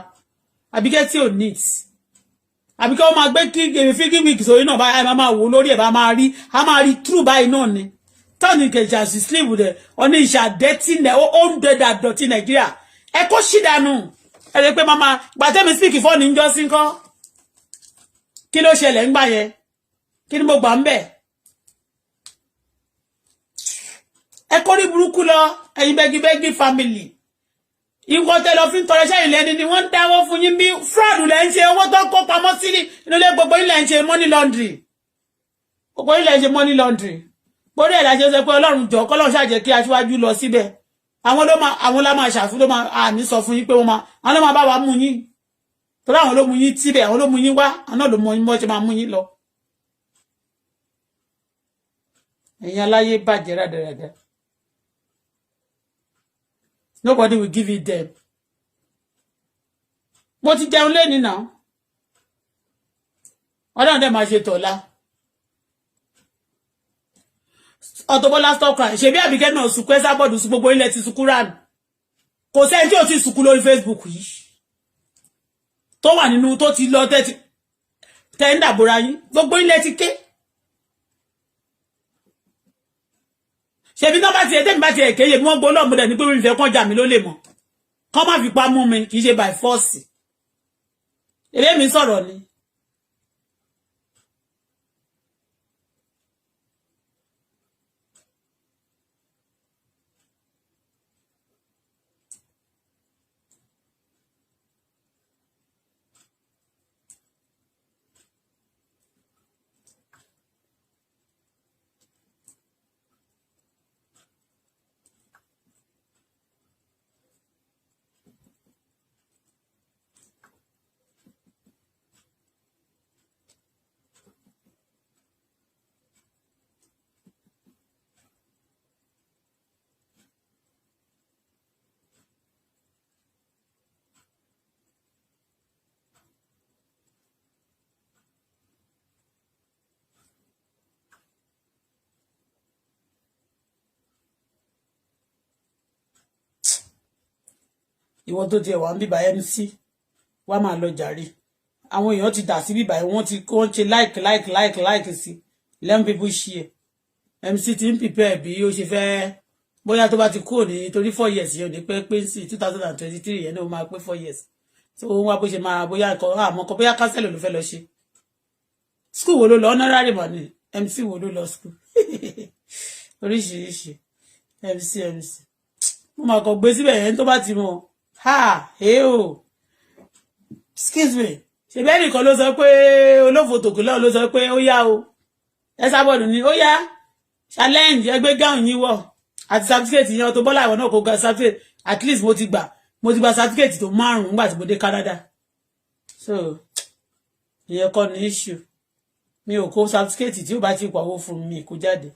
Àbíkẹ́ tí ò neat Àbíkẹ́ ó máa gbé fíkí wíìkì sórí náà báyìí a máa wò lórí ẹ̀ bá máa rí true báyìí náà ni tọ́ni kẹjà sí sleep with onírìṣà dẹ́tí ó ń dẹ́dà dọ̀tí Nàìjíríà ẹ kó sì dànù ẹ lè pé mama gbàtẹ́mi speak fọ́ọ̀nì ń jọ sí ńkọ́ kí ló ṣẹlẹ̀ ń gbà yẹn kí ni mo gbà ń bẹ̀ ẹ kó rí burúkú lọ ẹ̀yin bẹ́gibẹ́gi family ìwọ́n tẹ́ lọ fi ń tọrọ sẹ́yìn lẹ́ni ni wọ́n ń dáwọ́ fún yín bí fraud lẹ́ ń ṣe owó tó kó pamọ́ sí inú ilé gbogbo ilẹ̀ ń ṣe money laundry gbogbo ilẹ̀ ń ṣe money laundry gbogbo ẹ̀ láṣẹ sọ pé Ọlọ́run jọ kọ́lọ́run ṣàjẹ́ kí aṣíwájú lọ síbẹ̀ àwọn lá máa ṣàfún ló máa àní sọ fún yín pé àwọn ló máa bá wa mú yín torí àwọn ló mú yín tíbẹ̀ àwọn ló mú yín wá àwọn náà ló mọ yín bọ́ ṣe máa mú yín lọ ẹ̀yin aláyé bàjẹ́ rádaràdà. Nobody will give it them. Mo ti jẹun lẹ́ni náà. Ọlọ́run dẹ̀ máa ṣe tọ̀la. Auto Bola stop crying. Ṣebí Àbíkẹ́ náà sunkún ẹ sábọ̀dù sí gbogbo ilẹ̀ ti sunkún rán. Kò sẹ́ni tí ò ti sunkún lórí Facebook yìí. Tó wà nínú tó ti lọ tẹ́ ń dàbòrà yín. Gbogbo ilẹ̀ ti ké. Ṣebí tó bá ti ẹ̀tẹ́ mi bá ti ẹ̀kẹ́ yẹ wọ́n gbọ́ lọ́mọdé ní pé mi fẹ́ kàn jà mí ló lè mọ̀ kán má fi pa mú mi kì í ṣe by force èlé mi sọ̀rọ̀ ni ìwọ tó tiẹ̀ wà ń bíbá MC wá máa lọ jàre àwọn èèyàn ti dà sí bíbá wọ́n ṣe like sí 11 people share MC ti ń prepare bí ó ṣe fẹ́ bóyá tó bá ti kúrò ní torí 4 years yẹn ò ní pẹ́ pé sí 2023 yẹn ní ó máa pé 4 years so òun wá bó ṣe máa bóyá àmọ́ kan bóyá kánsẹ́lì ló fẹ́ lọ ṣe school wo ló lọ honorary money MC wo ló lọ school oríṣiríṣi MC mo máa kọ gbé síbẹ̀ yẹn tó bá ti mọ̀ o excuse me ṣe bẹ́ẹ̀ nìkan ló sọ pé olófò tòkù náà ló sọ pé ó yá o ẹ sábọ̀dù ni ó yá challenge ẹgbẹ́ gáùn yín wọ̀ àti certificate yẹn tó bọ́lá ìwọ̀n náà kó gba certificate at least mo ti gba certificate tó 5 nígbà tí mo dé Canada so ìyẹn kọ́ ni issue mi ò kó certificate tí ó bá ti pàwó fún mi kó jáde.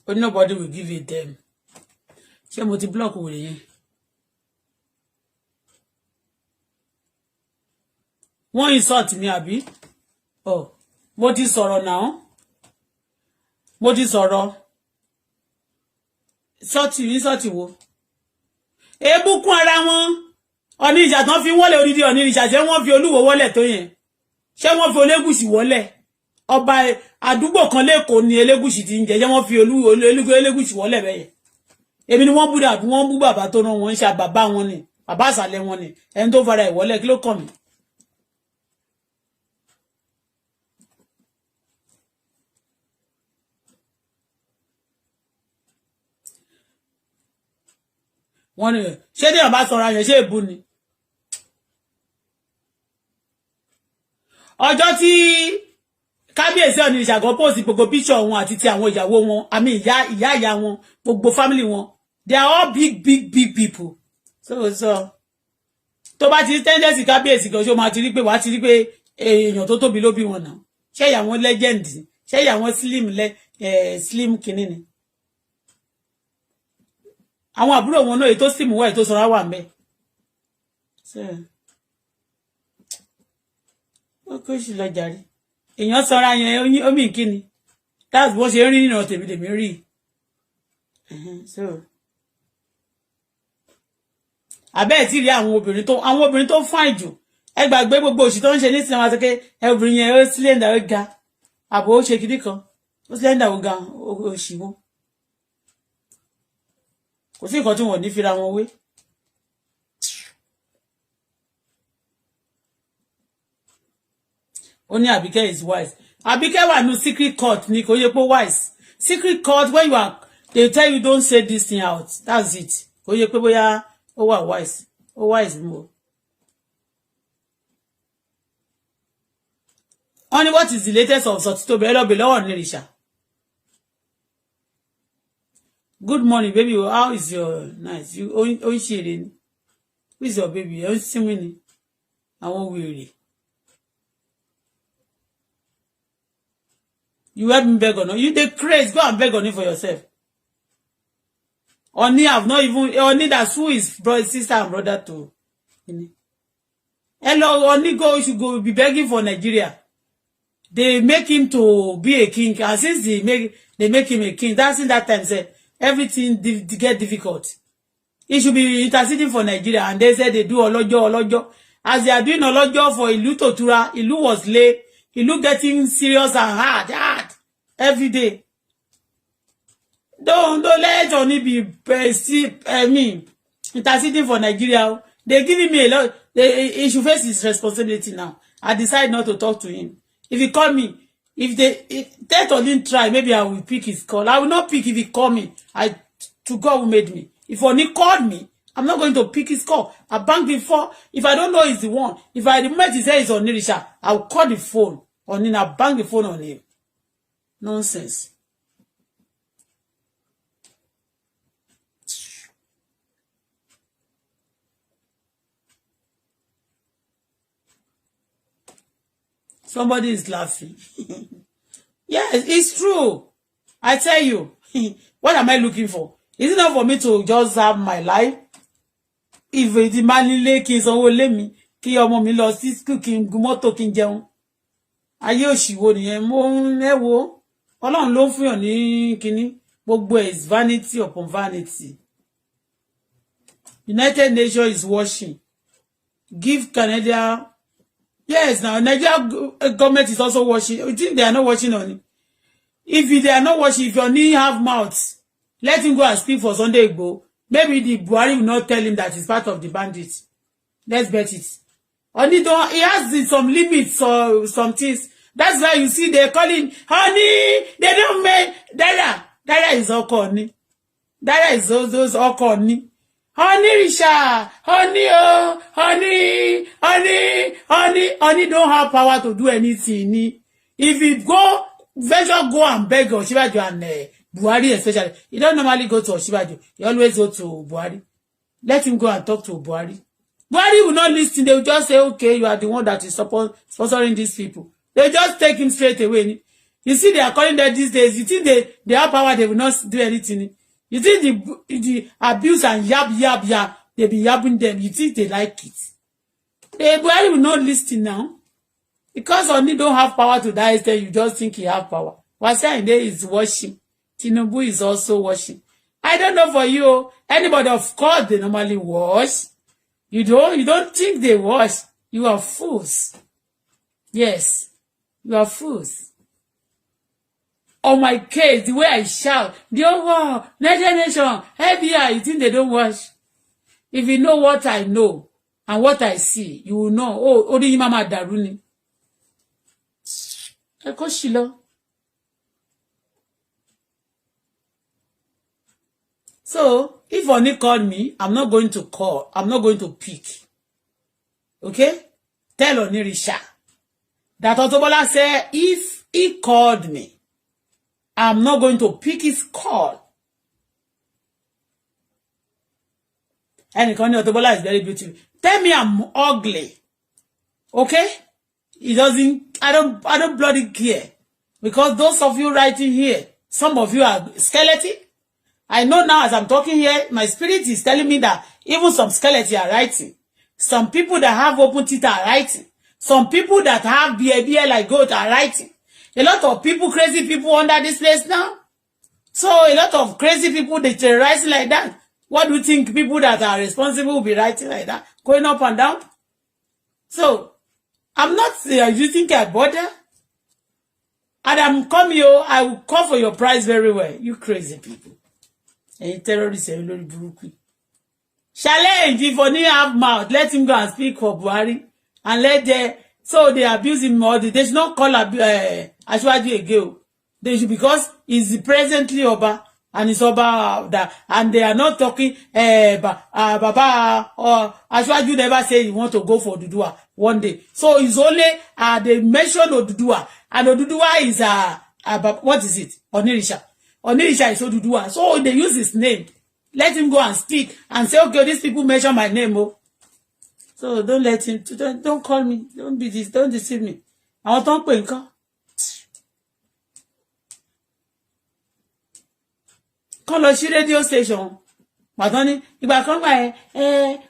But nobody will give it them. Ṣé mo ti block wèrè yẹn? Wọ́n insult mi àbí? Oh, mo ti sọ̀rọ̀ now. Mo ti sọ̀rọ̀. Insult wo? Ebukun ara wọn. Ọ̀ní ìjà tán fi wọ́lẹ̀ odidi ọ̀ní ìjà ṣé wọ́n fi Olúwo wọ́lẹ̀ tó yẹn. Ṣé wọ́n fi Olégùṣì wọ́lẹ̀? Ọba àdúgbò kan lẹ́kọ̀ọ́ ni Elégùṣì ti ń jẹ́ wọ́n fi Elégùṣì wọ́lẹ̀ bẹ́yẹn. Èmi ni wọ́n bú dàbí wọ́n bú bàbá tó rán wọn ṣe bàbá wọn ni bàbá àsàlẹ̀ wọn ni ẹni tó fara ìwọ́lẹ̀ kí ló kàn mí. Wọ́n ní ṣé ní ọba sọ̀rọ̀ yẹn ṣé èbú ni. Ọjọ́ tí kábíyèsí ọ̀nì ìṣàgọ́ pòsì gbogbo píṣọ̀ wọn àti ti àwọn ìyàwó wọn àmì ìyá wọn gbogbo fámìlì wọn they are all big people so tó bá ti tendency kábíyèsí gan ṣó máa ti rí pé wàá ti rí pé èèyàn tó tóbi ló bí wọn náà ṣé ìyá wọn legend ṣé ìyá wọn slim kìíní ni àwọn àbúrò wọn náà èyí tó slim wà èyí tó sanra wà ńbẹ̀ ó kó sì lọ jàre èèyàn sanra yẹn omi kíni that's bó ṣe rí nínú tèmi rí so àbẹ́ẹ̀ tí rí àwọn obìnrin tó fine jù ẹ gbàgbé gbogbo òṣì tó ń ṣe ní sinimá tó ké obìnrin yẹn ó sílẹ̀ndà ó ga àbò ó ṣe kìdí kan ó sílẹ̀ndà ó ga òṣìwò kò sí nǹkan tí wọn ò ní fira wọn wé. Ó ní Àbíkẹ́ is wise. Àbíkẹ́ wà ní secret court ní kò yẹ pé wise. Secret court when you are they tell you don't say this thing out. That's it. Kò yẹ pé bóyá ó wà wise. Ó wise mo. Only what is the latest of Sotitobi Elobe lọ́wọ́ Nìrìṣà. Good morning baby. How is your night? You ó ń ṣeré ni. Who is your baby? Ó ń sinmi ni. Àwọn wèrè. You help me beg on you dey craze go and beg on it for yourself. Oni have not even Oni that's who is brother sister and brother to. Hello Oni go you should go be begging for Nigeria. They make him to be a king and since they make him a king that's in that time say everything get difficult. He should be interceding for Nigeria and they said they do olojo as they are doing olojo for Ilu Totura. Ilu was late. Ilu getting serious and hard every day. Don't let Johnny be interceding for Nigeria. They're giving me a lot. He should face his responsibility now. I decide not to talk to him. If he call me, if they didn't try, maybe I will pick his call. I will not pick if he call me. To God who made me. If only called me, I'm not going to pick his call. I bang before. If I don't know he's the one, if I the moment he says it's on Nirisha, I'll call the phone on him. I'll bang the phone on him. Nonsense. Somebody is laughing. Yes, it's true. I tell you. What am I looking for? Is it not for me to just have my life? If the manile kí sanwó lé mi, kí ọmọ mi lọ sí school kí n gun mọ́tò kí n jẹun. Ayé òṣìwò nìyẹn mo nẹ́wò. Ọlọ́run ló fún yàn ní kíní. Gbogbo is vanity upon vanity. United Nations is watching. give Canada. Yes, now Nigeria government is also watching. You think they are not watching on it? If they are not watching, if your knee have mouth, let him go and speak for Sunday Igboho. Maybe the Buhari will not tell him that he's part of the bandits. Let's bet it. Only he has some limits or some things. That's why you see they're calling, honey, they don't make, Dara is Okoni. Dara is those Okoni. Honey, Risha, honey, oh, honey don't have power to do anything. If you go, venture go and beg Osinbajo and Buhari especially. He don't normally go to Osinbajo. He always go to Buhari. Let him go and talk to Buhari. Buhari will not listen. They will just say, okay, you are the one that is sponsoring these people. They just take him straight away. You see, they are calling them these days. You think they have power, they will not do anything. You think the abuse and yab, they be yabbing them. You think they like it. Buhari will not listen now. Because Oni don't have power to that extent, you just think he have power. Wasiu Ayinde is watching. Tinubu is also watching. I don't know for you. Anybody, of course, they normally watch. You don't think they watch. You are fools. Yes, you are fools. On my case, the way I shout, the overall nation, FBI, you think they don't watch? If you know what I know and what I see, you will know. Oh, Odi Mama Daruni. Eko Shilo. So, if Oni called me, I'm not going to call. I'm not going to pick. Okay? Tell Onirisha that Auto Bola said, if he called me, I'm not going to pick his call. And Auto Bola is very beautiful. Tell me I'm ugly. Okay? It doesn't, I don't bloody care. Because those of you writing here, some of you are skeleton. I know now as I'm talking here, my spirit is telling me that even some skeletons are writing. Some people that have open teeth are writing. Some people that have beer like goat are writing. A lot of people, crazy people under this place now. So a lot of crazy people, they terrorize like that. What do you think people that are responsible will be writing like that? Going up and down? So, I'm not, you think I bother? And I'm coming, I will call for your price very well. You crazy people. And you terrorists, and you Buruku. Challenge, if only have mouth, let him go and speak for Buhari. And let so they abuse him more. They should not call Asiwaju again. They should, because he's presently Oba. And it's Oba that, and they are not talking, Baba, or Asiwaju never say he want to go for Oduduwa one day. So it's only, they mention Oduduwa. And Oduduwa is, what is it? Onirisha. Onirisha is Oduduwa. So they use his name. Let him go and speak and say, okay, these people mention my name. Oh. So don't let him, don't call me. Don't be this, don't deceive me. I want to pay nǹkan. Kàn lọ sí radio station. Pàtó ní ìgbà kan gbà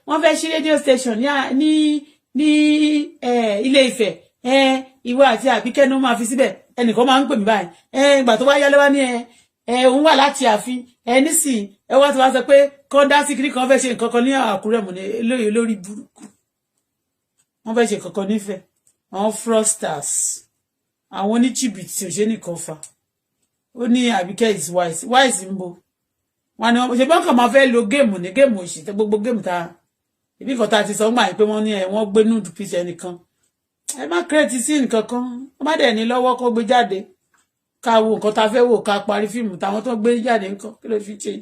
wọ́n fẹ́ sí radio station ní Ilé Ifẹ̀. Ìwọ àti Àbíkẹ́ ló máa fi síbẹ̀. Ẹnìkan máa ń pè mí báyìí. Ìgbà tó wá yá lọ́wọ́ ní òun wà láti ààfin. Nísìn wá ti wá sọ pé kàn dá sí kiri kan fẹ́ ṣe nǹkan kan ní Àkúrẹ́ mọ̀ ní eléyìí lórí burúkú. Wọ́n fẹ́ ṣe nǹkan kan nífẹ̀ẹ́. Àwọn fraudsters. Àwọn oníjìbìtì ò ṣe nìkan fa. Ó ní Àbíkẹ́ is wise ń bo. Wọ́n ní ṣe bọ́n kàn máa fẹ́ lo géèmù ní géèmù òṣì tó gbogbo géèmù ta ibi kan ta ti sọ gbà pé wọ́n ní wọ́n gbé nude piece ẹnìkan. Ẹ má kírètì sí nǹkan kan. Wọ́n má dẹ̀ ní lọ́wọ́ kó gbé jáde. Ká wo nǹkan ta fẹ́ wò ká parí fíìmù táwọn tó gbé jáde nǹkan kí ló fi ṣe.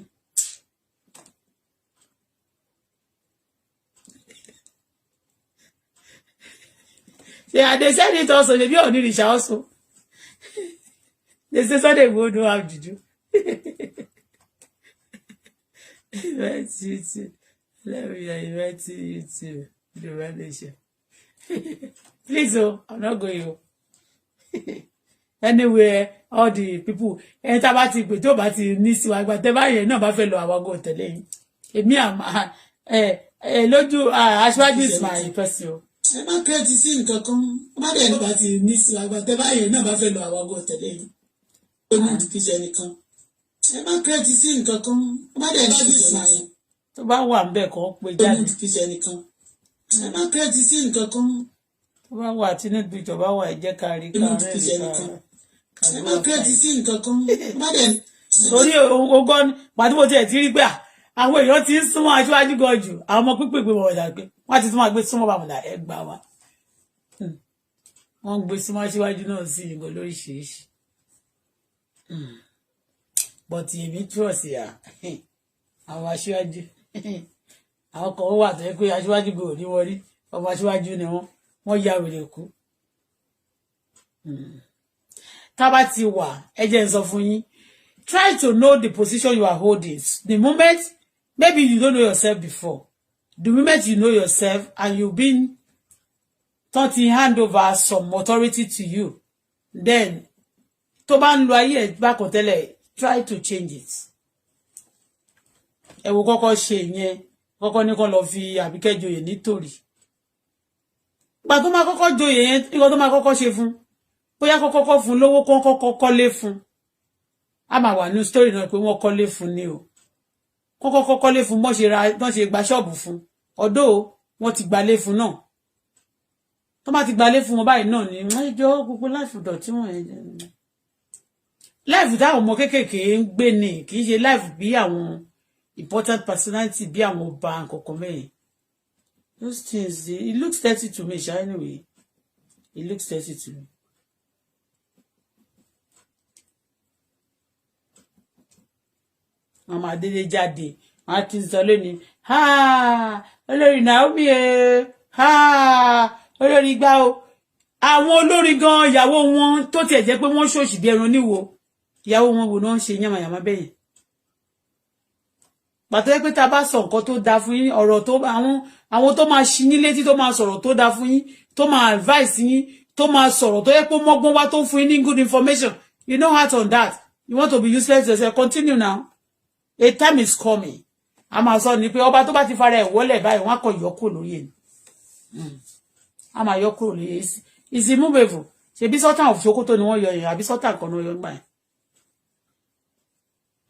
They said it also, maybe Onirisha also. They say Sunday Igboho don't have juju. Invite you too. Let me invite you to the revelation. Please, I'm not going. Anyway, all the people, and tabati pé tó bá ti ní sí wa gba tẹ́ bá yẹn náà bá fẹ́ lọ àwa go tẹ̀lé yín. Èmi lójú Aṣíwájú is my person. Ẹ má kírètì sí nǹkan kan. Má dẹ̀ nígbà tí ní sí wa gba tẹ́ bá yẹn náà bá fẹ́ lọ àwa go tẹ̀lé yín. Ó ní ìdíkíṣẹ́ nìkan. Ẹ má kírètì sí nǹkan kan. Má dẹ̀ nígbà tí tó bá wà ńbẹ̀ kan pé jáde. Ó ní ìdíkíṣẹ́ nìkan. ẹ má kírètì sí nǹkan kan. tó bá wà tí ní ìjọba wà ẹ jẹ́ ká rí ká rẹ́ rí ká ẹ má kírètì sí nǹkan kan. torí ogún pàtó mo tiẹ̀ ti rí pé àwọn èèyàn ti ń súnmọ́ aṣáájú gan jù àwọn ọmọ pípé gbé wọn dàgbé wọ́n ti tún máa gbé súnmọ́ bàmùdà ẹ gbà wá wọ́n ń gbé súnmọ́ aṣáájú náà sí ìgò lóríṣiríṣi bọ́tì èmi túrọ̀ sí àwọn aṣáájú àwọn kan wà tó yẹ pé aṣáájú gbòò ní wọrí ọmọ aṣáájú ni wọ́n ya wèrè kú tá bá ti wà ẹ jẹ́ n sọ fún yín try to know the position you are holding the moment maybe you don't know yourself before the moment you know yourself and you've been taught to hand over some authority to you then tó bá ń lo ayé ẹ̀ bá kàn tẹ́lẹ̀ try to change it ẹ wo kọ́kọ́ ṣe ìyẹn kọ́kọ́ ní kàn lọ fi Àbíkẹ́ joyè nítorí gbà tó máa kọ́kọ́ joyè yẹn nígbà tó máa kọ́kọ́ ṣe fún bóyá kọ́kọ́ fún lówó kọ́kọ́ kọ́lé fún a máa wà ní story náà pé wọ́n kọ́lé fún ni o kọ́kọ́ kọ́lé fún bọ́n ṣe gba ṣọ́ọ̀bù fún ọ̀dọ̀ wọ́n ti gbalé fún náà tó bá ti gbalé fún wọn báyìí náà ni wọ́n jọ gbogbo láìfù dọ̀tí wọ́n yẹn láìfù táwọn ọmọ kéékèèké ń gbé ni kì í ṣe láìfù bí àwọn important personality bí àwọn ọba nǹkankan mẹ́yìn those things it looks dirty to me ṣá anyway it looks dirty to me. Mama Adele jáde wọn ti sọ lónìí olórí Naomi olórí gbá o àwọn olórí gan ìyàwó wọn tó tiẹ̀ jẹ́ pé wọ́n ṣòṣì bí ẹran níwò ìyàwó wọn wò náà ń ṣe yàmàyàmá bẹ́yẹn pàtó pé tá a bá sọ nǹkan tó dáa fún yín ọ̀rọ̀ tó àwọn tó máa ṣí yín létí tó máa sọ̀rọ̀ tó dáa fún yín tó máa advice yín tó máa sọ̀rọ̀ tó yẹ pé mọ́gbọ́n wá tó fún yín ní good information you know how to that you want to be useless to yourself continue now a time is coming a máa sọ ni pé ọba tó bá ti fara ẹ̀ wọlé báyìí wọ́n á kọ yọ kúrò lórí ẹ̀ a máa yọ kúrò lórí ẹ̀ is immovable ṣebí sọ́tàn of Sokoto ni wọ́n yọ yẹn àbí sọ́tàn kan náà yọ ń gbà yẹn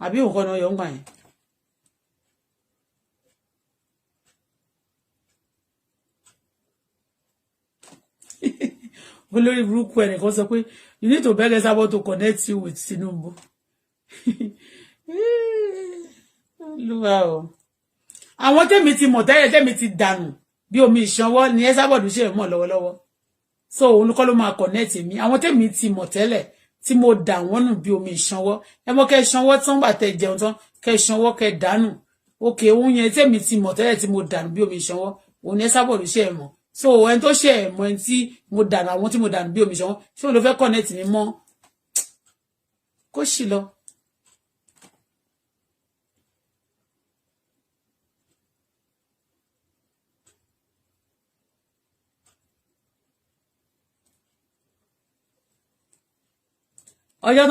àbí nǹkan náà yọ ń gbà yẹn. olórí burúkú ẹnìkan sọ pé you need to beg Esabo to connect you with Tinubu. Olúwa o àwọn tèmi ti mọ̀ tẹ́lẹ̀ tèmi ti dànù bí omi ìṣanwọ́ ni Esabo ṣe mọ̀ lọ́wọ́lọ́wọ́ so òun kọ́ ló máa connect mi àwọn tèmi ti mọ̀ tẹ́lẹ̀ tí mo dà wọ́n nù bí omi ìṣanwọ́ ẹ mọ̀ kẹ́ ṣanwọ́ tán gbà tẹ́ jẹun tán kẹ́ ṣanwọ́ kẹ́ dànù òkè òun yẹn tèmi ti mọ̀ tẹ́lẹ̀ tí mo dànù bí omi ìṣanwọ́ òun ni Esabo ṣe mọ̀ so ẹni tó ṣe mọ̀ ẹni tí mo dànù àwọn tí mo dànù bí omi ìṣanwọ́ ṣé òun ló fẹ́ connect mi mọ́ kó sì lọ. ọjọ́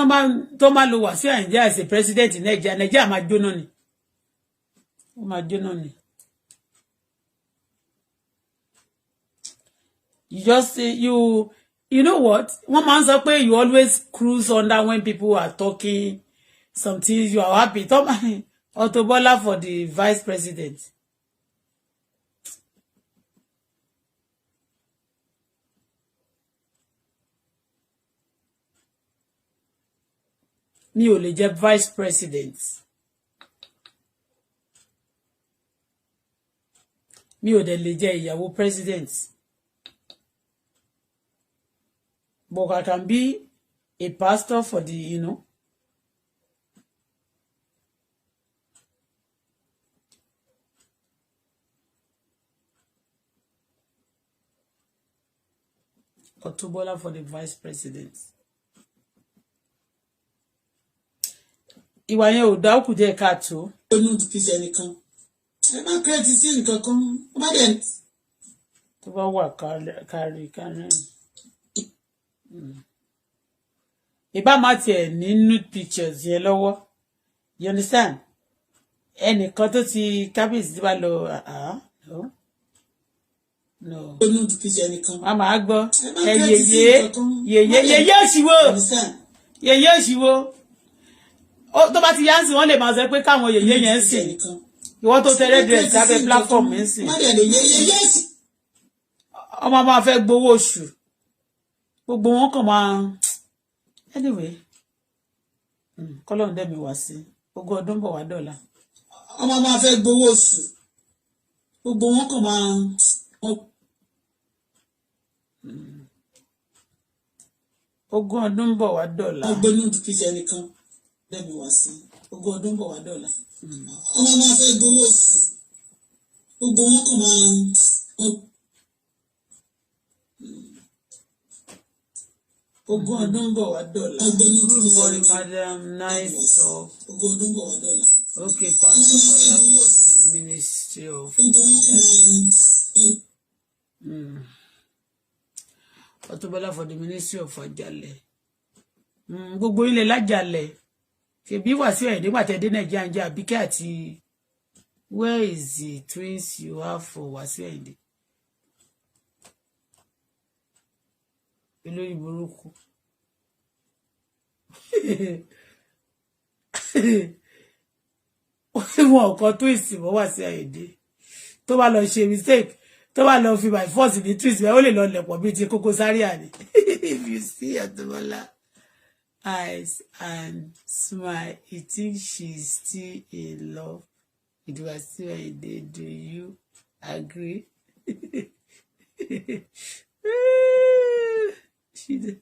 tó máa lo Wasiu Ayinde as a president in Nigeria máa jóná ni ó máa jóná ni. You just say you know what one man sọ pé you always cruise under when people are talking something you are happy Auto Bola for the vice president. Mi ò lè jẹ́ vice president mi ò dẹ̀ lè jẹ́ ìyàwó president but I can be a pastor for the Auto Bola for the vice president. Ìwà yẹn ò dá òkú díẹ̀ káàtó. Onú fi ṣe nìkan. Ẹ má kírètì sí nǹkan kan. Ó bá dẹ̀. Tó bá wà kárí. Ìbá má tiẹ̀ ní nude pictures yẹn lọ́wọ́. You understand? Ẹnìkan tó ti kábíyèsí ti bá lọ no. Onú fi ṣe nìkan. A máa gbọ́. Yèyé òṣìwò. Yèyé òṣìwò. Tó bá ti yá ń sìn wọ́n lè máa sọ pé káwọn yèyé yẹn ń sìn ìwọ́n tó tẹ́lẹ̀ dẹ̀ sábẹ́ platform ń sìn. ọmọ máa fẹ́ gbowó oṣù gbogbo wọn kàn máa anyway kọ́lọ́run dẹ́mi wá sí ogún ọdún bọ̀ wá dọ̀la ọmọ máa fẹ́ gbowó oṣù gbogbo wọn kàn máa ogún ọdún bọ̀ wá dọ̀la ọgbẹ́ ní òdùkíṣẹ́ nìkan dẹ́mi wá sí ogún ọdún bọ̀ wá dọ̀la ọmọ máa fẹ́ gbowó oṣù gbogbo wọn kàn máa ogún ọdún bọ̀ wá dọ̀la good morning madam nice talk ogún ọdún bọ̀ wá dọ̀la okay pastor Bola for the ministry of Auto Bola for the ministry of Ajale gbogbo ilẹ̀ lájàlẹ̀ ṣebí Wàsíù Àyìndé pàtẹ́dé nàìjíríà ń jẹ́ Àbíkẹ́ àti where is the twins you have for Wàsíù Àyìndé olórí burúkú wọn kọ twins mọ́ Wàsíù Àyìndé tó bá lọ ṣe mistake tó bá lọ fi by force ní twins bẹ́ẹ̀ ó lè lọ lẹ̀pọ̀ bíi ti Koko Zaria ni if you see Auto Bola eyes and smile you think she's still in love with Wàsíù Àyìndé do you agree? She did.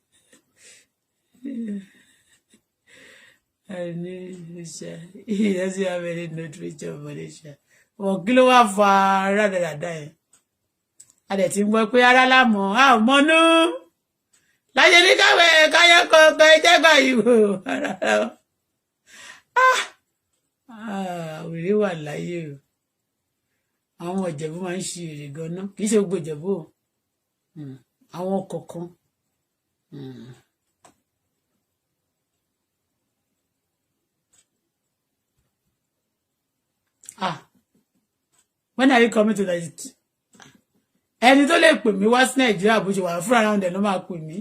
He doesn't have any nutrition of Malaysia. Wọ́n kí ló wá fa rádaràdà yẹn? A dẹ̀ ti ń gbọ́ pé ara lámọ̀ a ò mọ́nú. Láyé ní káwé káyọ̀ kọ̀ọ̀kan ẹjẹ́ gbà yìí wò. Òrè wà láyé o. Àwọn Ìjẹ̀bú máa ń ṣe èrè gan-an. Kì í ṣe gbogbo Ìjẹ̀bú o. Àwọn kọ̀ọ̀kan. When are you coming to Nigeria? Ẹni tó lè pè mí wá sí Nàìjíríà bó ṣe wà fúnra ara ọ̀dẹ̀ ló máa pè mí.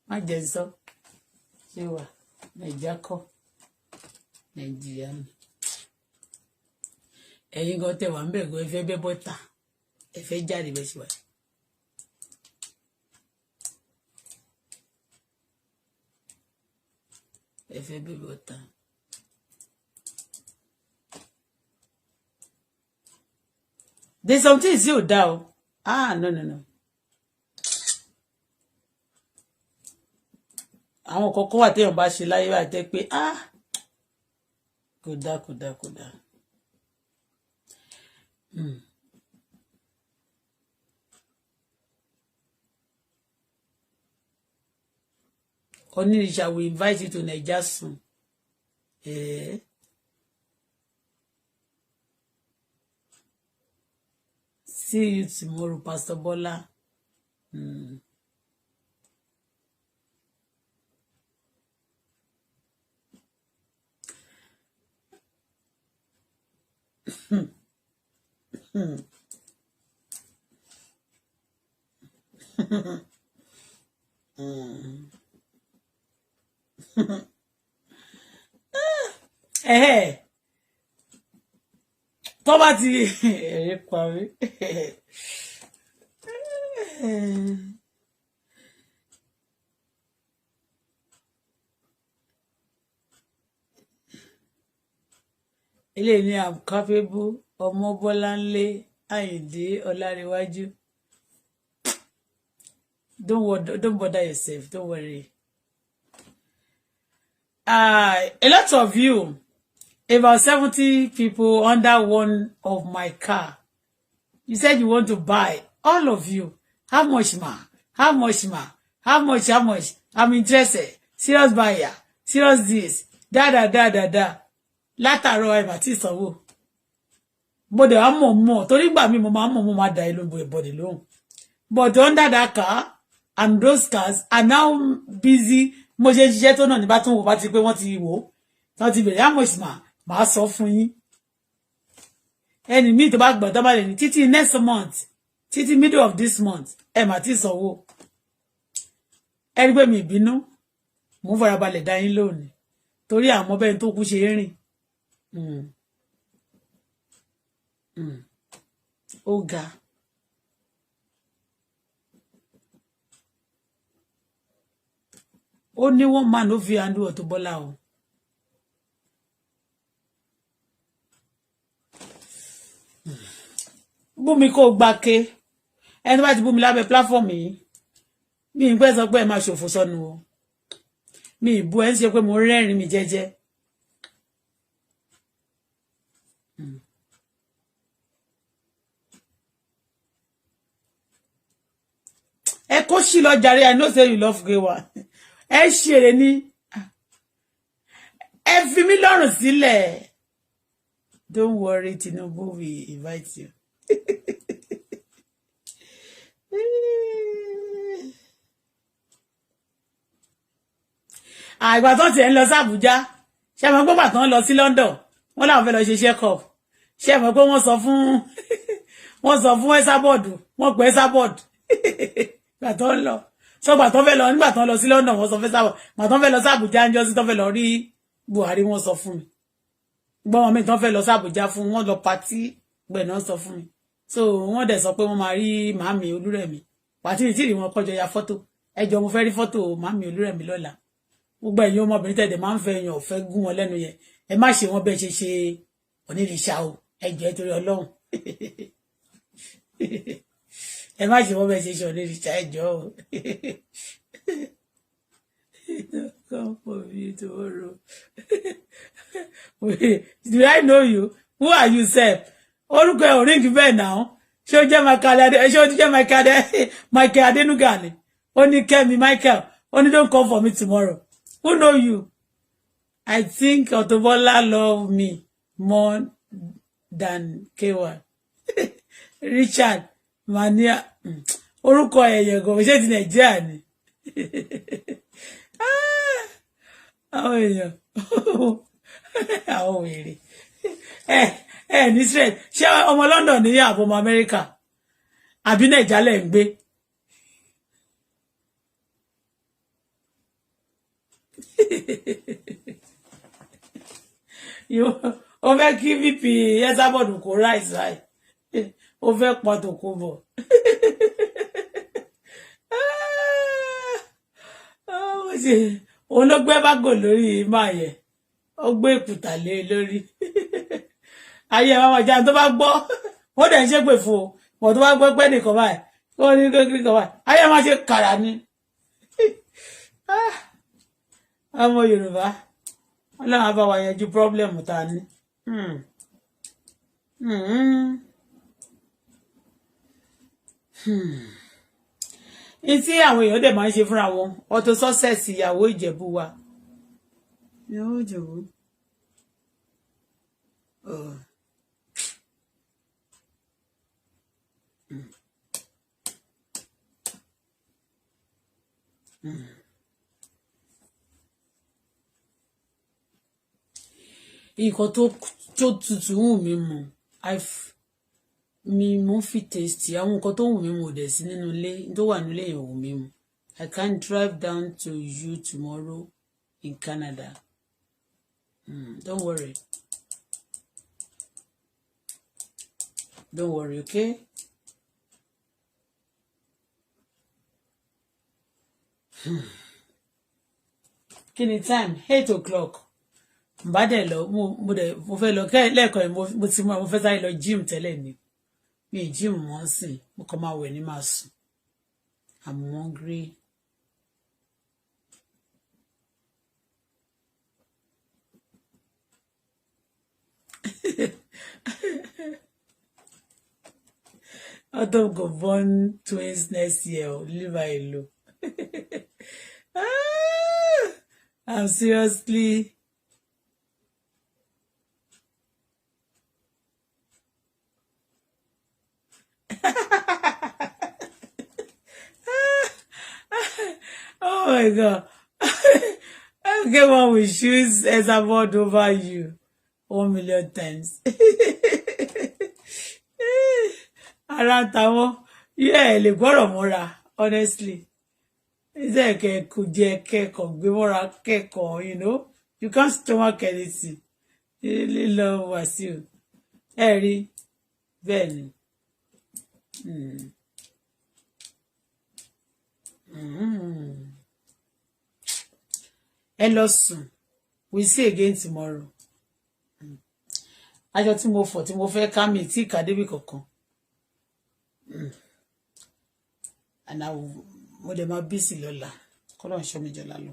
Má jẹ́ sọ. Ṣé wà Nàìjíríà kọ́? Nàìjíríà ni. Ẹ̀yin gan tẹ̀ wá ń bẹ̀ gan ẹ fẹ́ bẹ́ bọ́tà. Ẹ fẹ́ jáde bẹ́ ṣe wà. Ẹ fẹ́ bẹ́ bọ́tà. There's something you do. No. Àwọn kọ̀ọ̀kan wà téèyàn bá ṣe láyé wà tẹ́ pé kò dá. Onírìṣà will invite you to Nigeria soon. See you tomorrow, Pastor Bola. Tó bá ti ẹ̀rí parí. Eléyìí ni I'm capable ọmọ Bọ́láńlé Àyìndé Ọlárewájú. Don't bother yourself, don't worry. A lot of you, about 70 people under one of my car. You said you want to buy. All of you. How much, ma? How much, ma? How much? I'm interested. Serious buyer. Serious this. Da. Látàárọ̀ ẹ bá ti sanwó. Mo dẹ̀ wá mọ̀. Torí gbà mí mo máa dá everybody lóhùn. But under that car and those cars are now busy. Mo ṣe ṣiṣẹ́ tó náà ní bá tún wò bá ti pé wọ́n ti wò. Wọ́n ti bẹ̀rẹ̀ how much, ma? Màá sọ fún yín. Ẹni mi tó bá gbọ́ tó bá lè ní títí next month, títí middle of this month, ẹ mà ti sanwó. Ẹ rí pé mi ìbínú, mo ń farabalẹ̀ dá yín lónìí. Torí àmọ́ bẹ́ẹ̀ tó kú ṣe rìn. Ó ga. ó ní one man ó fi handle Auto Bola o. Bú mi kó gbà ké ẹni bá ti bú mi lábẹ́ platform yìí mi ń pẹ́ sọ pé ẹ máa ṣòfò sọnù o mi ìbú ẹ ń ṣe pé mo rẹ́rìn mi jẹ́jẹ́. Ẹ kó sí lọ jàre, I know say you love Gbewa ẹ ṣeré ní ẹ fi mí lọ́rùn sílẹ̀. Don't worry, Tinubu will invite you. Àgbà tó ti ẹ̀ ń lọ sí Àbújá ṣe mọ̀ pé bàtà ń lọ sí London wọ́n làwọn fẹ́ lọ ṣe check-up ṣe mọ̀ pé wọ́n sọ fún Esabod wọ́n pè Esabod gbàtọ́ ń lọ so gbàtọ́ fẹ́ lọ nígbà tó ń lọ sí London wọ́n sọ fún Esabod gbàtọ́ fẹ́ lọ sí Àbújá ń jọ sí tó fẹ́ lọ rí Buhari wọ́n sọ fún mi gbọ́n mi tó fẹ́ lọ sí Àbújá fún wọ́n lọ pàtí gbẹ̀ náà sọ fún mi so wọ́n dẹ̀ sọ pé wọ́n máa rí màámi Olúrẹ̀mí pàtí tí ì wọn kọjọ ya fọ́tò ẹjọ́ mo fẹ́ rí fọ́tò màámi Olúrẹ̀mí lọ́la gbogbo ẹ̀yin ọmọbìnrin tẹ̀dẹ̀ máa ń fẹ́ èèyàn ọ̀fẹ́ gún wọn lẹ́nu yẹn ẹ má ṣe wọn bẹ́ẹ̀ ṣe onírìṣà o ẹjọ́ torí Ọlọ́run ẹ má ṣe wọn bẹ́ẹ̀ ṣe onírìṣà ẹjọ́ o. Come for me tomorrow. Do I know you? Who are you, sef? Orúkọ ẹ̀ ò ríǹgì bẹ́ẹ̀ náà ṣé ó jẹ́ Michael Adenuga ni ó ní Kẹ́mi Michael ó ní don't come for me tomorrow. Who know you? I think Auto Bola love me more than K1. Richard Mania. Orúkọ ẹ̀yẹ̀ gan ṣé ti Nàìjíríà ni. Àwọn èèyàn àwọn wèrè ní straight ṣé ọmọ London ní àbọ̀ ọmọ America àbí Nàìjíríà lẹ̀ ń gbé. ó fẹ́ kí VP Esabod kó ráìsì ráì ó fẹ́ pọ́tò kó bọ̀. Òun ló gbé bágò lórí máa yẹ ó gbé ìkùtà lé lórí ayé ẹ̀ máa jà tó bá gbọ́ wọ́n dẹ̀ ń ṣépè fún o wọ́n tó bá gbọ́ pẹ́ nìkan báyìí ó ní kékeré kan báyìí ayé ẹ̀ máa ṣe kàrà ni. Ọmọ Yorùbá Ọlọ́run á bá wa yanjú pírọ́blẹ̀mù tá a ní. Ní tí àwọn èèyàn dẹ̀ máa ń ṣe fúnra wọn Auto Success ìyàwó Ìjẹ̀bú wa. Ìyàwó Ìjẹ̀bú. Nǹkan tó tutù wù mí mu mi mo fi taste àwọn nǹkan tó wù mí mu ò dẹ̀ sí nínú ilé tó wà nílé yẹn wù mí mu. I can't drive down to you tomorrow in Canada. Don't worry. Don't worry, okay? Kí ni time? 8:00. Bá dẹ̀ lọ mo fẹ́ lọ lẹ́ẹ̀kan mo fẹ́ sáré lọ gym tẹ́lẹ̀ ni mi gym mọ́ sí mo kàn máa wẹ̀ ní máa sùn. I'm hungry. Auto go born twins next year. Leave her alone. I'm seriously. Oh my God. I'll get one with shoes Esabod over you 1,000,000 times. Ara táwọn ẹ lè gbọ́rọ̀ mọ́ra honestly. Iṣẹ́ kẹ́kọ̀ọ́ jẹ́ kẹ́kọ̀ọ́ gbé mọ́ra kẹ́kọ̀ọ́ you can't stomach anything. Ilé lọ Wàsíù ẹ rí bẹ́ẹ̀ ni. ẹ lọ sùn. We see again tomorrow. Aṣọ tí mo fọ̀ tí mo fẹ́ ká mi tí ìka débi kankan. And mo dẹ̀ máa bí sí lọ́la. Kọ́lọ́ ń ṣọ́ mi jọlá lọ.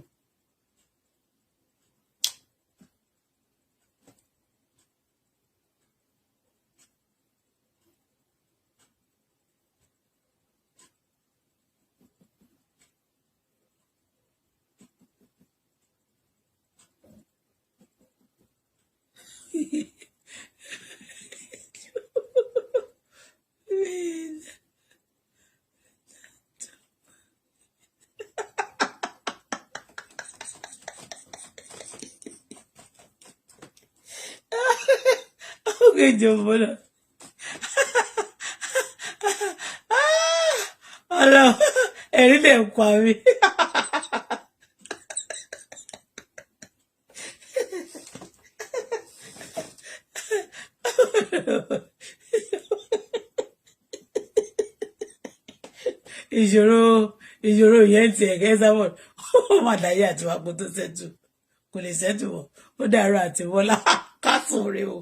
Okay, Jọ̀bọ́lá. Ọlọ́run, ẹ̀rí lè pa mí. ìṣòro yẹn ti ẹ̀kẹ́ sábọ̀ ó mà dáyé àti wàpò tó ṣẹ́tù kò lè ṣẹ́tù wọ̀ ó dàrú àti wọlá kásùn rè o.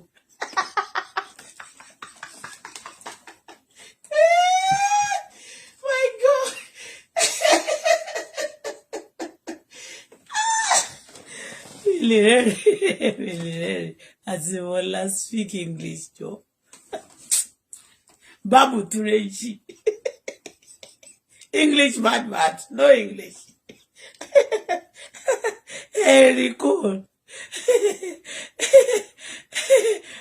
My God. Ìlérẹ́rì àti wọlá speak English jọ bábù túrẹ́jì. English bad, no English. Very cool.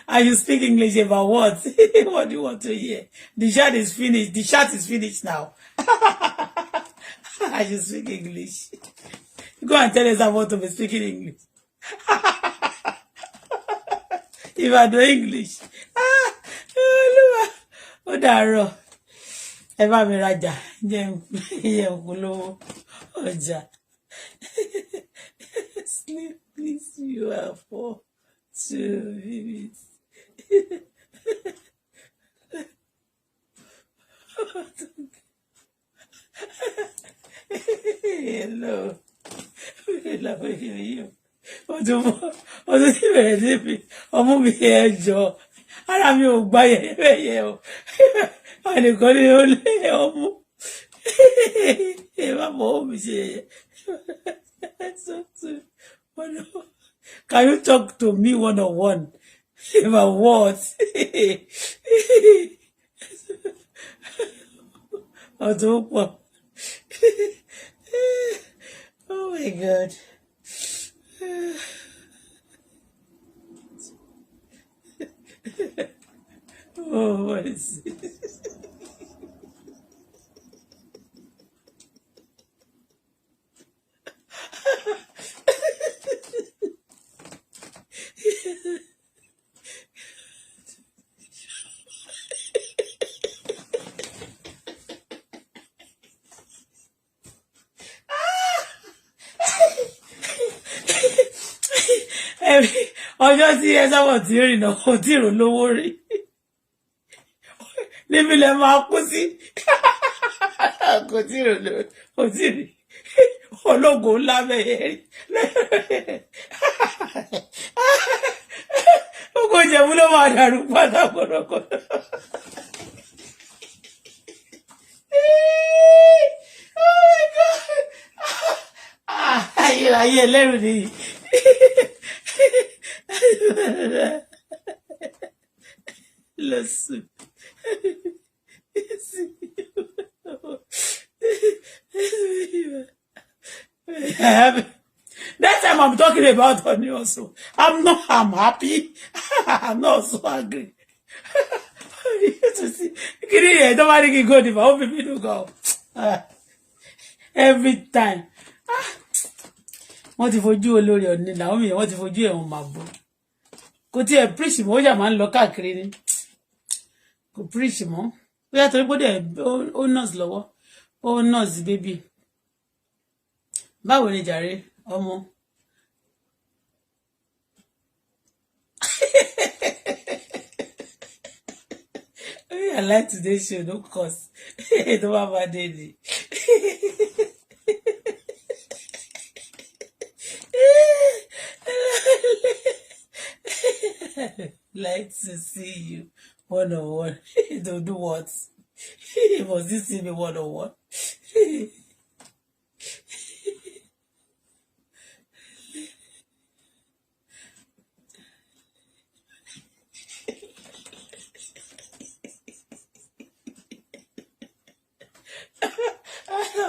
And you speak English about what? What do you want to hear? The chat is finished. The chat is finished now. I should speak English. Go and tell us I want to be speaking English. If I know English. Ó dàárọ̀. Ẹ bá mi rajà jẹ́ polówó ọjà. Sleep please, you are for 2 minutes. Hello. Ọdún tí bẹ̀rẹ̀ síbi ọmú mi ẹjọ́ ara mi ò gbá yẹ̀yẹ́ o. Ànìkan ni ó lé ọmú. Ẹ má mọ̀ ọ́ mi ṣe yẹ̀yẹ́. Can you talk to me one-on-one about what? Ọdún pọ̀. Oh my God. Oh, what is this? Ọjọ́ tí ẹ sábà tí ó rìnà kò tí ì rò lówó rí níbi lẹ máa kú sí kò tí ì rò lówó kò tí ì rí ológun ńlá bẹ́ẹ̀ rí oko ìjẹ̀bú ló máa dàrú pátá kọ̀dọ̀kọ̀dọ̀. Oh my God. Ayé ẹlẹ́rù nìyí. Listen. That time I'm talking about honey also. I'm happy. I'm not so angry. Nobody can go if I hope people don't go. Every time. Wọ́n ti fojú olórí ọ̀nì làwọn èèyàn wọ́n ti fojú ẹ̀wọ̀n màbọ̀. Kò tí ẹ̀ preach mọ́ ó yà máa ń lọ káàkiri ni. Kò preach mọ́. Bóyá torí pé ó nurse lọ́wọ́. Ó nurse baby. Báwo ni jàre ọmọ? I like today's show, no cost. Tó bá bá dé ni. like to see you one-on-one. To do what? Must you see me one-on-one?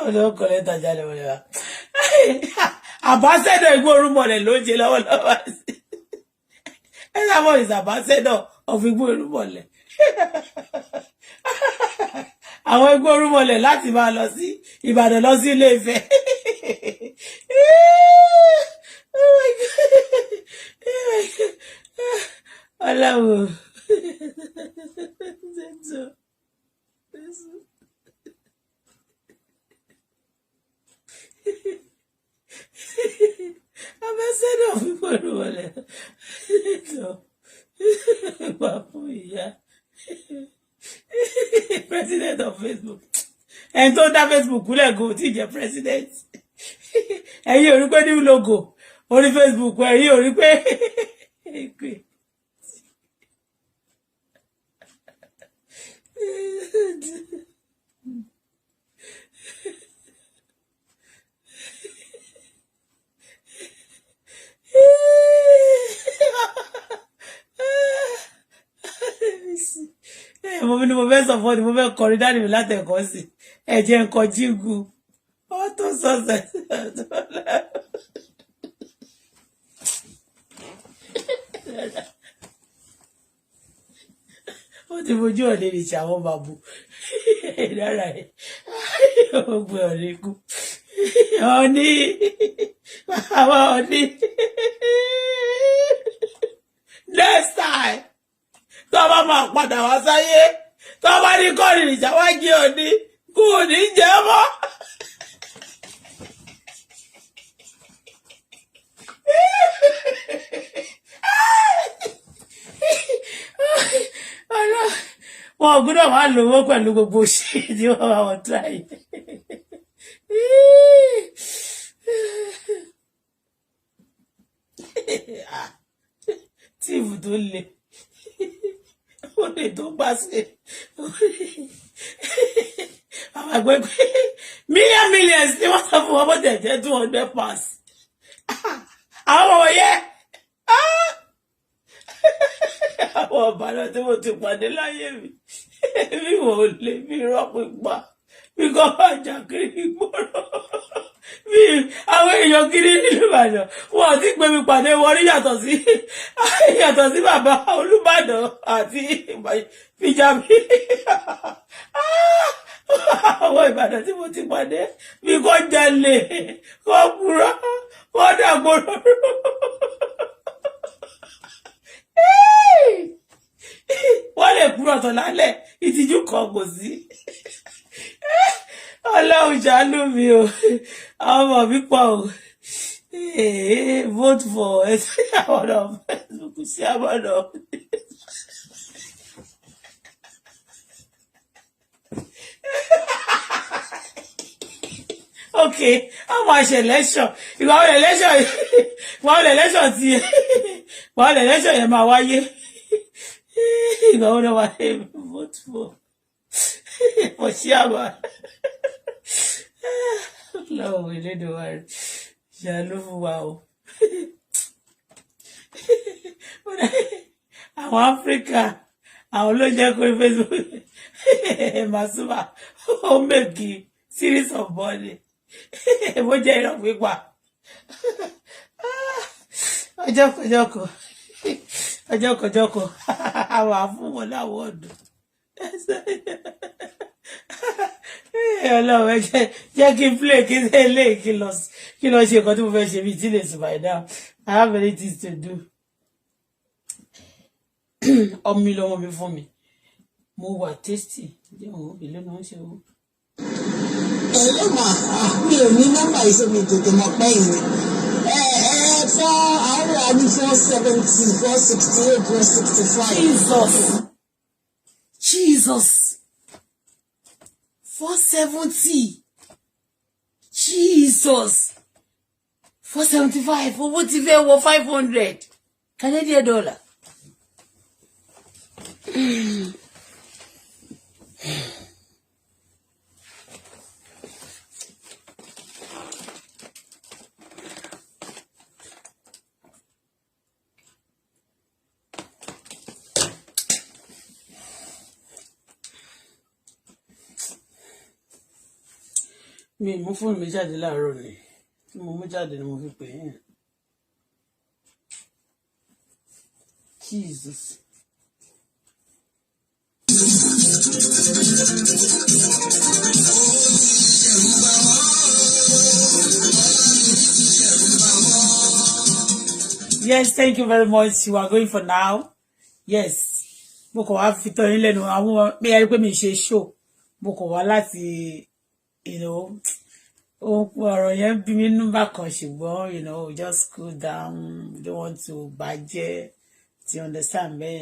Ọlọ́run kọ́ lẹ́tà jáde wọlé wa. Ambassador Igbo-Orumole ló ń ṣe lọ́wọ́lọ́wọ́ sí. Everyone is ambassador of Igbo-Orumole. Àwọn Igbo-Orumole láti máa lọ sí Ìbàdàn lọ sí Ilé-Ifẹ̀. Oh my God. Ọlọ́run. Ambassador of Igbo-Orumole. President of Facebook. And tó dá Facebook kúlẹ̀ go tí jẹ́ president. Ẹ̀yin ò rí pé new logo orí Facebook ẹ̀yin ò rí pé mo ní mo fẹ́ sọ fún ọ ni mo fẹ́ kọrin dáàdì mi látẹ̀kọ́ sí ẹ̀jẹ̀ nǹkan jígu ó tó sọ̀sẹ̀ ó ti fojú ọ̀lẹ́ lè ṣe àwọn bàbú dára ẹ̀ ó gbé ọ̀lẹ́ kú ọ̀ní àwọn ọ̀ní next time tó bá máa padà wá sáyé tó bá ní kọ́rin ìjáwájú òní kò ní jẹ́ mọ́. Wọn ò gbọ́dọ̀ máa lówó pẹ̀lú gbogbo ṣe tí wọ́n bá wọn tíra yìí. Tíìfù tó le ó lè tó pàṣẹ àwọn àgbẹ̀gbẹ̀ millions ni wọ́n sọ fún wọn bó tẹ̀ jẹ́ 200 pounds àwọn ọmọ yẹ àwọn ọba náà tí mo ti pàdé láyé mi bí mo lè fi rọ́pò pa bí kò bá jà kiri gbòòrò bí àwọn èèyàn kiri nílùú Ìbàdàn wọn ò tí pé mi pàdé wọn rí yàtọ̀ sí bàbá Olúbàdàn àti Fìjàbí àwọn Ìbàdàn tí mo ti pàdé bí kò jalè kò purọ́ kò dàgbòrò wọ́n lè kúrò ọ̀tọ̀ lálẹ́ ìtìjú kan kò sí. Ọlọ́run ṣàánú mi o àwọn ọmọ mi pọ̀ o vote for ẹsẹ̀ àwọn ọ̀nà Facebook sí àwọn ọ̀nà. Okay, how much election? Ìgbà wo election yẹn máa wáyé? Ìgbà wo ló wáyé vote for chairman? Lọ́wọ́ ìlédè wa rẹ̀ ṣàánú fún wa o. Àwọn Áfíríkà àwọn ló jẹ́ kó Facebook Màsúmà ó mèkì series of money. Mo jẹ́ irọ́ pípa. Ọjọ́ kọjọ́kọ àwọn àfúnwọ̀ láwọn ọdún. Ọlọ́run jẹ́ kí n play kí n lè kí lọ ṣe nǹkan tí mo fẹ́ ṣe bí tí lè sùn by now. I have many things to do. Ọmọ lọ́mọ mi fún mi. Mo wà tasty. Jẹ́ òun ìlú náà ṣe owó. Hello ma, mi ò ní nọ́mbà ìṣòwò tètè mọ̀ pẹ́ ìwé. Fọ́ àárọ̀ àní 470, 468, 465. Jesus. 470. Jesus. 475. Owó ti fẹ́ wọ 500 Canadian dollar. mi mú fóònù mi jáde láàárọ̀ ni tí mo mú jáde ni mo fi pè é. Jesus. Yes, thank you very much. You are going for now. Yes. Mo kàn wá fi tọ́ yín lẹ́nu àwọn mi ẹ rí pé mi ṣe show. Mo kàn wá láti ọ̀rọ̀ yẹn bí mi nínú bákan ṣùgbọ́n just cool down. We don't want to bàjẹ́. Do you understand me?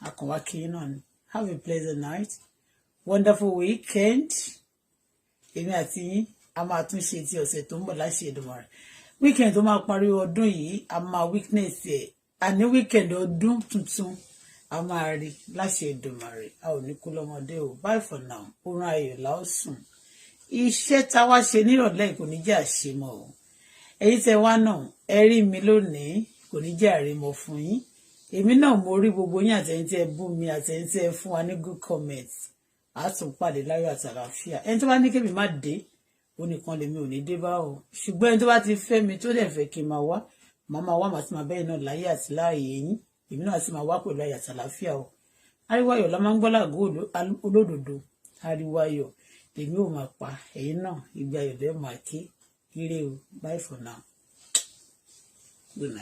Akànwá kí náà ni. Have a pleasant night. Wonderful weekend. Èmi àti yín a máa tún ṣe ti ọ̀sẹ̀ tó ń bọ̀ láṣẹ Èdùmàrè. Weekend tó máa parí ọdún yìí a máa witness ẹ̀. Àní weekend ọdún tuntun a máa rí láṣẹ Èdùmàrè. A ò ní kú lọ́mọdé o. Bye for now. Oorun ayọ̀ la ó sùn. Iṣẹ́ táwa ṣe nírọ̀lẹ́ kò ní jẹ́ àṣemọ́ o. Ẹ̀yin tẹ́ wá náà ẹ rí mi lónìí kò ní jẹ́ àrèmọ́ fún yín. Èmi náà mo rí gbogbo yín àtẹ̀yin tẹ́ bú mi àtẹ̀yin tẹ́ fún wa ní good comments. A tún pàdé láyọ̀ àti àlàáfíà. Ẹni tó bá ní kébì má dé ó nìkan lèmi ò ní dé bá o. Ṣùgbọ́n ẹni tó bá ti fẹ́ mi tó dẹ̀ fẹ́ kí n máa wá màá wá màá ti máa bẹ́ẹ̀ náà láyé àti láàyè yín. Èmi náà sì máa wá pẹ̀lú ayọ̀ àti àlàáfíà o. Ariwo ayọ̀ la máa ń gbọ́ láàgó olódodo. Ariwo ayọ̀ èmi ò máa pa ẹ̀yin náà ìgbà ayọ̀ lẹ́ẹ̀ máa ké. Ire o. Bye for now. Good night.